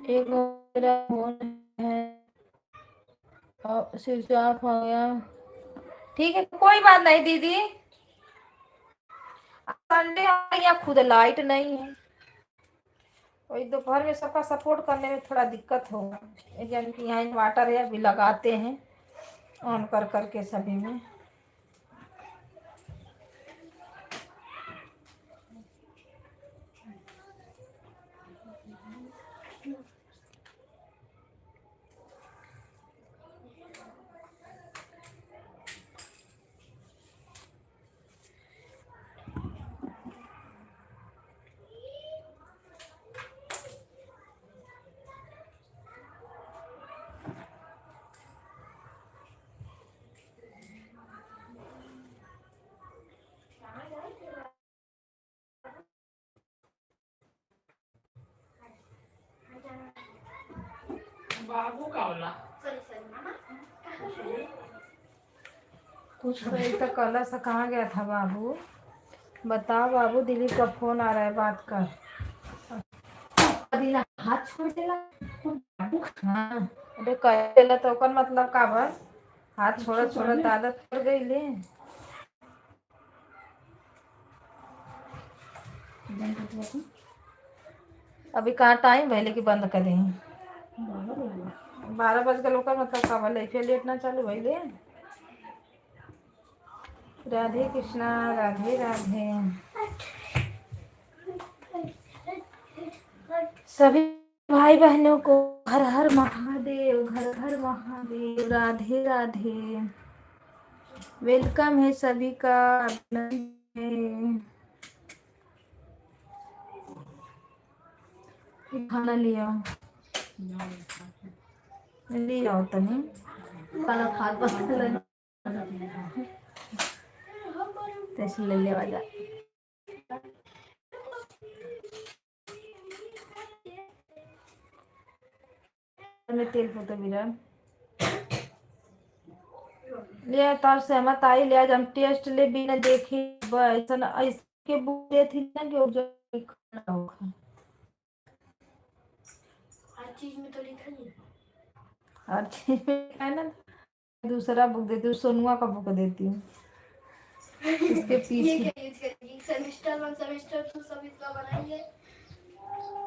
S1: एक मेरा फोन है और स्विच ऑफ हो गया। ठीक है कोई बात नहीं दीदी, संडे या खुद लाइट नहीं है, वही दोपहर में सबका सपोर्ट करने में थोड़ा दिक्कत होगा, यानी कि यहाँ इन्वर्टर है अभी लगाते हैं ऑन कर करके सभी में।
S3: बाबू का होला
S1: कुछ नहीं तो कल से कहाँ गया था बाबू, बताओ बाबू। दिलीप का फोन आ रहा है, बात कर। हाथ छोड़ देला। हाँ अरे कह देला तो ओकर मतलब का बा, हाथ छोड़ छोड़ आदत पड़ गई ले। अभी कहाँ टाइम पहले की बंद करें, 12 बज गए लोग, मतलब का बोले फिर लेट ना चालू भइले। राधे कृष्णा राधे राधे। सभी भाई बहनों को हर हर महादेव, घर घर महादेव, राधे राधे। वेलकम है सभी का, अभिनंदन है। खाना लिया ले आओ तनी, खाना खा तैसे ले ले जा। में तेल होता बिरन ले तार सहमत आई ले, आज हम टेस्ट ले बिना देखे ऐसा ऐसे के बुरे थी ना कि जो खाना होगा।
S2: हर चीज में तो लिखा नहीं है।
S1: हर चीज में है ना, दूसरा बुक देती हूँ, सोनुआ का बुक देती हूँ इसके
S2: ये
S1: पीछे।
S2: क्या यूज करेगी, सेमेस्टर 1 सेमेस्टर 2 सब इसका बनाएंगे।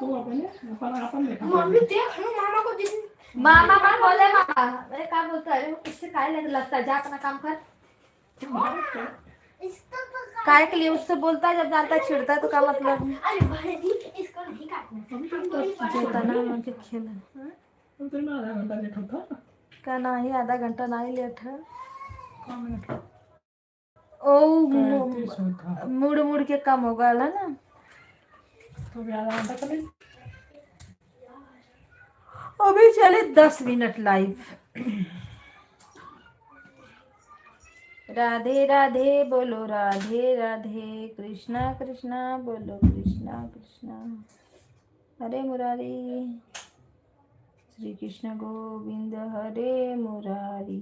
S3: तू अपने अपन देखा
S2: मम्मी देख लो मामा को जिस
S1: मामा का बोले मामा, अरे क्या बोलता है उससे काय लगता है, जा अपना काम कर।
S2: इसका तो
S1: काय के लिए उससे बोलता है, जब जानता है छिड़ता है तो क्या मतलब है।
S2: अरे बड़े दी इसको नहीं काटना।
S1: जोता ना मुझे खेल
S3: तो मैं आधा घंटा लेट होता
S1: का ना ही, आधा घंटा ना ही लेट है।
S3: कम मिनट
S1: ओ
S3: होता
S1: मुड़ मुड़ के कम हो गया है ना,
S3: तो भी आधा घंटा चले।
S1: अभी चले 10 मिनट लाइव। राधे राधे बोलो राधे राधे, कृष्णा कृष्णा बोलो कृष्णा कृष्णा, हरे मुरारी, श्री कृष्ण गोविंद हरे मुरारी,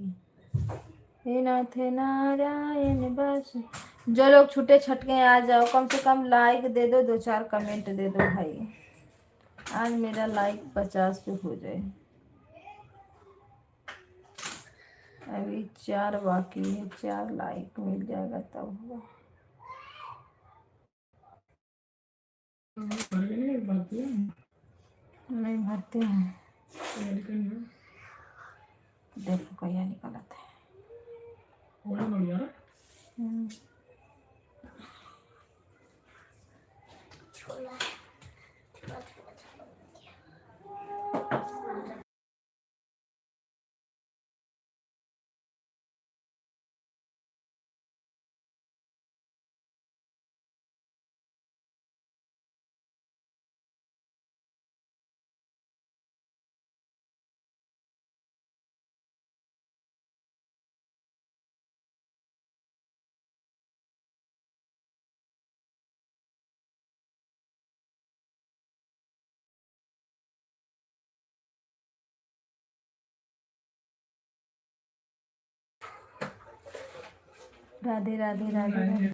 S1: हे नाथ नारायण बस। जो लोग छूटे छटके आ जाओ, कम से कम लाइक दे दो, 2-4 कमेंट दे दो भाई, आज मेरा लाइक 50 पे हो जाए। अभी 4 बाकी है, 4 लाइक मिल जाएगा तब होगा। नहीं भरते हैं, देखो कहिया निकलता है। राधे राधे राधे राधे।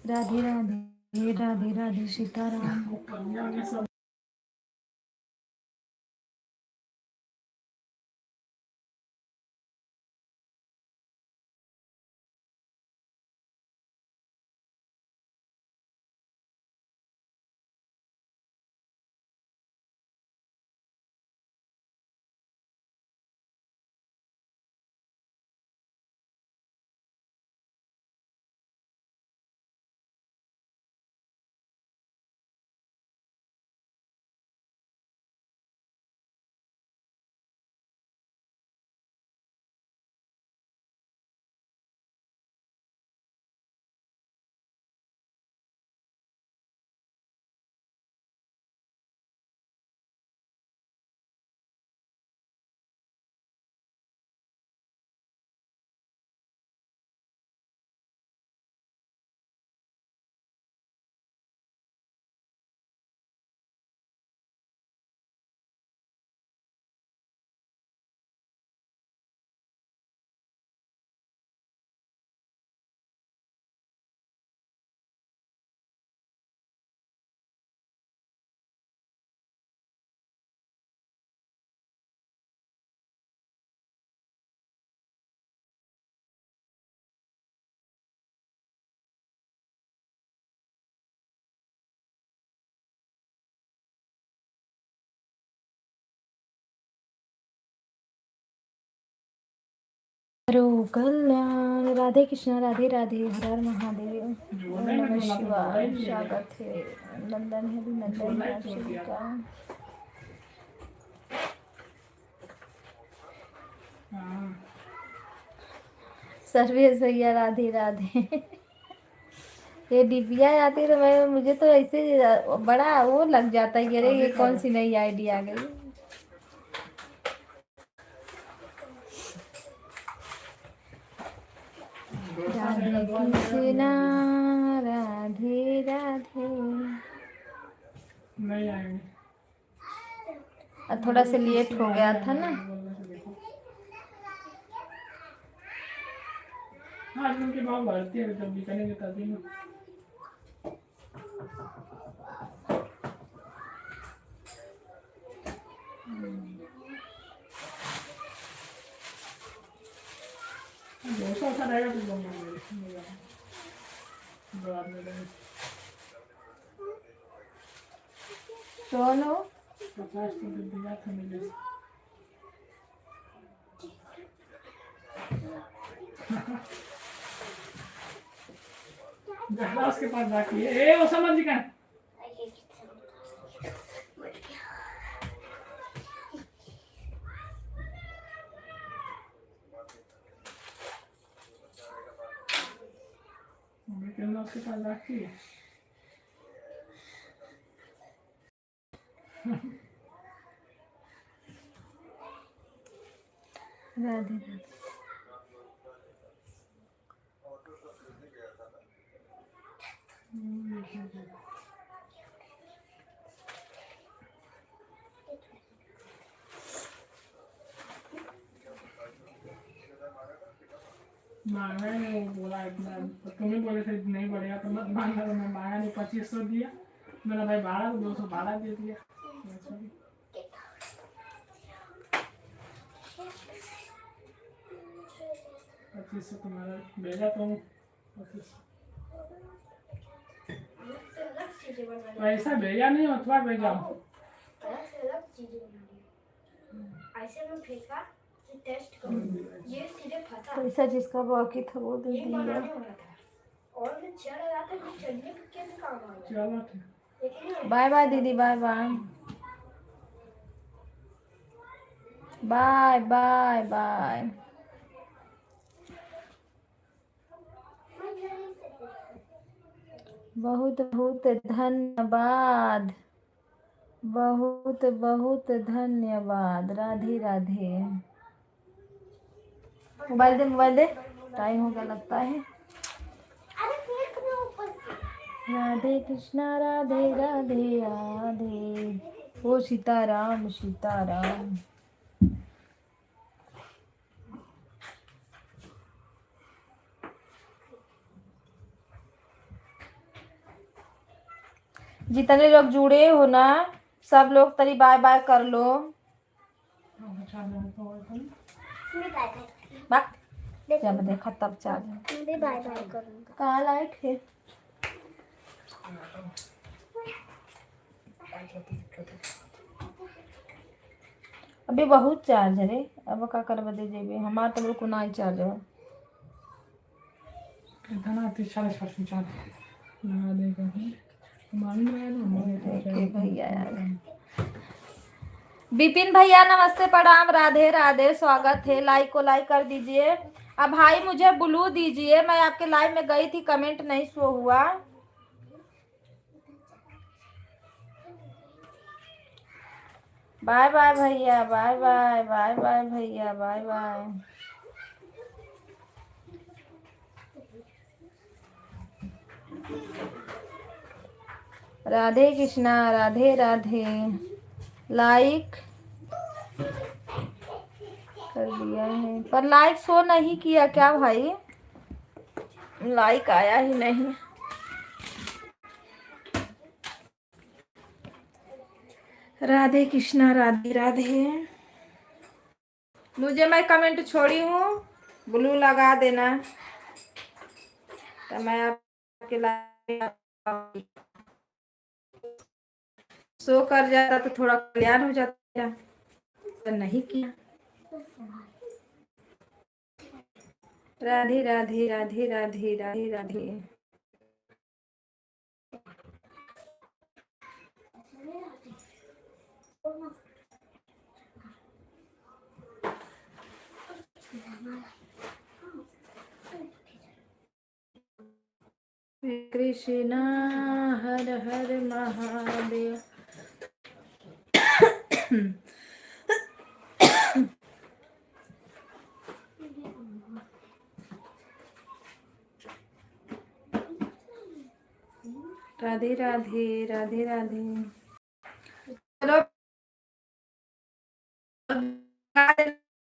S1: राधे राधे राधे राधे सीताराम।
S3: कन्या ने सब
S1: करो कल्याण। राधे कृष्णा राधे राधे। हर हर महादेव। ओम नमः शिवाय। स्वागत है, नंदन है भी, नंदन है आप सभी का।
S3: हाँ
S1: सर्वेश भैया राधे राधे। ये डिबिया आती तो मैं, मुझे तो ऐसे बड़ा वो लग जाता है कि अरे ये कौन सी नई आईडी आ गई। राधे कृष्णा राधे राधे।
S3: नहीं आएंगे।
S1: थोड़ा सा लेट हो गया था ना।
S3: हाँ आज उनकी माँ भरती है तब भी करेंगे तभी ना। डोसा रहेगा तो
S1: सोनू
S3: 50 तो दिया था मुझे। जहाँ उसके पास बाकी है। ए वो समझ गया। जहाँ उसके पास बाकी है।
S1: राधे राधे।
S3: मांगा ही नहीं, वो बोला इतना, तो तुम ही बोले थे नहीं बढ़ेगा तो मत मांगना, तो मैं मांगा नहीं, 2500 दिया मेरा भाई, भाड़ा 200 भाड़ा दे दिया। 2500 तुम्हारा भेजा तुम, 2500
S2: अलग चीजें बना
S3: पैसा भेजा नहीं, अथवा भेजा।
S2: अलग चीजें बना ऐसे में फेंका कि टेस्ट करो, ये सीधे फंसा।
S1: पैसा जिसका बाकी था वो दे
S2: ये
S1: दिया।
S2: बनाने वाला था और मैं चढ़ रहा था कि चढ़ने के कैसे काम आ गया।
S3: चलो ठीक।
S2: लेकिन
S1: बाय बाय दीदी, bye bye bye bye bye. बहुत बहुत धन्यवाद, बहुत बहुत धन्यवाद। राधे राधे। मोबाइल दे, टाइम हो गया लगता है।
S2: अरे फेंक दो ऊपर से।
S1: राधे कृष्णा राधे राधे राधे। ओ सीताराम सीताराम। जितने लोग जुड़े हो ना, सब लोग तरी बाय बाय कर लो।
S2: मैं बाय बाय
S1: बात जब देखा तब चार्ज।
S2: मैं भी बाय बाय करूंगा।
S1: कहाँ लाइट है? अभी बहुत चार्ज है रे, अब का करवा दे जेबे हमार तो बिल्कुल ना चार्ज है।
S3: कितना 30-40% चार्ज लगा देगा, मालूम है ना।
S1: भैया यार, विपिन भैया नमस्ते प्रणाम, राधे राधे, स्वागत है। लाइक को लाइक कर दीजिए। अब भाई मुझे ब्लू दीजिए, मैं आपके लाइव में गई थी, कमेंट नहीं शो हुआ। बाय बाय भैया, बाय बाय बाय बाय भैया, bye bye. Radhe Krishna Radhe Radhe. Like कर दिया है पर लाइक शो नहीं किया क्या भाई? लाइक आया ही नहीं। राधे कृष्णा राधे राधे। मुझे, मैं कमेंट छोड़ी हूँ, ब्लू लगा देना तो मैं आपके लाइव शो कर जाता तो थोड़ा कल्याण हो जाता, तो नहीं किया। राधे राधे राधे राधे राधे राधे। कृष्णा हर हर महादेव। राधे राधे राधे राधे। चलो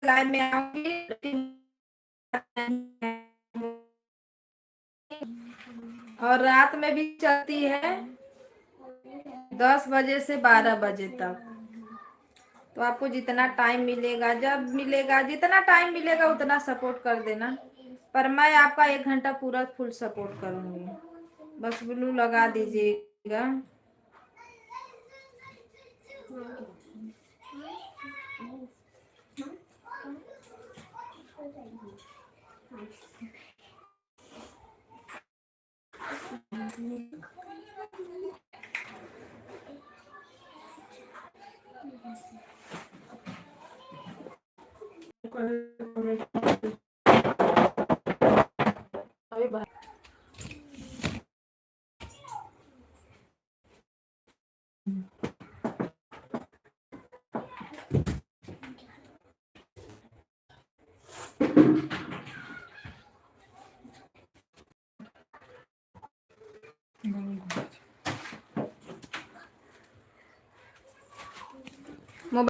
S1: लाइव में आऊंगी और रात में भी चलती है 10 बजे से 12 बजे तक। तो आपको जितना टाइम मिलेगा, जब मिलेगा, जितना टाइम मिलेगा उतना सपोर्ट कर देना। पर मैं आपका 1 घंटा पूरा फुल सपोर्ट करूंगी। बस ब्लू लगा दीजिएगा।